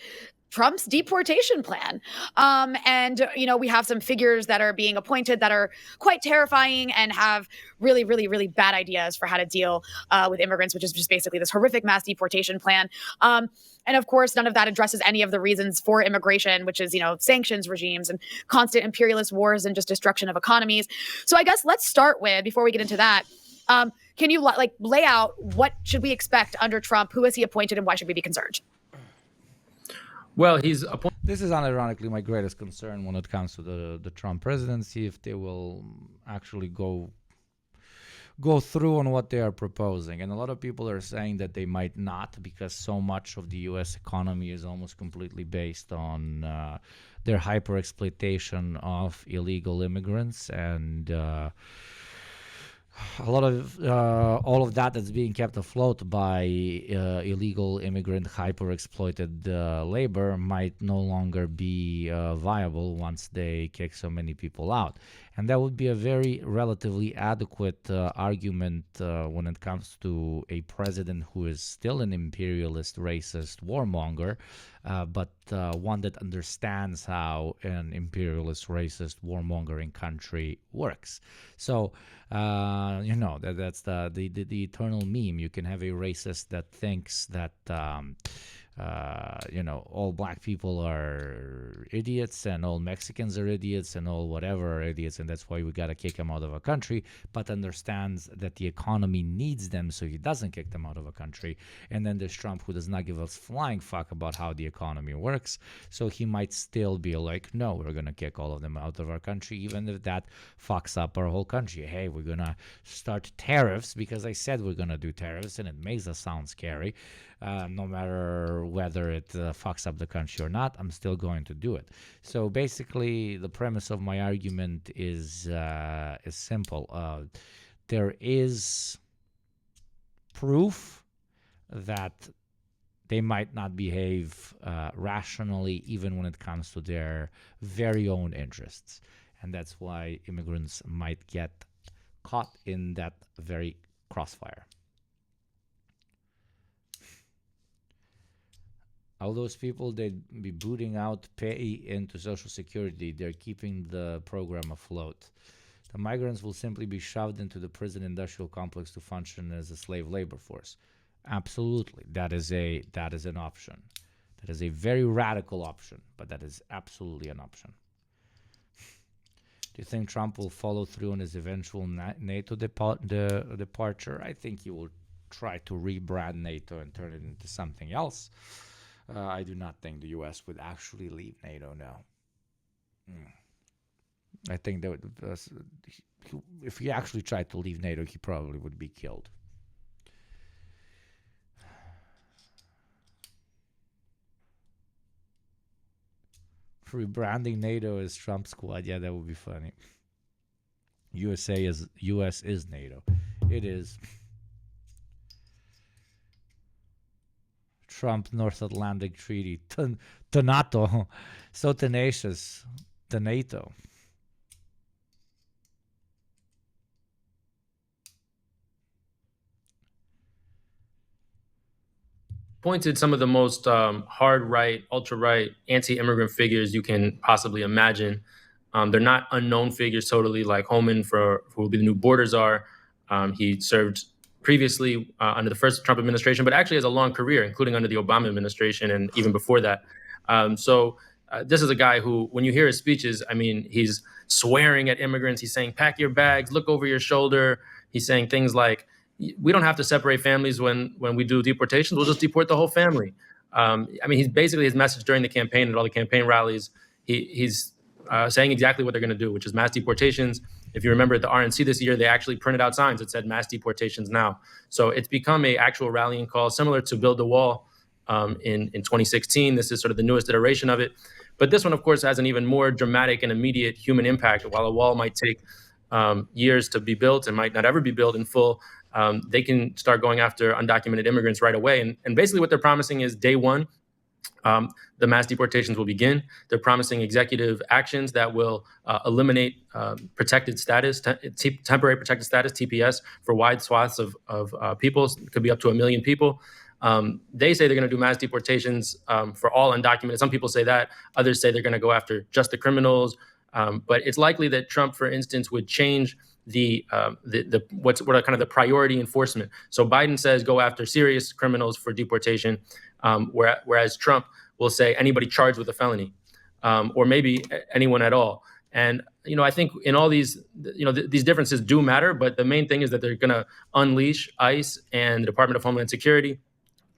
Trump's deportation plan. And, you know, we have some figures that are being appointed that are quite terrifying and have really, really, really bad ideas for how to deal with immigrants, which is just basically this horrific mass deportation plan. And of course, none of that addresses any of the reasons for immigration, which is, you know, sanctions regimes and constant imperialist wars and just destruction of economies. So I guess let's start with, before we get into that, can you lay out what should we expect under Trump? Who has he appointed and why should we be concerned? Well, This is unironically my greatest concern when it comes to the Trump presidency, if they will actually go through on what they are proposing. And a lot of people are saying that they might not, because so much of the U.S. economy is almost completely based on their hyper-exploitation of illegal immigrants, and a lot of all of that that's being kept afloat by illegal immigrant hyper-exploited labor might no longer be viable once they kick so many people out. And that would be a very relatively adequate argument when it comes to a president who is still an imperialist, racist warmonger, but one that understands how an imperialist, racist, warmongering country works. So, you know, that's the eternal meme. You can have a racist that thinks that you know, all black people are idiots and all Mexicans are idiots and all whatever are idiots, and that's why we got to kick them out of a country, but understands that the economy needs them, so he doesn't kick them out of a country. And then there's Trump, who does not give a flying fuck about how the economy works, so he might still be like, no, we're going to kick all of them out of our country, even if that fucks up our whole country. Hey, we're going to start tariffs because I said we're going to do tariffs, and it makes us sound scary. No matter whether it fucks up the country or not, I'm still going to do it. So basically, the premise of my argument is simple. There is proof that they might not behave rationally, even when it comes to their very own interests. And that's why immigrants might get caught in that very crossfire. All those people they'd be booting out pay into Social Security, they're keeping the program afloat. The migrants will simply be shoved into the prison industrial complex to function as a slave labor force. Absolutely. That is an option. That is a very radical option, but that is absolutely an option. Do you think Trump will follow through on his eventual NATO departure? I think he will try to rebrand NATO and turn it into something else. I do not think the U.S. would actually leave NATO now. I think that if he actually tried to leave NATO, he probably would be killed. Rebranding NATO as Trump Squad, yeah, that would be funny. U.S. is NATO. It is. Trump North Atlantic Treaty to NATO, so tenacious to NATO. Pointed some of the most hard right, ultra right, anti-immigrant figures you can possibly imagine. They're not unknown figures totally, like Holman for who will be the new borders are. He served previously under the first Trump administration, but actually has a long career, including under the Obama administration and even before that. So this is a guy who, when you hear his speeches, I mean, he's swearing at immigrants. He's saying, pack your bags, look over your shoulder. He's saying things like, we don't have to separate families when we do deportations. We'll just deport the whole family. I mean, he's basically, his message during the campaign and all the campaign rallies, he's saying exactly what they're going to do, which is mass deportations. If you remember at the RNC this year, they actually printed out signs that said mass deportations now. So it's become a actual rallying call, similar to Build the Wall in 2016. This is sort of the newest iteration of it. But this one, of course, has an even more dramatic and immediate human impact. While a wall might take years to be built and might not ever be built in full, they can start going after undocumented immigrants right away. And basically what they're promising is day one, the mass deportations will begin. They're promising executive actions that will eliminate protected status, temporary protected status, TPS, for wide swaths of people. It could be up to 1 million people. They say they're going to do mass deportations for all undocumented. Some people say that. Others say they're going to go after just the criminals. But it's likely that Trump, for instance, would change what are kind of the priority enforcement. So Biden says go after serious criminals for deportation, whereas Trump will say anybody charged with a felony, or maybe anyone at all. And I think in all these, these differences do matter. But the main thing is that they're going to unleash ICE and the Department of Homeland Security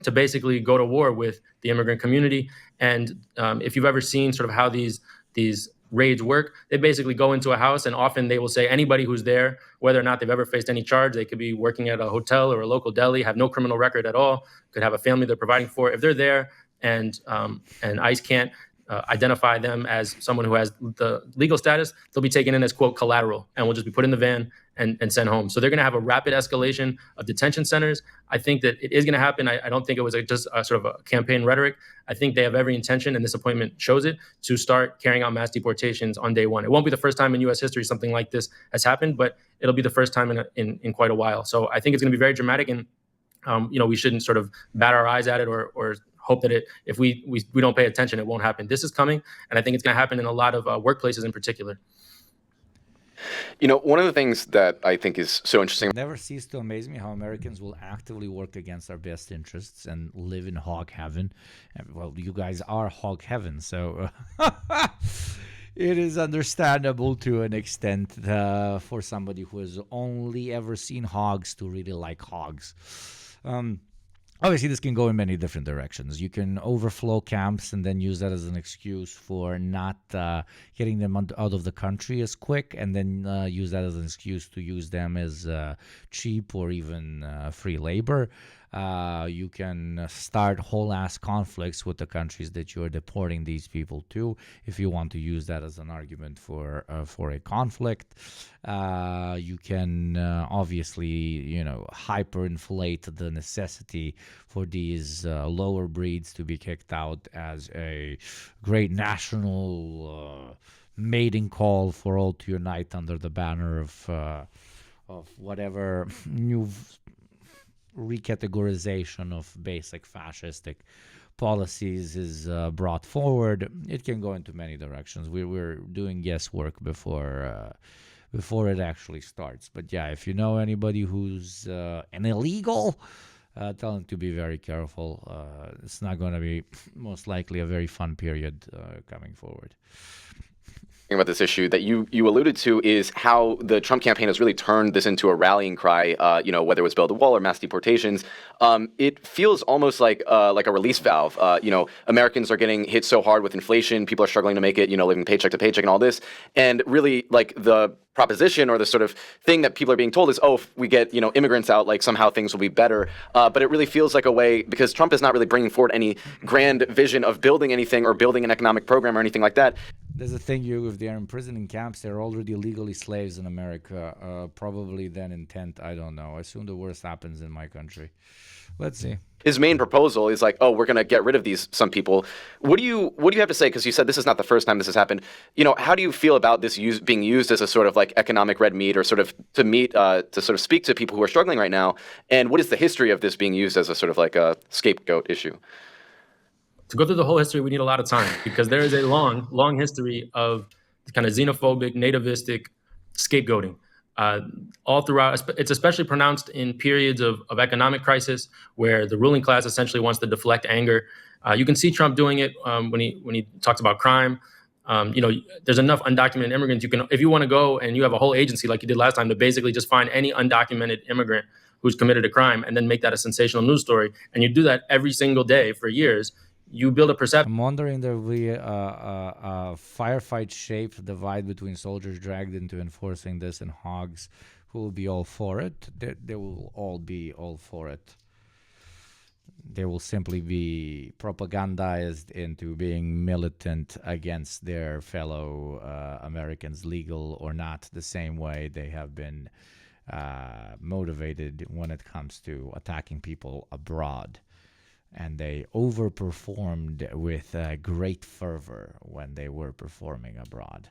to basically go to war with the immigrant community. And if you've ever seen sort of how these raids work, they basically go into a house, and often they will say anybody who's there, whether or not they've ever faced any charge, they could be working at a hotel or a local deli, have no criminal record at all, could have a family they're providing for. If they're there and ICE can't identify them as someone who has the legal status, they'll be taken in as, quote, collateral, and will just be put in the van and sent home. So they're going to have a rapid escalation of detention centers. I think that it is going to happen. I don't think it was just a sort of a campaign rhetoric. I think they have every intention, and this appointment shows it, to start carrying out mass deportations on day one. It won't be the first time in U.S. history something like this has happened, but it'll be the first time in quite a while. So I think it's going to be very dramatic, and we shouldn't sort of bat our eyes at it or hope that if we don't pay attention, it won't happen. This is coming, and I think it's going to happen in a lot of workplaces in particular. One of the things that I think is so interesting. It never ceases to amaze me how Americans will actively work against our best interests and live in hog heaven. Well, you guys are hog heaven, so it is understandable to an extent for somebody who has only ever seen hogs to really like hogs. Obviously, this can go in many different directions. You can overflow camps and then use that as an excuse for not getting them out of the country as quick, and then use that as an excuse to use them as cheap or even free labor. You can start whole-ass conflicts with the countries that you're deporting these people to, if you want to use that as an argument for a conflict. You can obviously, hyperinflate the necessity for these lower breeds to be kicked out as a great national mating call for all to unite under the banner of whatever new recategorization of basic fascistic policies is brought forward. It can go into many directions. We're doing guesswork before it actually starts. But yeah, if you know anybody who's an illegal, tell them to be very careful. It's not going to be most likely a very fun period coming forward. About this issue that you alluded to is how the Trump campaign has really turned this into a rallying cry, whether it was build a wall or mass deportations. It feels almost like a release valve. Americans are getting hit so hard with inflation. People are struggling to make it, living paycheck to paycheck and all this. And really, like, the proposition or the sort of thing that people are being told is, if we get, immigrants out, like, somehow things will be better. But it really feels like a way, because Trump is not really bringing forward any grand vision of building anything or building an economic program or anything like that. There's a thing, if they're imprisoned in camps, they're already legally slaves in America. Probably then intent, I don't know. I assume the worst happens in my country. Let's see. His main proposal is like, we're going to get rid of some people. What do you have to say? Because you said this is not the first time this has happened. How do you feel about this being used as a sort of like economic red meat, or sort of to sort of speak to people who are struggling right now? And what is the history of this being used as a sort of like a scapegoat issue? To go through the whole history, we need a lot of time, because there is a long, long history of kind of xenophobic, nativistic scapegoating. All throughout, it's especially pronounced in periods of economic crisis, where the ruling class essentially wants to deflect anger. You can see Trump doing it when he talks about crime. There's enough undocumented immigrants. If you want to go and you have a whole agency like you did last time to basically just find any undocumented immigrant who's committed a crime and then make that a sensational news story, and you do that every single day for years, you build a perception. I'm wondering if there will be a firefight-shaped divide between soldiers dragged into enforcing this and hogs who will be all for it. They will all be all for it. They will simply be propagandized into being militant against their fellow Americans, legal or not, the same way they have been motivated when it comes to attacking people abroad. And they overperformed with great fervor when they were performing abroad.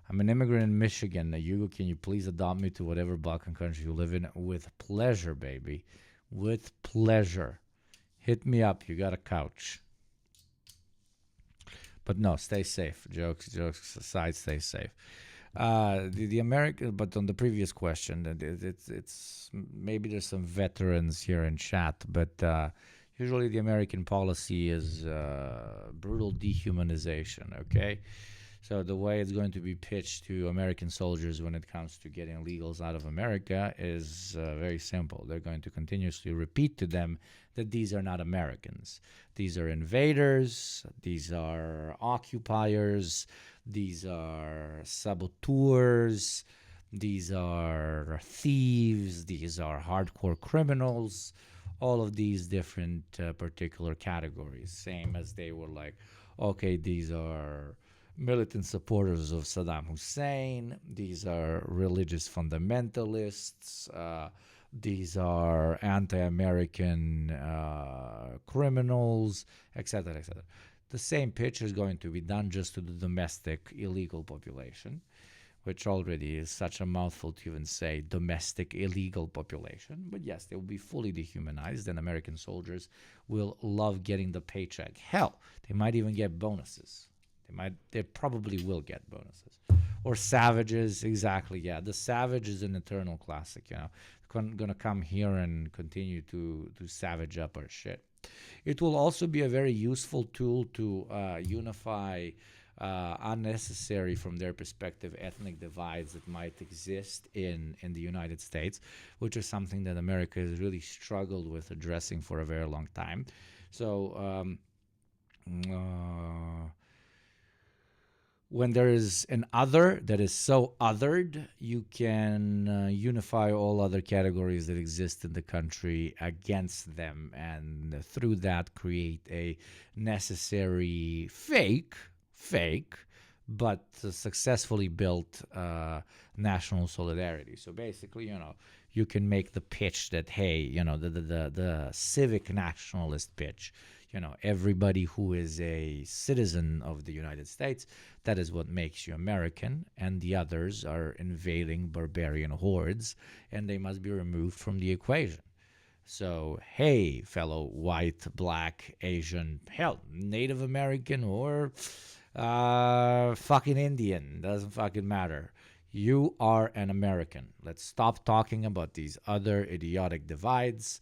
I'm an immigrant in Michigan. Hugo, can you please adopt me to whatever Balkan country you live in? With pleasure, baby. With pleasure. Hit me up. You got a couch. But no, stay safe. Jokes aside, stay safe. The American, but on the previous question, it's maybe there's some veterans here in chat, but usually the American policy is brutal dehumanization. Okay, so the way it's going to be pitched to American soldiers when it comes to getting illegals out of America is very simple. They're going to continuously repeat to them that these are not Americans. These are invaders. These are occupiers. These are saboteurs. These are thieves. These are hardcore criminals. All of these different particular categories. Same as they were like, okay, these are militant supporters of Saddam Hussein. These are religious fundamentalists. These are anti-American criminals, etc., etc. The same pitch is going to be done just to the domestic illegal population, which already is such a mouthful to even say domestic illegal population. But yes, they will be fully dehumanized, and American soldiers will love getting the paycheck. Hell, they might even get bonuses. They probably will get bonuses. Or savages, exactly, yeah. The savage is an eternal classic, you know. Gonna come here and continue to savage up our shit. It will also be a very useful tool to unify unnecessary, from their perspective, ethnic divides that might exist in the United States, which is something that America has really struggled with addressing for a very long time. So when there is an other that is so othered, you can unify all other categories that exist in the country against them, and through that create a necessary fake, but successfully built national solidarity. So basically, you know, you can make the pitch that, hey, you know, the civic nationalist pitch, you know, everybody who is a citizen of the United States, that is what makes you American, and the others are invading barbarian hordes, and they must be removed from the equation. So, hey, fellow white, black, Asian, hell, Native American, or fucking Indian, doesn't fucking matter. You are an American. Let's stop talking about these other idiotic divides.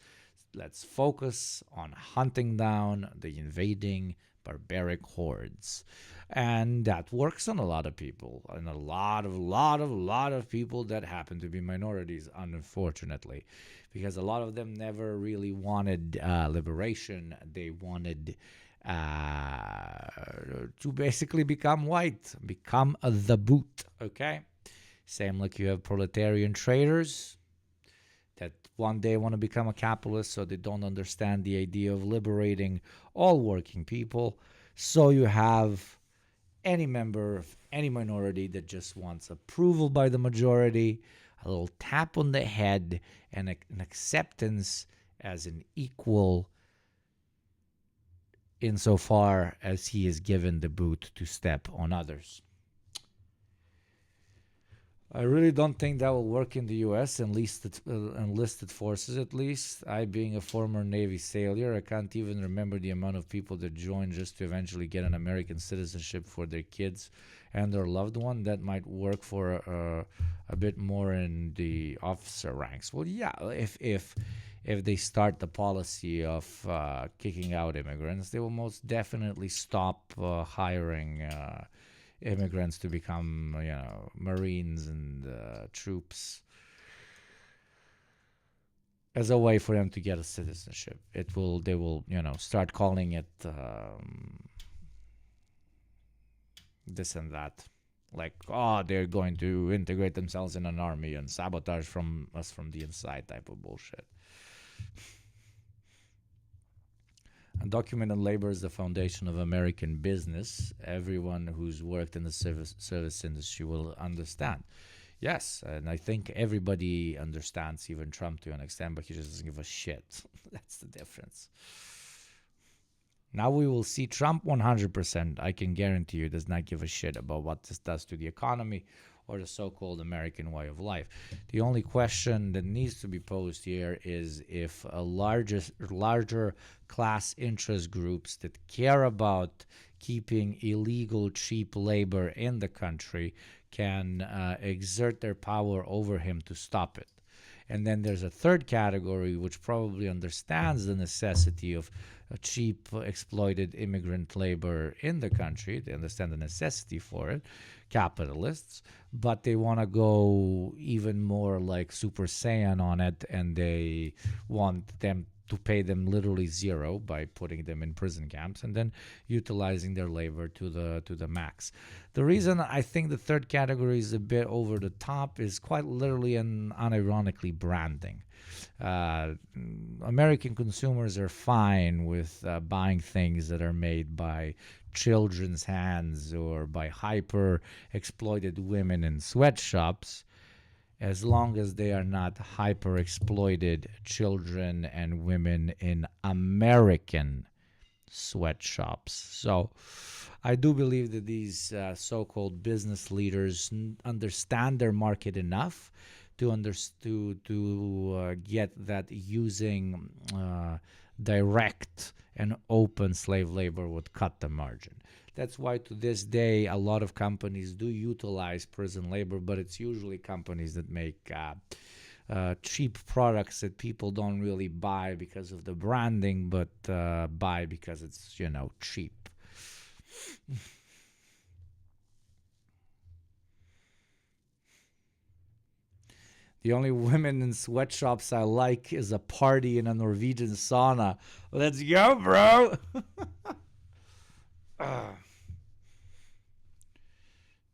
Let's focus on hunting down the invading barbaric hordes. And that works on a lot of people, and a lot of people that happen to be minorities, unfortunately, because a lot of them never really wanted liberation. They wanted to basically become white, become the boot, okay? Same like you have proletarian traders that one day want to become a capitalist, so they don't understand the idea of liberating all working people. So you have any member of any minority that just wants approval by the majority, a little tap on the head, and an acceptance as an equal insofar as he is given the boot to step on others. I really don't think that will work in the U.S., enlisted forces at least. I, being a former Navy sailor, I can't even remember the amount of people that joined just to eventually get an American citizenship for their kids and their loved one. That might work for a bit more in the officer ranks. Well, yeah, if they start the policy of kicking out immigrants, they will most definitely stop hiring immigrants to become, you know, Marines and troops as a way for them to get a citizenship. They will, you know, start calling it this and that. Like, oh, they're going to integrate themselves in an army and sabotage from us from the inside type of bullshit. Undocumented labor is the foundation of American business. Everyone who's worked in the service industry will understand. Yes, and I think everybody understands, even Trump to an extent, but he just doesn't give a shit. That's the difference. Now we will see Trump 100%. I can guarantee you does not give a shit about what this does to the economy or the so-called American way of life. The only question that needs to be posed here is if a larger class interest groups that care about keeping illegal cheap labor in the country can exert their power over him to stop it. And then there's a third category which probably understands the necessity of cheap exploited immigrant labor in the country. They understand the necessity for it, capitalists, but they want to go even more like Super Saiyan on it, and they want them to pay them literally zero by putting them in prison camps and then utilizing their labor to the max. The reason I think the third category is a bit over the top is quite literally and unironically branding. American consumers are fine with buying things that are made by children's hands or by hyper exploited women in sweatshops, as long as they are not hyper exploited children and women in American sweatshops. So I do believe that these so-called business leaders understand their market enough to get that using direct and open slave labor would cut the margin. That's why to this day a lot of companies do utilize prison labor, but it's usually companies that make cheap products that people don't really buy because of the branding, but buy because it's, cheap. The only women in sweatshops I like is a party in a Norwegian sauna. Let's go, bro!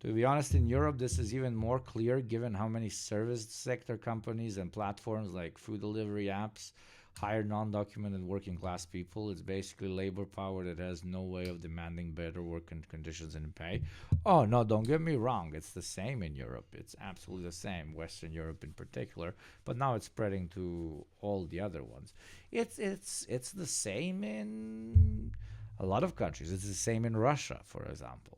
To be honest, in Europe, this is even more clear given how many service sector companies and platforms like food delivery apps hire non-documented working class people. It's basically labor power that has no way of demanding better work conditions and pay. Oh, no, don't get me wrong. It's the same in Europe. It's absolutely the same, Western Europe in particular. But now it's spreading to all the other ones. It's the same in a lot of countries. It's the same in Russia, for example.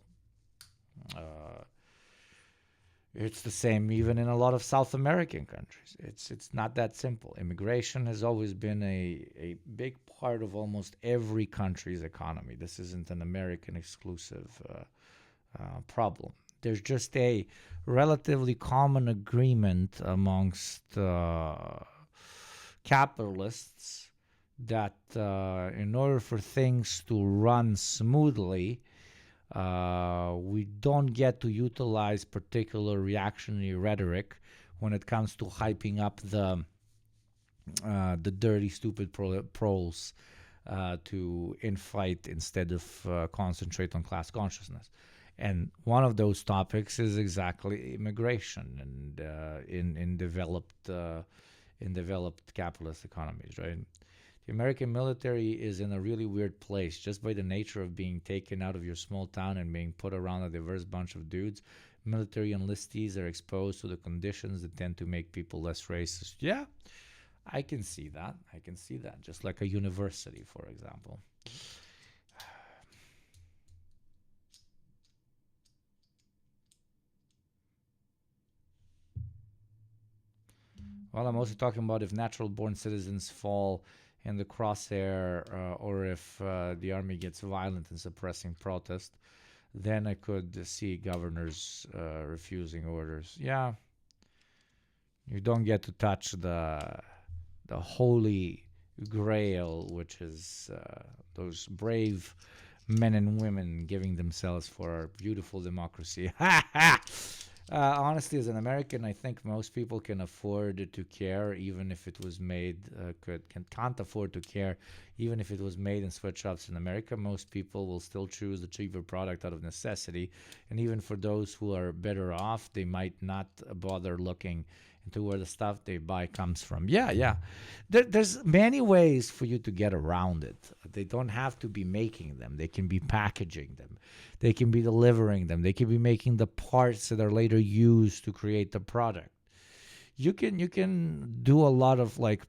It's the same even in a lot of South American countries. It's not that simple. Immigration has always been a big part of almost every country's economy. This isn't an American exclusive problem. There's just a relatively common agreement amongst capitalists that in order for things to run smoothly, we don't get to utilize particular reactionary rhetoric when it comes to hyping up the dirty, stupid proles to infight instead of concentrate on class consciousness. And one of those topics is exactly immigration and in developed capitalist economies, right? The American military is in a really weird place just by the nature of being taken out of your small town and being put around a diverse bunch of dudes. Military enlistees are exposed to the conditions that tend to make people less racist. Yeah, I can see that. Just like a university, for example. Well, I'm also talking about if natural-born citizens fall in the crosshair, or if the army gets violent in suppressing protest, then I could see governors refusing orders. Yeah, you don't get to touch the holy grail, which is those brave men and women giving themselves for our beautiful democracy. Honestly, as an American, I think most people can afford to care, even if it was made can't afford to care, even if it was made in sweatshops in America. Most people will still choose the cheaper product out of necessity, and even for those who are better off, they might not bother looking to where the stuff they buy comes from. Yeah. There's many ways for you to get around it. They don't have to be making them. They can be packaging them. They can be delivering them. They can be making the parts that are later used to create the product. You can do a lot of like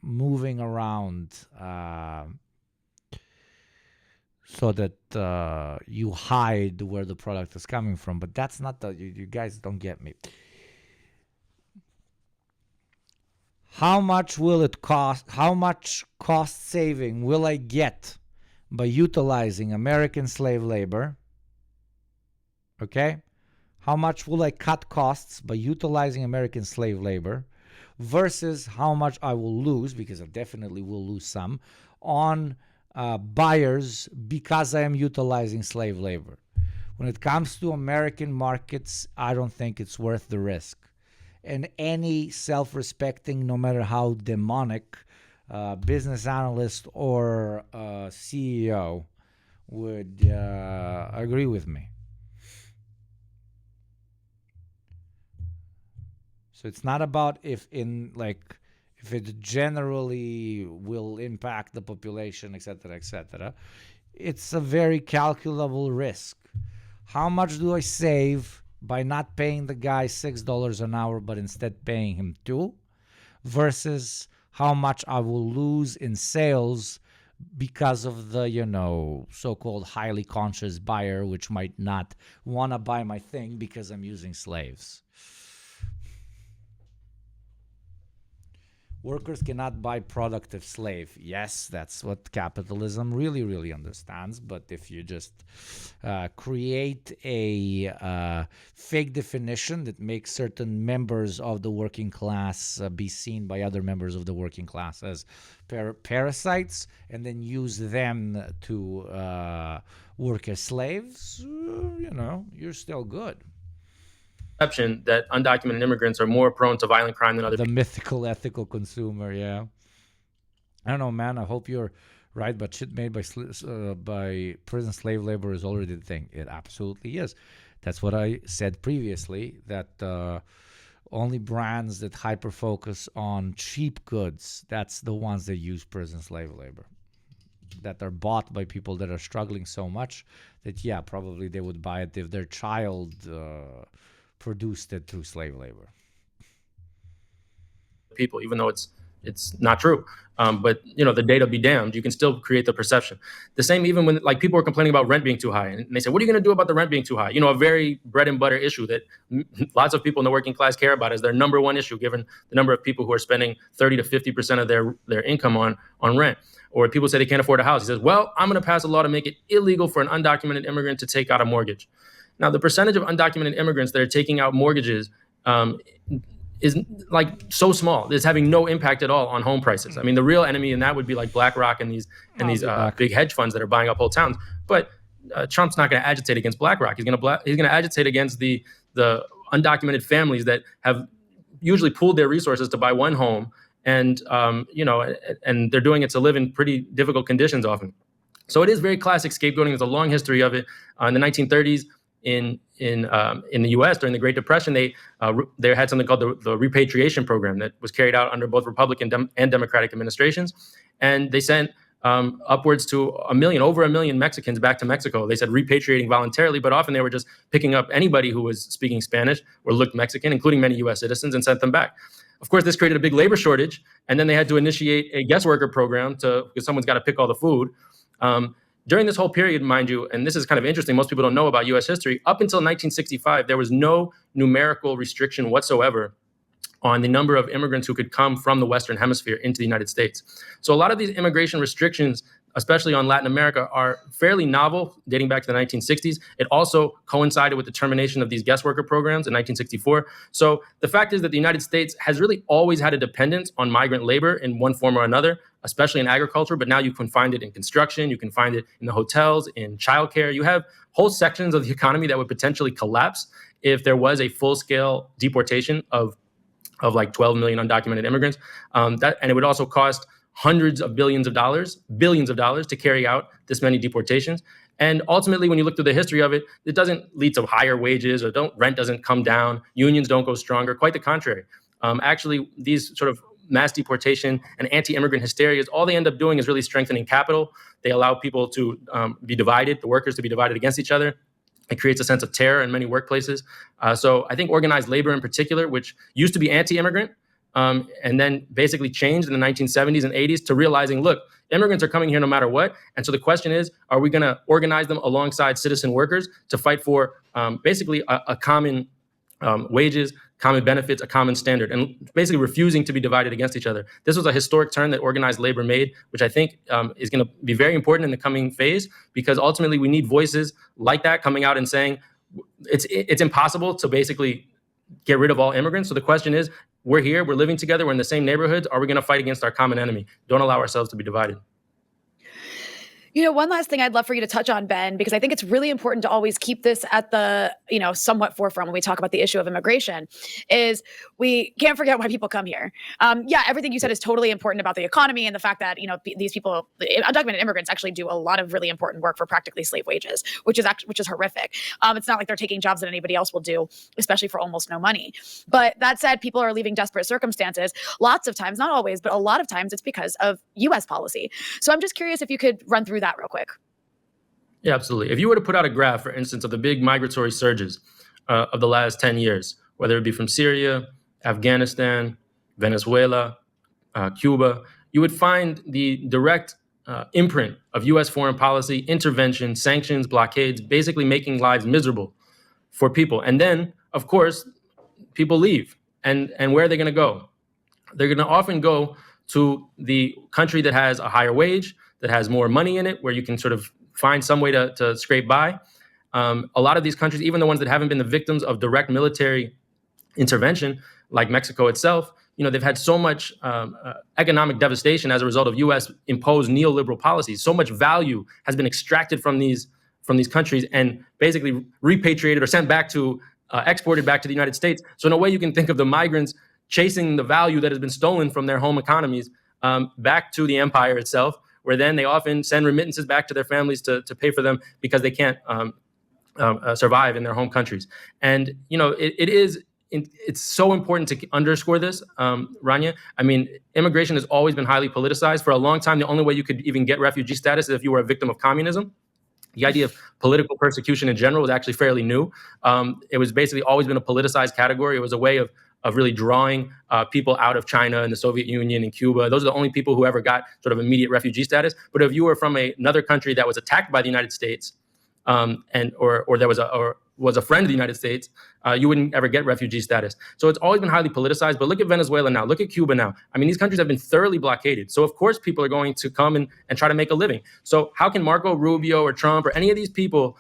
moving around so that you hide where the product is coming from. But that's not you guys don't get me. How much will it cost? How much cost saving will I get by utilizing American slave labor? Okay? How much will I cut costs by utilizing American slave labor versus how much I will lose, because I definitely will lose some, on buyers because I am utilizing slave labor? When it comes to American markets, I don't think it's worth the risk. And any self-respecting, no matter how demonic, business analyst or CEO would agree with me. So it's not about if it generally will impact the population, etc., etc. It's a very calculable risk. How much do I save by not paying the guy $6 an hour, but instead paying him $2, versus how much I will lose in sales because of the, so-called highly conscious buyer, which might not want to buy my thing because I'm using slaves. Workers cannot buy product of slave. Yes, that's what capitalism really, really understands. But if you just create a fake definition that makes certain members of the working class be seen by other members of the working class as parasites, and then use them to work as slaves, you're still good. That undocumented immigrants are more prone to violent crime than other people. The mythical ethical consumer, yeah. I don't know, man. I hope you're right, but shit made by prison slave labor is already the thing. It absolutely is. That's what I said previously, that only brands that hyper-focus on cheap goods, that's the ones that use prison slave labor, that are bought by people that are struggling so much that, yeah, probably they would buy it if their child produced it through slave labor. People, even though it's not true, but the data be damned, you can still create the perception. The same even when people are complaining about rent being too high, and they say, what are you going to do about the rent being too high? A very bread and butter issue that lots of people in the working class care about is their number one issue, given the number of people who are spending 30 to 50% of their income on rent. Or people say they can't afford a house. He says, well, I'm going to pass a law to make it illegal for an undocumented immigrant to take out a mortgage. Now, the percentage of undocumented immigrants that are taking out mortgages is so small. It's having no impact at all on home prices. I mean, the real enemy in that would be like BlackRock and these big hedge funds that are buying up whole towns. But Trump's not going to agitate against BlackRock. He's going to agitate against the undocumented families that have usually pooled their resources to buy one home, and and they're doing it to live in pretty difficult conditions often. So it is very classic scapegoating. There's a long history of it. In the 1930s. In the U.S. during the Great Depression, they had something called the repatriation program that was carried out under both Republican and Democratic administrations, and they sent upwards to over a million Mexicans back to Mexico. They said repatriating voluntarily, but often they were just picking up anybody who was speaking Spanish or looked Mexican, including many U.S. citizens, and sent them back. Of course, this created a big labor shortage, and then they had to initiate a guest worker program because someone's got to pick all the food. During this whole period, mind you, and this is kind of interesting, most people don't know about U.S. history, up until 1965, there was no numerical restriction whatsoever on the number of immigrants who could come from the Western Hemisphere into the United States. So a lot of these immigration restrictions, especially on Latin America, are fairly novel, dating back to the 1960s. It also coincided with the termination of these guest worker programs in 1964. So the fact is that the United States has really always had a dependence on migrant labor in one form or another, especially in agriculture, but now you can find it in construction, you can find it in the hotels, in childcare. You have whole sections of the economy that would potentially collapse if there was a full-scale deportation of like 12 million undocumented immigrants. And it would also cost hundreds of billions of dollars to carry out this many deportations. And ultimately, when you look through the history of it, it doesn't lead to higher wages, or rent doesn't come down. Unions don't go stronger. Quite the contrary. Actually, these sort of mass deportation and anti-immigrant hysteria, all they end up doing is really strengthening capital. They allow people to be divided, the workers to be divided against each other. It creates a sense of terror in many workplaces. So I think organized labor in particular, which used to be anti-immigrant, and then basically changed in the 1970s and 80s to realizing, look, immigrants are coming here no matter what. And so the question is, are we going to organize them alongside citizen workers to fight for basically a common wages, common benefits, a common standard, and basically refusing to be divided against each other. This was a historic turn that organized labor made, which I think is going to be very important in the coming phase, because ultimately we need voices like that coming out and saying it's impossible to basically get rid of all immigrants. So the question is, we're here, we're living together, we're in the same neighborhoods. Are we going to fight against our common enemy? Don't allow ourselves to be divided. You know, one last thing I'd love for you to touch on, Ben, because I think it's really important to always keep this at the, somewhat forefront when we talk about the issue of immigration, is we can't forget why people come here. Yeah, everything you said is totally important about the economy and the fact that, these people, undocumented immigrants, actually do a lot of really important work for practically slave wages, which is horrific. It's not like they're taking jobs that anybody else will do, especially for almost no money. But that said, people are leaving desperate circumstances. Lots of times, not always, but a lot of times it's because of U.S. policy. So I'm just curious if you could run through that real quick. Yeah, absolutely. If you were to put out a graph, for instance, of the big migratory surges of the last 10 years, whether it be from Syria, Afghanistan, Venezuela, Cuba, you would find the direct imprint of U.S. foreign policy, intervention, sanctions, blockades, basically making lives miserable for people. And then, of course, people leave. And where are they going to go? They're going to often go to the country that has a higher wage, that has more money in it, where you can sort of find some way to scrape by. A lot of these countries, even the ones that haven't been the victims of direct military intervention, like Mexico itself, they've had so much economic devastation as a result of U.S. imposed neoliberal policies. So much value has been extracted from these countries and basically repatriated or sent back to, exported back to the United States. So in a way, you can think of the migrants chasing the value that has been stolen from their home economies back to the empire itself, where then they often send remittances back to their families to pay for them because they can't survive in their home countries. And, it's so important to underscore this, Rania. I mean, immigration has always been highly politicized. For a long time, the only way you could even get refugee status is if you were a victim of communism. The idea of political persecution in general was actually fairly new. It was basically always been a politicized category. It was a way of really drawing people out of China and the Soviet Union and Cuba. Those are the only people who ever got sort of immediate refugee status. But if you were from another country that was attacked by the United States, or there was a friend of the United States, you wouldn't ever get refugee status. So it's always been highly politicized. But look at Venezuela now. Look at Cuba now. I mean, these countries have been thoroughly blockaded. So of course, people are going to come and try to make a living. So how can Marco Rubio or Trump or any of these people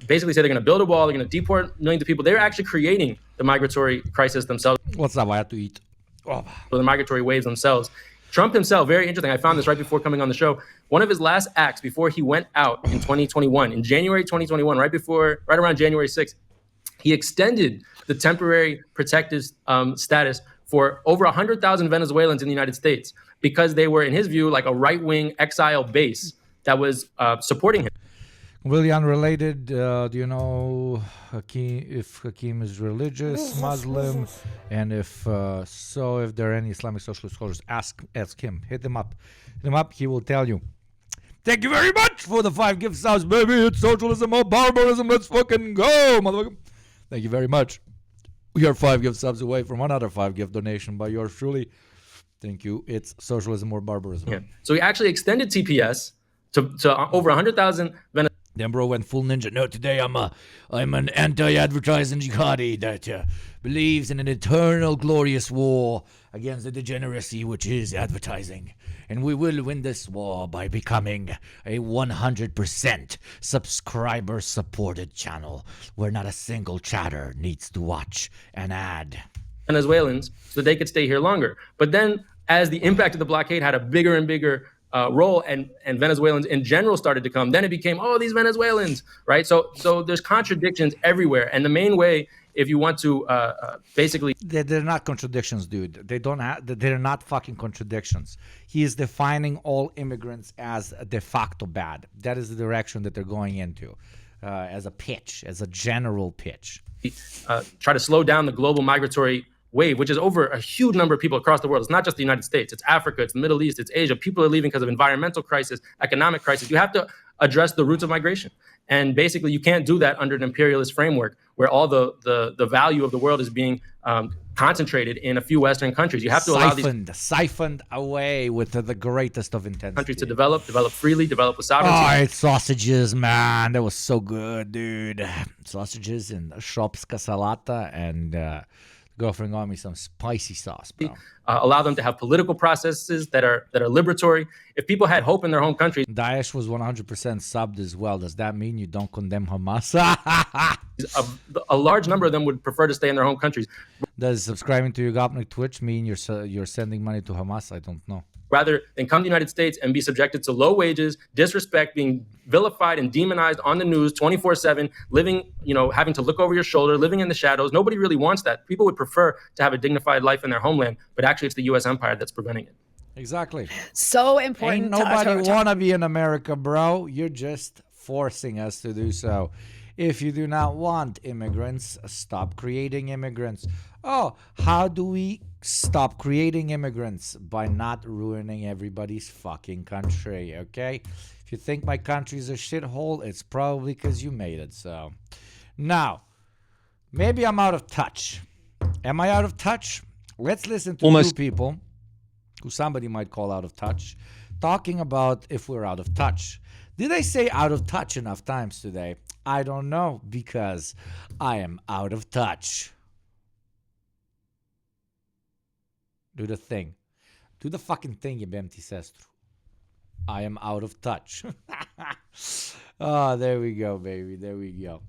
basically say they're going to build a wall, they're going to deport millions of people? They're actually creating the migratory crisis themselves. What's up? I have to eat. Oh. So the migratory waves themselves. Trump himself, very interesting. I found this right before coming on the show. One of his last acts before he went out in 2021, in January 2021, right around January 6th, he extended the temporary protective status for over 100,000 Venezuelans in the United States because they were, in his view, like a right-wing exile base that was supporting him. Really unrelated, do you know if Hakim is religious, Muslim, and if there are any Islamic socialist scholars, ask him. Hit him up. He will tell you. Thank you very much for the 5 gift subs, baby. It's socialism or barbarism. Let's fucking go, motherfucker. Thank you very much. We are 5 gift subs away from another 5 gift donation by yours truly. Thank you. It's socialism or barbarism. Yeah. So he actually extended TPS to over 100,000 Venezuelans. Then bro went full ninja. No, today I'm an anti-advertising jihadi that believes in an eternal glorious war against the degeneracy which is advertising. And we will win this war by becoming a 100% subscriber-supported channel where not a single chatter needs to watch an ad. Venezuelans so that they could stay here longer. But then as the impact of the blockade had a bigger and bigger role and Venezuelans in general started to come, then it became, these Venezuelans, right? So there's contradictions everywhere. And the main way if you want to basically, they're not contradictions, dude. They're not fucking contradictions. He is defining all immigrants as de facto bad. That is the direction that they're going into, as a pitch, as a general pitch. Try to slow down the global migratory wave, which is over a huge number of people across the world. It's not just the United States. It's Africa, it's the Middle East, it's Asia. People are leaving because of environmental crisis, economic crisis. You have to address the roots of migration. And basically, you can't do that under an imperialist framework where all the value of the world is being concentrated in a few Western countries. You have to allow these siphoned away with the greatest of intensity. Countries to develop freely, develop with sovereignty. Oh, it's sausages, man. That was so good, dude. Sausages and shopska salata, and girlfriend got me some spicy sauce, bro. Allow them to have political processes that are liberatory. If people had hope in their home countries, Daesh was 100% subbed as well. Does that mean you don't condemn Hamas? a large number of them would prefer to stay in their home countries. Does subscribing to YugopnikTwitch mean you're sending money to Hamas? I don't know. Rather than come to the United States and be subjected to low wages, disrespect, being vilified and demonized on the news 24/7, living, having to look over your shoulder, living in the shadows. Nobody really wants that. People would prefer to have a dignified life in their homeland, but actually it's the U.S. empire that's preventing it. Exactly. So important. Ain't nobody want to be in America, bro. You're just forcing us to do so. If you do not want immigrants, stop creating immigrants. Oh, how do we stop creating immigrants? By not ruining everybody's fucking country, okay? If you think my country's a shithole, it's probably because you made it so. Now, maybe I'm out of touch. Am I out of touch? Let's listen to two people who somebody might call out of touch, talking about if we're out of touch. Did I say out of touch enough times today? I don't know, because I am out of touch. Do the thing. Do the fucking thing, jebem sestru. I am out of touch. Oh, there we go, baby. There we go.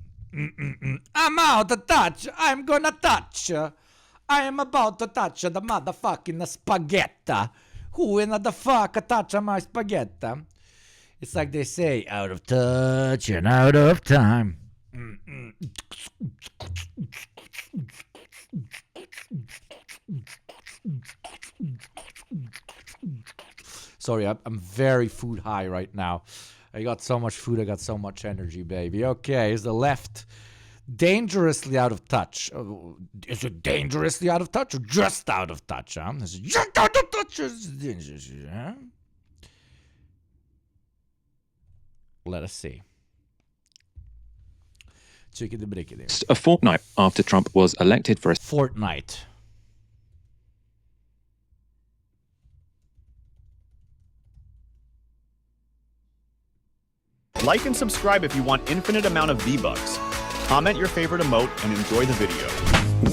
I'm out of touch. I'm gonna touch. I am about to touch the motherfucking spaghetti. Who in the fuck touch my spaghetti? It's like they say, out of touch and out of time. Sorry, I'm very food high right now. I got so much food, I got so much energy, baby. Okay, is the left dangerously out of touch? Is it dangerously out of touch or just out of touch? Is it just out of touch? Huh? Let us see. A fortnight after Trump was elected for a fortnight. Like and subscribe if you want infinite amount of V-Bucks. Comment your favorite emote and enjoy the video.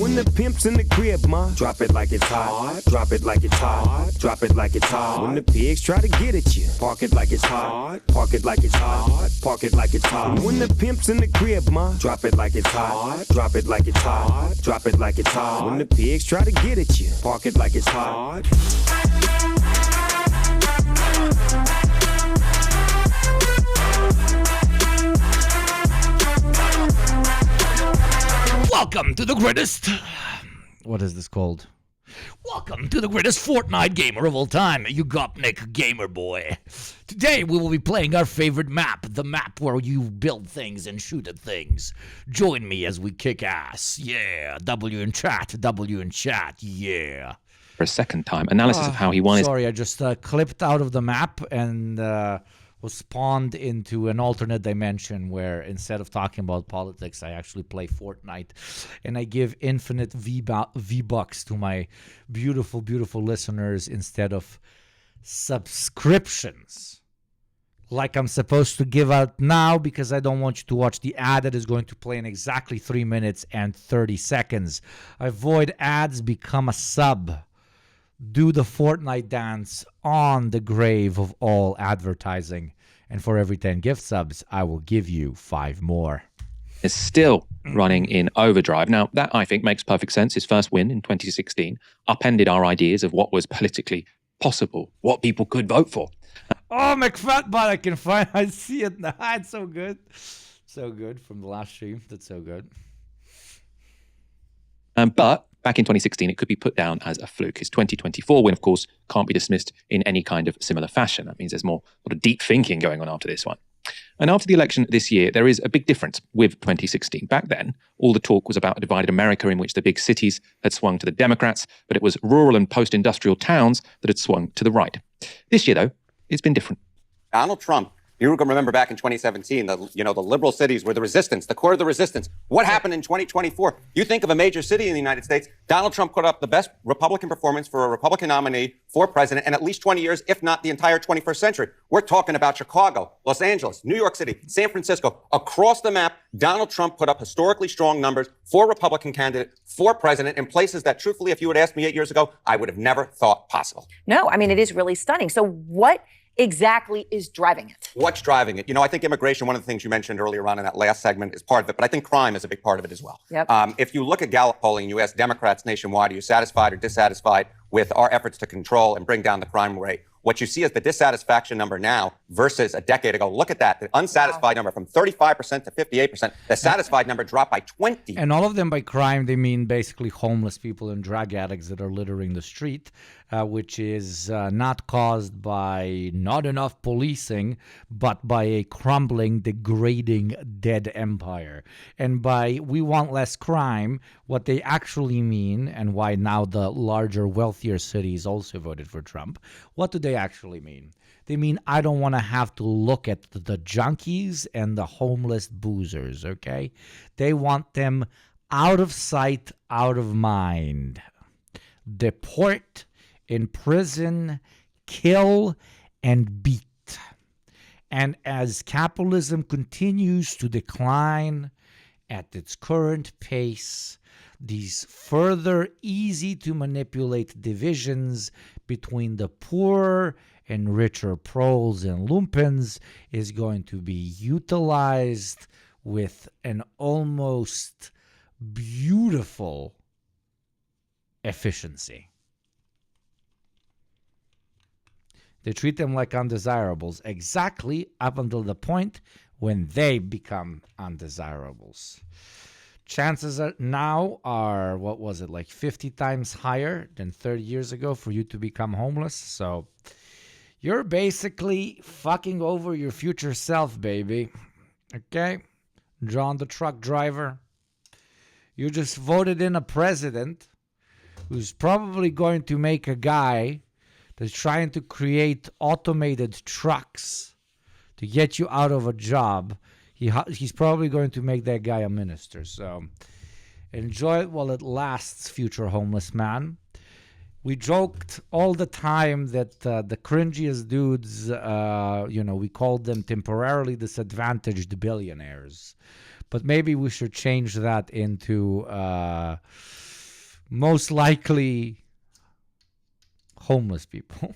When the pimp's in the crib, ma, drop it like it's hot. Drop it like it's hot. Drop it like it's hot. When the pigs try to get at you, park it like it's hot. Park it like it's hot. Park it like it's hot. When the pimp's in the crib, ma, drop it like it's hot. Drop it like it's hot. Drop it like it's hot. When the pigs try to get at you, park it like it's hot. Welcome to the greatest. What is this called? Welcome to the greatest Fortnite gamer of all time, Yugopnik Gamer Boy. Today we will be playing our favorite map, the map where you build things and shoot at things. Join me as we kick ass. Yeah, W in chat, yeah. For a second time, analysis of how he won Sorry, I just clipped out of the map and was spawned into an alternate dimension where instead of talking about politics, I actually play Fortnite and I give infinite V-Bucks to my beautiful, beautiful listeners instead of subscriptions. Like I'm supposed to give out now because I don't want you to watch the ad that is going to play in exactly 3 minutes and 30 seconds. Avoid ads, become a sub. Do the Fortnite dance on the grave of all advertising. And for every 10 gift subs, I will give you 5 more. Is still running in overdrive. Now, that I think makes perfect sense. His first win in 2016 upended our ideas of what was politically possible, what people could vote for. Oh, McFatbutt, I can find, I see it now. It's so good. So good from the last stream. That's so good. But back in 2016, it could be put down as a fluke. His 2024 win, of course, can't be dismissed in any kind of similar fashion. That means there's more sort of deep thinking going on after this one. And after the election this year, there is a big difference with 2016. Back then, all the talk was about a divided America in which the big cities had swung to the Democrats, but it was rural and post-industrial towns that had swung to the right. This year, though, it's been different. Donald Trump, you can remember back in 2017, the liberal cities were the resistance, the core of the resistance. What happened in 2024? You think of a major city in the United States, Donald Trump put up the best Republican performance for a Republican nominee for president in at least 20 years, if not the entire 21st century. We're talking about Chicago, Los Angeles, New York City, San Francisco. Across the map, Donald Trump put up historically strong numbers for Republican candidate, for president, in places that, truthfully, if you had asked me 8 years ago, I would have never thought possible. No, I mean, it is really stunning. So what exactly is driving it? What's driving it? I think immigration, one of the things you mentioned earlier on in that last segment, is part of it, but I think crime is a big part of it as well. Yep. If you look at Gallup polling and you ask Democrats nationwide, are you satisfied or dissatisfied with our efforts to control and bring down the crime rate? What you see is the dissatisfaction number now versus a decade ago. Look at that. The unsatisfied number from 35% to 58%. The satisfied number dropped by 20. And all of them by crime, they mean basically homeless people and drug addicts that are littering the street, which is not caused by not enough policing, but by a crumbling, degrading, dead empire. And by we want less crime, what they actually mean, and why now the larger, wealthier cities also voted for Trump, what do they actually mean? They mean I don't want to have to look at the junkies and the homeless boozers, okay? They want them out of sight, out of mind. Deport, imprison, kill, and beat. And as capitalism continues to decline at its current pace, these further easy-to-manipulate divisions between the poor and richer proles and lumpens is going to be utilized with an almost beautiful efficiency. They treat them like undesirables exactly up until the point when they become undesirables. Chances are now are, what was it, like 50 times higher than 30 years ago for you to become homeless. So you're basically fucking over your future self, baby. Okay? John the truck driver. You just voted in a president who's probably going to make a guy that's trying to create automated trucks to get you out of a job. He's probably going to make that guy a minister. So enjoy it while it lasts, future homeless man. We joked all the time that the cringiest dudes, we called them temporarily disadvantaged billionaires. But maybe we should change that into most likely homeless people.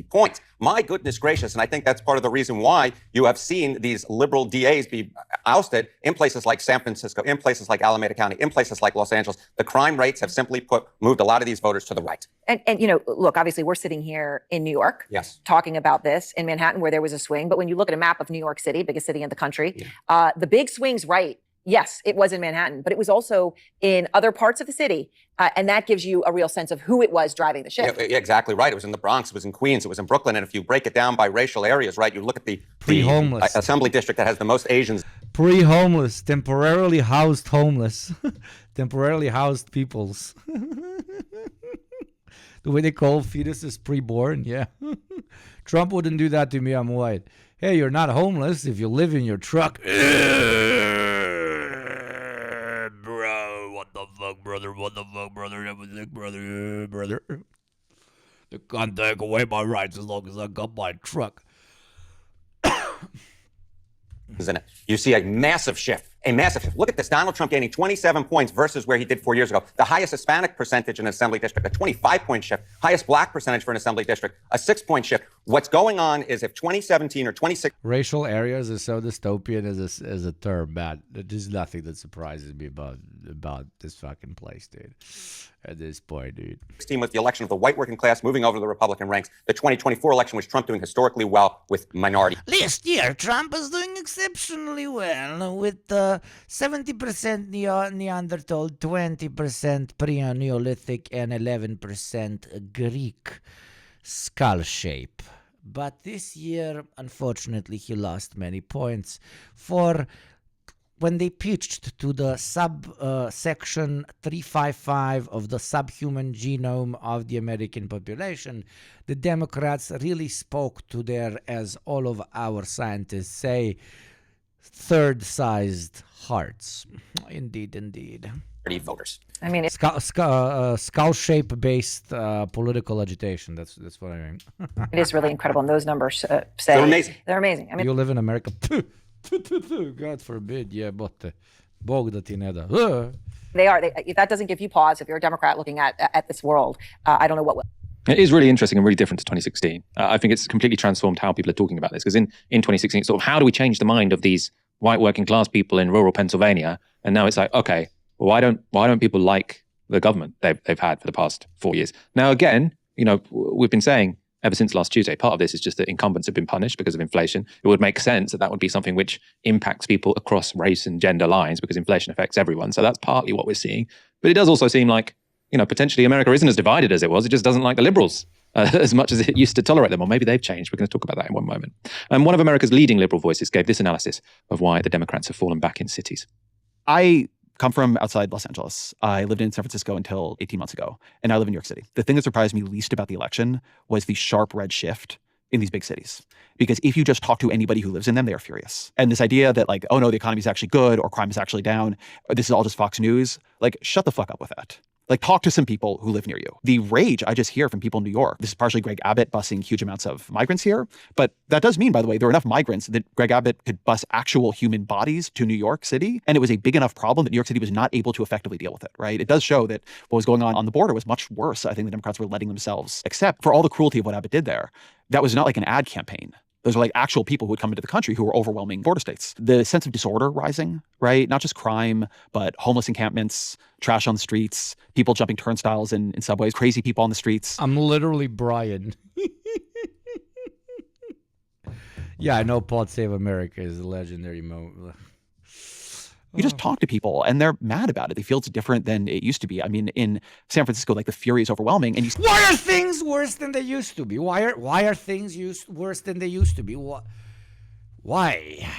Points. My goodness gracious. And I think that's part of the reason why you have seen these liberal DAs be ousted in places like San Francisco, in places like Alameda County, in places like Los Angeles. The crime rates have simply moved a lot of these voters to the right. And look, obviously we're sitting here in New York, yes, talking about this in Manhattan where there was a swing. But when you look at a map of New York City, biggest city in the country, the big swings right. Yes, it was in Manhattan, but it was also in other parts of the city. And that gives you a real sense of who it was driving the ship. Yeah, exactly right. It was in the Bronx, it was in Queens, it was in Brooklyn. And if you break it down by racial areas, right, you look at the pre-homeless assembly district that has the most Asians. Pre-homeless, temporarily housed homeless, temporarily housed peoples. The way they call fetuses pre-born, yeah. Trump wouldn't do that to me, I'm white. Hey, you're not homeless if you live in your truck. Bro, what the fuck, brother? What the fuck, brother? That was sick, brother. Brother. They can't take away my rights as long as I got my truck. You see a massive shift. Look at this. Donald Trump gaining 27 points versus where he did 4 years ago. The highest Hispanic percentage in an assembly district, a 25-point shift. Highest black percentage for an assembly district, a 6-point shift. What's going on is if 2017 or 26... Racial areas is so dystopian as a term, man. There's nothing that surprises me about this fucking place, dude. At this point, dude. 2016 was the election of the white working class moving over to the Republican ranks. The 2024 election was Trump doing historically well with minorities. Last year, Trump is doing exceptionally well with 70% Neanderthal, 20% pre-Neolithic, and 11% Greek skull shape. But this year, unfortunately, he lost many points for when they pitched to the section 355 of the subhuman genome of the American population. The Democrats really spoke to their, as all of our scientists say, third-sized hearts. Indeed, indeed. Voters. I mean, skull shape based political agitation. That's what I mean. It is really incredible, and those numbers say They're amazing. They're amazing. I mean, You live in America. God forbid, yeah, but Bog da ti ne da. they are. If that doesn't give you pause, if you're a Democrat looking at this world, I don't know what will. It is really interesting and really different to 2016. I think it's completely transformed how people are talking about this, because in 2016, it's sort of how do we change the mind of these white working class people in rural Pennsylvania? And now it's like, okay, well, why don't people like the government they've had for the past 4 years? Now, again, we've been saying ever since last Tuesday, part of this is just that incumbents have been punished because of inflation. It would make sense that would be something which impacts people across race and gender lines because inflation affects everyone. So that's partly what we're seeing. But it does also seem like, potentially America isn't as divided as it was. It just doesn't like the liberals as much as it used to tolerate them. Or maybe they've changed. We're going to talk about that in one moment. And one of America's leading liberal voices gave this analysis of why the Democrats have fallen back in cities. I come from outside Los Angeles. I lived in San Francisco until 18 months ago, and I live in New York City. The thing that surprised me least about the election was the sharp red shift in these big cities. Because if you just talk to anybody who lives in them, they are furious. And this idea that oh no, the economy is actually good or crime is actually down, or this is all just Fox News, shut the fuck up with that. Talk to some people who live near you. The rage I just hear from people in New York, this is partially Greg Abbott busing huge amounts of migrants here, but that does mean, by the way, there are enough migrants that Greg Abbott could bus actual human bodies to New York City, and it was a big enough problem that New York City was not able to effectively deal with it, right? It does show that what was going on the border was much worse. I think the Democrats were letting themselves accept for all the cruelty of what Abbott did there. That was not like an ad campaign. Those are actual people who would come into the country who were overwhelming border states. The sense of disorder rising, right? Not just crime, but homeless encampments, trash on the streets, people jumping turnstiles in subways, crazy people on the streets. I'm literally Brian. Yeah, I know Pod Save America is a legendary moment. You just talk to people and they're mad about it. They feel it's different than it used to be. I mean, in San Francisco, the fury is overwhelming. And why are things worse than they used to be? Why are things worse than they used to be? Why?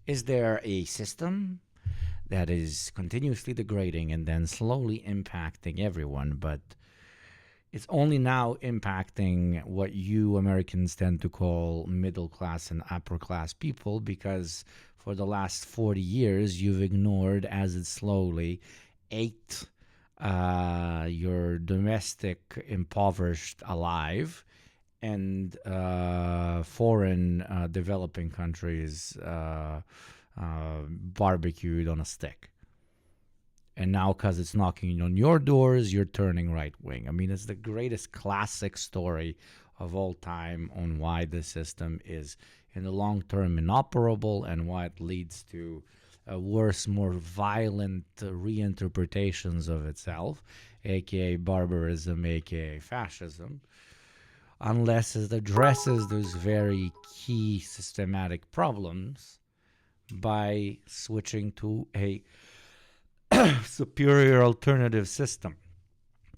Is there a system that is continuously degrading and then slowly impacting everyone, but it's only now impacting what you Americans tend to call middle class and upper class people because for the last 40 years, you've ignored as it slowly ate your domestic impoverished alive and foreign developing countries barbecued on a stick. And now, because it's knocking on your doors, you're turning right wing. I mean, it's the greatest classic story of all time on why the system is in the long term inoperable and why it leads to worse, more violent reinterpretations of itself, aka barbarism, aka fascism, unless it addresses those very key systematic problems by switching to a superior alternative system.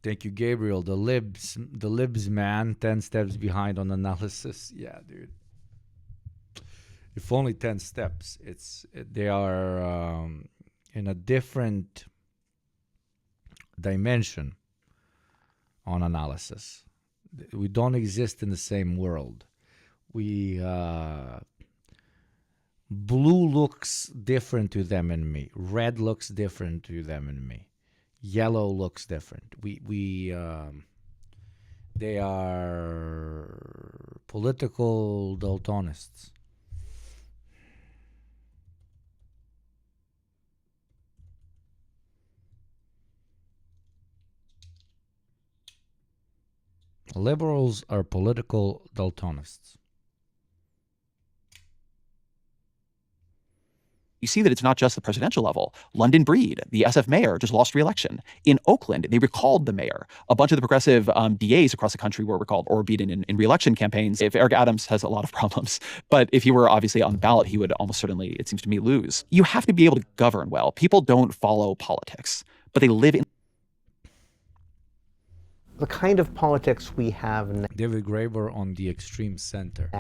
Thank you, Gabriel. The libs, man, 10 steps behind on analysis. Yeah, dude. If only 10 steps. They are in a different dimension on analysis. We don't exist in the same world. Blue looks different to them and me. Red looks different to them and me. Yellow looks different. They are political daltonists. Liberals are political daltonists. You see that it's not just the presidential level. London Breed, the SF mayor, just lost re-election. In Oakland, they recalled the mayor. A bunch of the progressive DAs across the country were recalled or beaten in re-election campaigns. If Eric Adams has a lot of problems, but if he were obviously on the ballot, he would almost certainly, it seems to me, lose. You have to be able to govern well. People don't follow politics, but they live in the kind of politics we have now. David Graeber on the extreme center.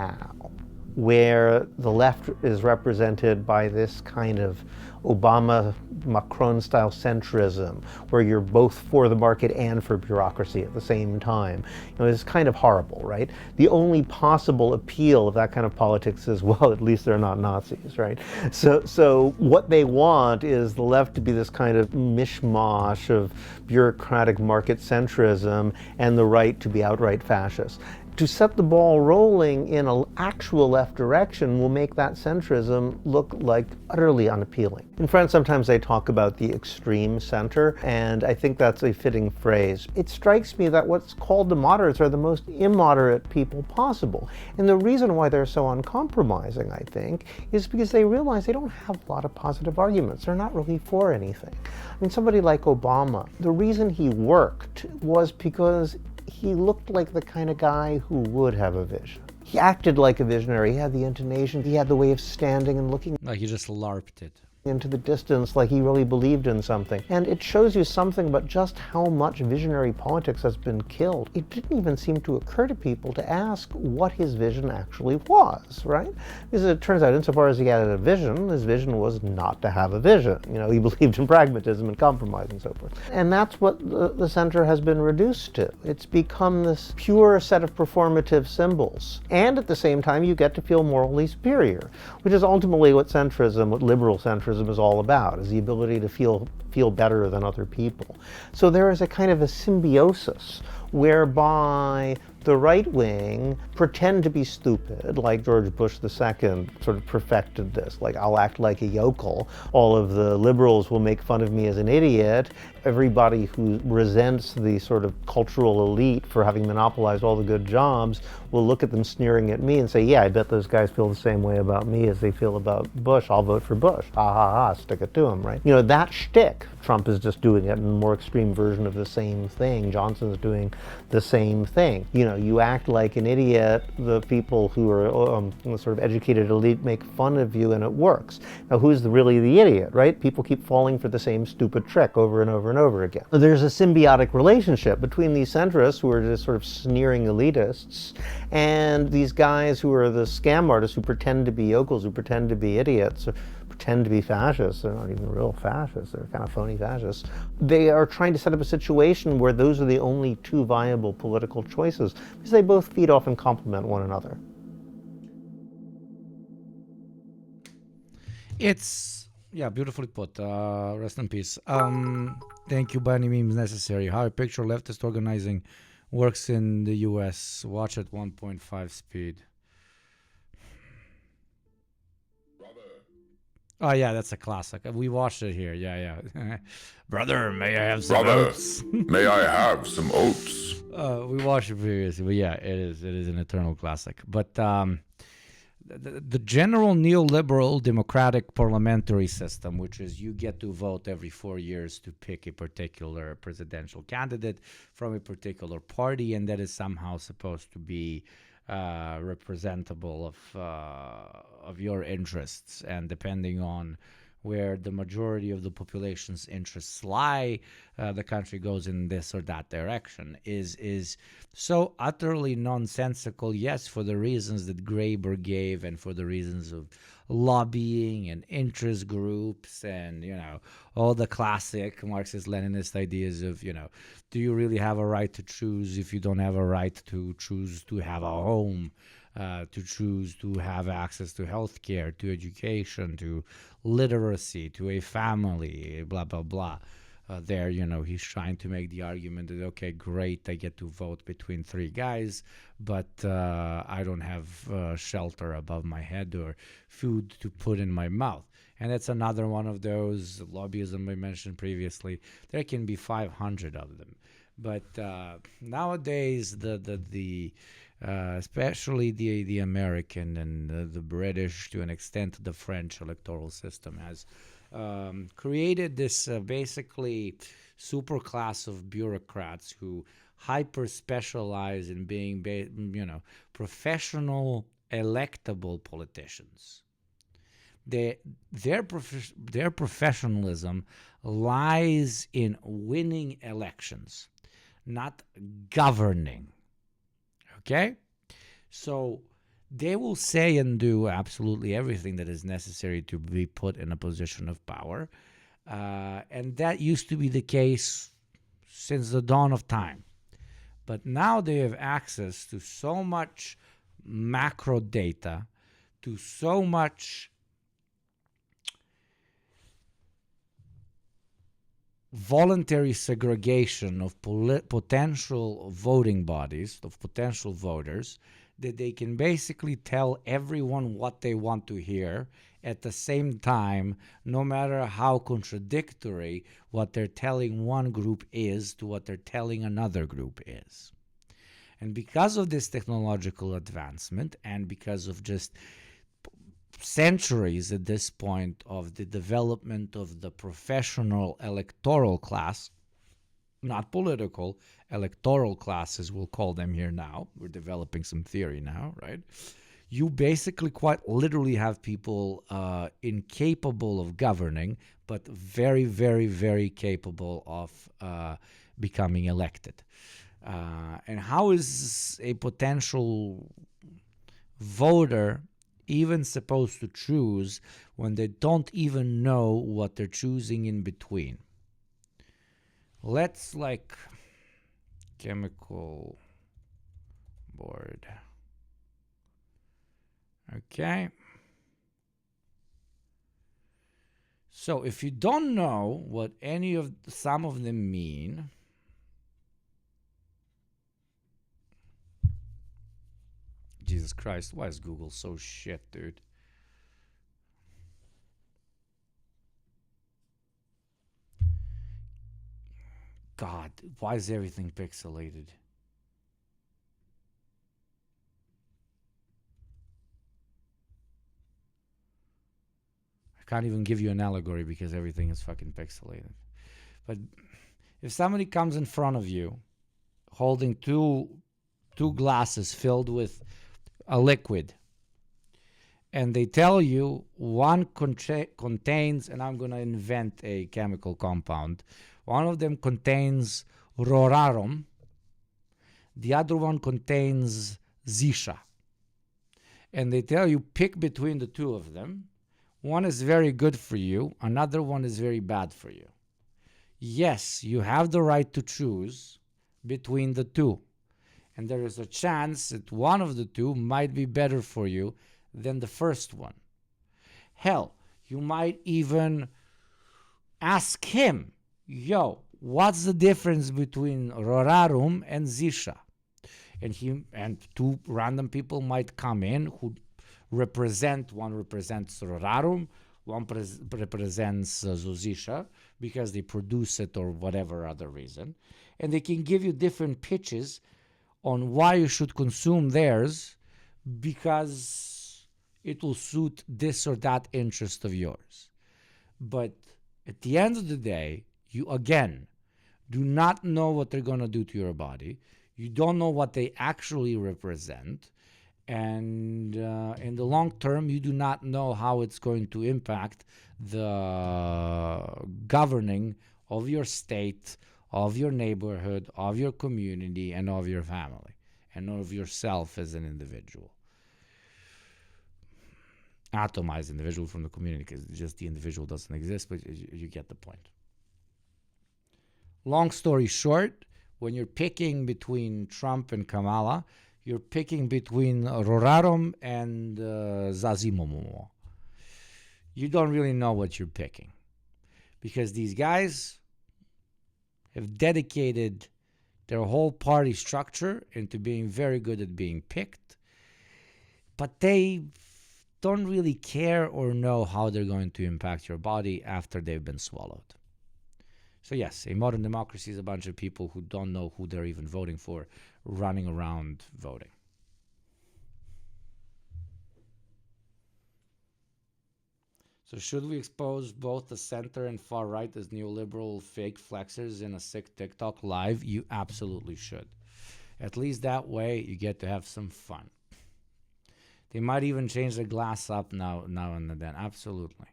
Where the left is represented by this kind of Obama-Macron-style centrism, where you're both for the market and for bureaucracy at the same time. It's kind of horrible, right? The only possible appeal of that kind of politics is, well, at least they're not Nazis, right? So what they want is the left to be this kind of mishmash of bureaucratic market centrism and the right to be outright fascist. To set the ball rolling in an actual left direction will make that centrism look like utterly unappealing. In France, sometimes they talk about the extreme center, and I think that's a fitting phrase. It strikes me that what's called the moderates are the most immoderate people possible. And the reason why they're so uncompromising, I think, is because they realize they don't have a lot of positive arguments. They're not really for anything. I mean, somebody like Obama, the reason he worked was because he looked like the kind of guy who would have a vision. He acted like a visionary. He had the intonation. He had the way of standing and looking. Like he just LARPed it. Into the distance, like he really believed in something. And it shows you something about just how much visionary politics has been killed. It didn't even seem to occur to people to ask what his vision actually was, right? Because it turns out, insofar as he had a vision, his vision was not to have a vision. He believed in pragmatism and compromise and so forth. And that's what the center has been reduced to. It's become this pure set of performative symbols. And at the same time, you get to feel morally superior, which is ultimately what centrism, what liberal centrism is all about, is the ability to feel better than other people. So there is a kind of a symbiosis whereby the right wing pretend to be stupid, like George Bush II sort of perfected this, like I'll act like a yokel. All of the liberals will make fun of me as an idiot. Everybody who resents the sort of cultural elite for having monopolized all the good jobs will look at them sneering at me and say, yeah, I bet those guys feel the same way about me as they feel about Bush. I'll vote for Bush. Ha ha ha, stick it to him, right? That shtick, Trump is just doing it in a more extreme version of the same thing. Johnson's doing the same thing. You act like an idiot, the people who are the sort of educated elite make fun of you, and it works. Now, who's really the idiot, right? People keep falling for the same stupid trick over and over and over again. There's a symbiotic relationship between these centrists, who are just sort of sneering elitists, and these guys who are the scam artists who pretend to be yokels, who pretend to be idiots, or pretend to be fascists. They're not even real fascists. They're kind of phony fascists. They are trying to set up a situation where those are the only two viable political choices, because they both feed off and complement one another. It's, beautifully put. Rest in peace. Thank you by any means necessary. How a picture leftist organizing works in the US. Watch at 1.5 speed. Oh yeah, that's a classic. We watched it here. Yeah. Brother, may I have some oats? May I have some oats? We watched it previously, but yeah, it is an eternal classic. But the general neoliberal democratic parliamentary system, which is you get to vote every 4 years to pick a particular presidential candidate from a particular party, and that is somehow supposed to be representable of your interests, and depending on where the majority of the population's interests lie, the country goes in this or that direction, is so utterly nonsensical, yes, for the reasons that Graeber gave and for the reasons of lobbying and interest groups and, all the classic Marxist-Leninist ideas of, do you really have a right to choose if you don't have a right to choose to have a home, to choose to have access to healthcare, to education, to literacy, to a family, blah, blah, blah. There, he's trying to make the argument that, okay, great, I get to vote between three guys, but I don't have shelter above my head or food to put in my mouth. And that's another one of those lobbyism I mentioned previously. There can be 500 of them. But nowadays, the especially the American and the British, to an extent the French electoral system has created this basically super class of bureaucrats who hyper specialize in being, professional, electable politicians. Their professionalism lies in winning elections, not governing. Okay? So they will say and do absolutely everything that is necessary to be put in a position of power. And that used to be the case since the dawn of time. But now they have access to so much macro data, to so much voluntary segregation of potential voting bodies, of potential voters, that they can basically tell everyone what they want to hear at the same time, no matter how contradictory what they're telling one group is to what they're telling another group is. And because of this technological advancement, and because of just centuries at this point of the development of the professional electoral class, not political, electoral classes, we'll call them here now. We're developing some theory now, right? You basically quite literally have people incapable of governing, but very, very, very capable of becoming elected. And how is a potential voter even supposed to choose when they don't even know what they're choosing in between? Let's chemical board. Okay. So if you don't know what some of them mean, Jesus Christ, why is Google so shit, dude? God, why is everything pixelated? I can't even give you an allegory because everything is fucking pixelated. But if somebody comes in front of you holding two glasses filled with a liquid, and they tell you one contains, and I'm going to invent a chemical compound, one of them contains rorarum, the other one contains zisha. And they tell you pick between the two of them. One is very good for you, another one is very bad for you. Yes, you have the right to choose between the two. And there is a chance that one of the two might be better for you than the first one. Hell, you might even ask him, yo, what's the difference between rorarum and zisha? And two random people might come in who one represents rorarum, one represents zisha, because they produce it or whatever other reason. And they can give you different pitches on why you should consume theirs, because it will suit this or that interest of yours. But at the end of the day, you again do not know what they're going to do to your body. You don't know what they actually represent. And in the long term, you do not know how it's going to impact the governing of your state, of your neighborhood, of your community, and of your family, and of yourself as an individual. Atomized individual from the community, because just the individual doesn't exist, but you get the point. Long story short, when you're picking between Trump and Kamala, you're picking between rorarum and zazimomo. You don't really know what you're picking, because these guys have dedicated their whole party structure into being very good at being picked, but they don't really care or know how they're going to impact your body after they've been swallowed. So yes, a modern democracy is a bunch of people who don't know who they're even voting for, running around voting. So should we expose both the center and far right as neoliberal fake flexers in a sick TikTok live? You absolutely should. At least that way you get to have some fun. They might even change the glass up now and then. Absolutely.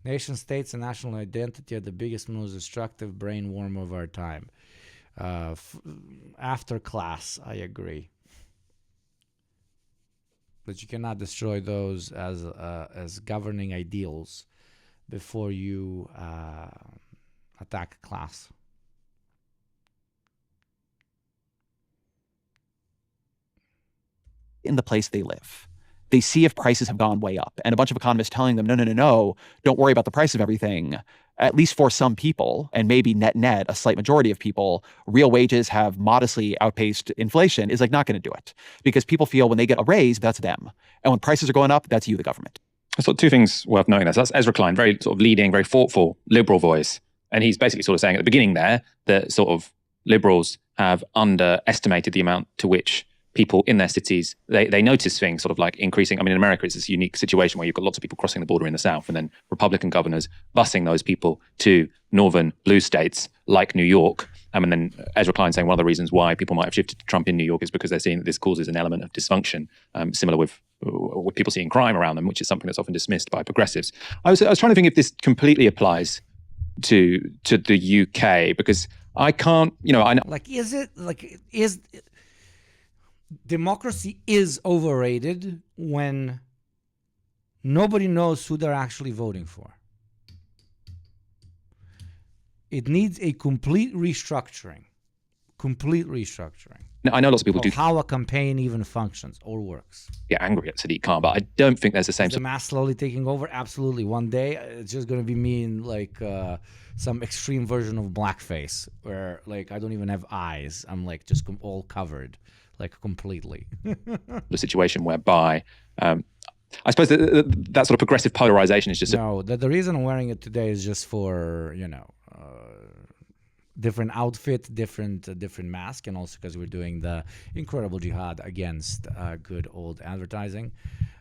Nation states and national identity are the biggest, most destructive brain worm of our time. After class, I agree. But you cannot destroy those as governing ideals before you attack class. In the place they live. They see if prices have gone way up, and a bunch of economists telling them, no, don't worry about the price of everything. At least for some people, and maybe net, a slight majority of people, real wages have modestly outpaced inflation is like not going to do it. Because people feel when they get a raise, that's them. And when prices are going up, that's you, the government. I thought two things worth noting there. So that's Ezra Klein, very sort of leading, very thoughtful liberal voice. And he's basically sort of saying at the beginning there that sort of liberals have underestimated the amount to which people in their cities, they notice things sort of like increasing. I mean, in America, it's this unique situation where you've got lots of people crossing the border in the South and then Republican governors busing those people to northern blue states like New York. And then Ezra Klein saying one of the reasons why people might have shifted to Trump in New York is because they're seeing that this causes an element of dysfunction, similar with people seeing crime around them, which is something that's often dismissed by progressives. I was trying to think if this completely applies to the UK, because I can't, I know. Democracy is overrated when nobody knows who they're actually voting for. It needs a complete restructuring. I know lots of people do. How a campaign even functions or works. Get angry at Sadiq Khan, but I don't think there's the same. Is the mass slowly taking over? Absolutely. One day it's just going to be me in some extreme version of blackface where I don't even have eyes. I'm just all covered. Completely. The situation whereby I suppose that sort of progressive polarization is just no. The reason I'm wearing it today is just for different outfit, different mask, and also because we're doing the incredible jihad against good old advertising,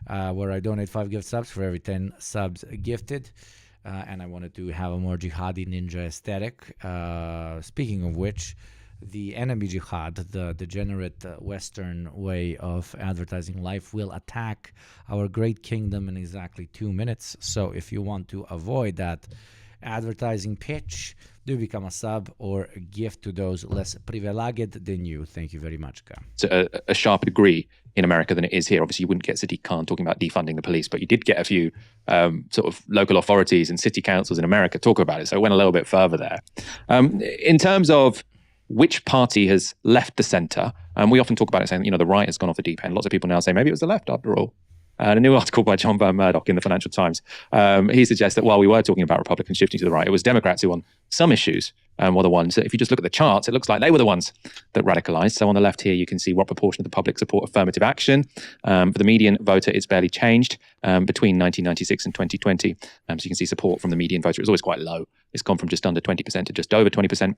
where I donate 5 gift subs for every 10 subs gifted. And I wanted to have a more jihadi ninja aesthetic. Speaking of which, the enemy jihad, the degenerate Western way of advertising life, will attack our great kingdom in exactly 2 minutes. So if you want to avoid that advertising pitch, do become a sub or a gift to those less privileged than you. Thank you very much, Ka. It's a sharper degree in America than it is here. Obviously, you wouldn't get Sadiq Khan talking about defunding the police, but you did get a few sort of local authorities and city councils in America talk about it. So it went a little bit further there. In terms of which party has left the center, and we often talk about it saying, the right has gone off the deep end. Lots of people now say maybe it was the left after all. And a new article by John Van Murdoch in the Financial Times, he suggests that while we were talking about Republicans shifting to the right, it was Democrats who on some issues were the ones that, if you just look at the charts, it looks like they were the ones that radicalized. So on the left here, you can see what proportion of the public support affirmative action. For the median voter, it's barely changed between 1996 and 2020. So you can see support from the median voter. It was always quite low. It's gone from just under 20% to just over 20%.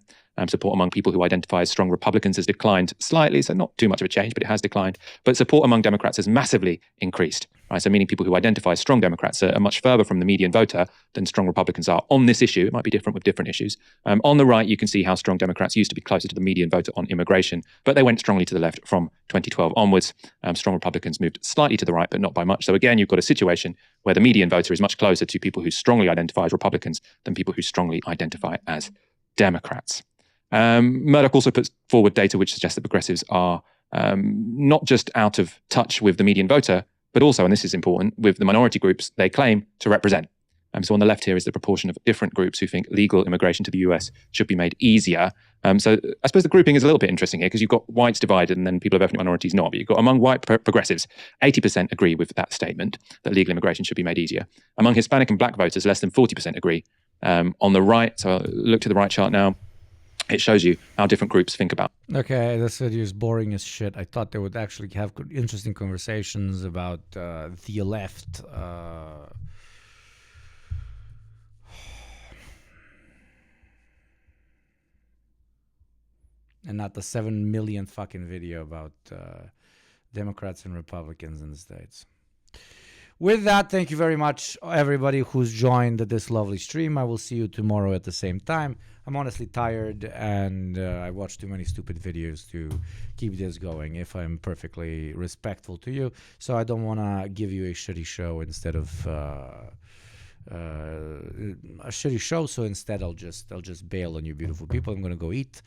Support among people who identify as strong Republicans has declined slightly, so not too much of a change, but it has declined. But support among Democrats has massively increased. Right? So meaning people who identify as strong Democrats are much further from the median voter than strong Republicans are on this issue. It might be different with different issues. On the right, you can see how strong Democrats used to be closer to the median voter on immigration, but they went strongly to the left from 2012 onwards. Strong Republicans moved slightly to the right, but not by much. So again, you've got a situation where the median voter is much closer to people who strongly identify as Republicans than people who strongly identify as Democrats. Murdoch also puts forward data which suggests that progressives are not just out of touch with the median voter, but also, and this is important, with the minority groups they claim to represent. So on the left here is the proportion of different groups who think legal immigration to the US should be made easier. So I suppose the grouping is a little bit interesting here because you've got whites divided and then people of ethnic minorities not. But you've got among white progressives, 80% agree with that statement that legal immigration should be made easier. Among Hispanic and black voters, less than 40% agree. On the right, so look to the right chart now, it shows you how different groups think about. Okay, this video is boring as shit. I thought they would actually have good, interesting conversations about the left. And not the 7 million fucking video about Democrats and Republicans in the States. with that, thank you very much, everybody who's joined this lovely stream. I will see you tomorrow at the same time. I'm honestly tired, and I watched too many stupid videos to keep this going, if I'm perfectly respectful to you. So I don't want to give you a shitty show instead of a shitty show. So instead, I'll just bail on you beautiful people. I'm going to go eat.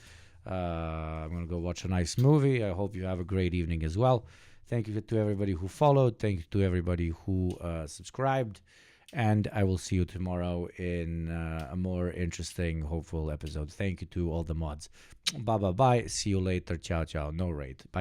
I'm going to go watch a nice movie. I hope you have a great evening as well. Thank you to everybody who followed. Thank you to everybody who subscribed. And I will see you tomorrow in a more interesting, hopeful episode. Thank you to all the mods. Bye. See you later. Ciao. No raid. Bye.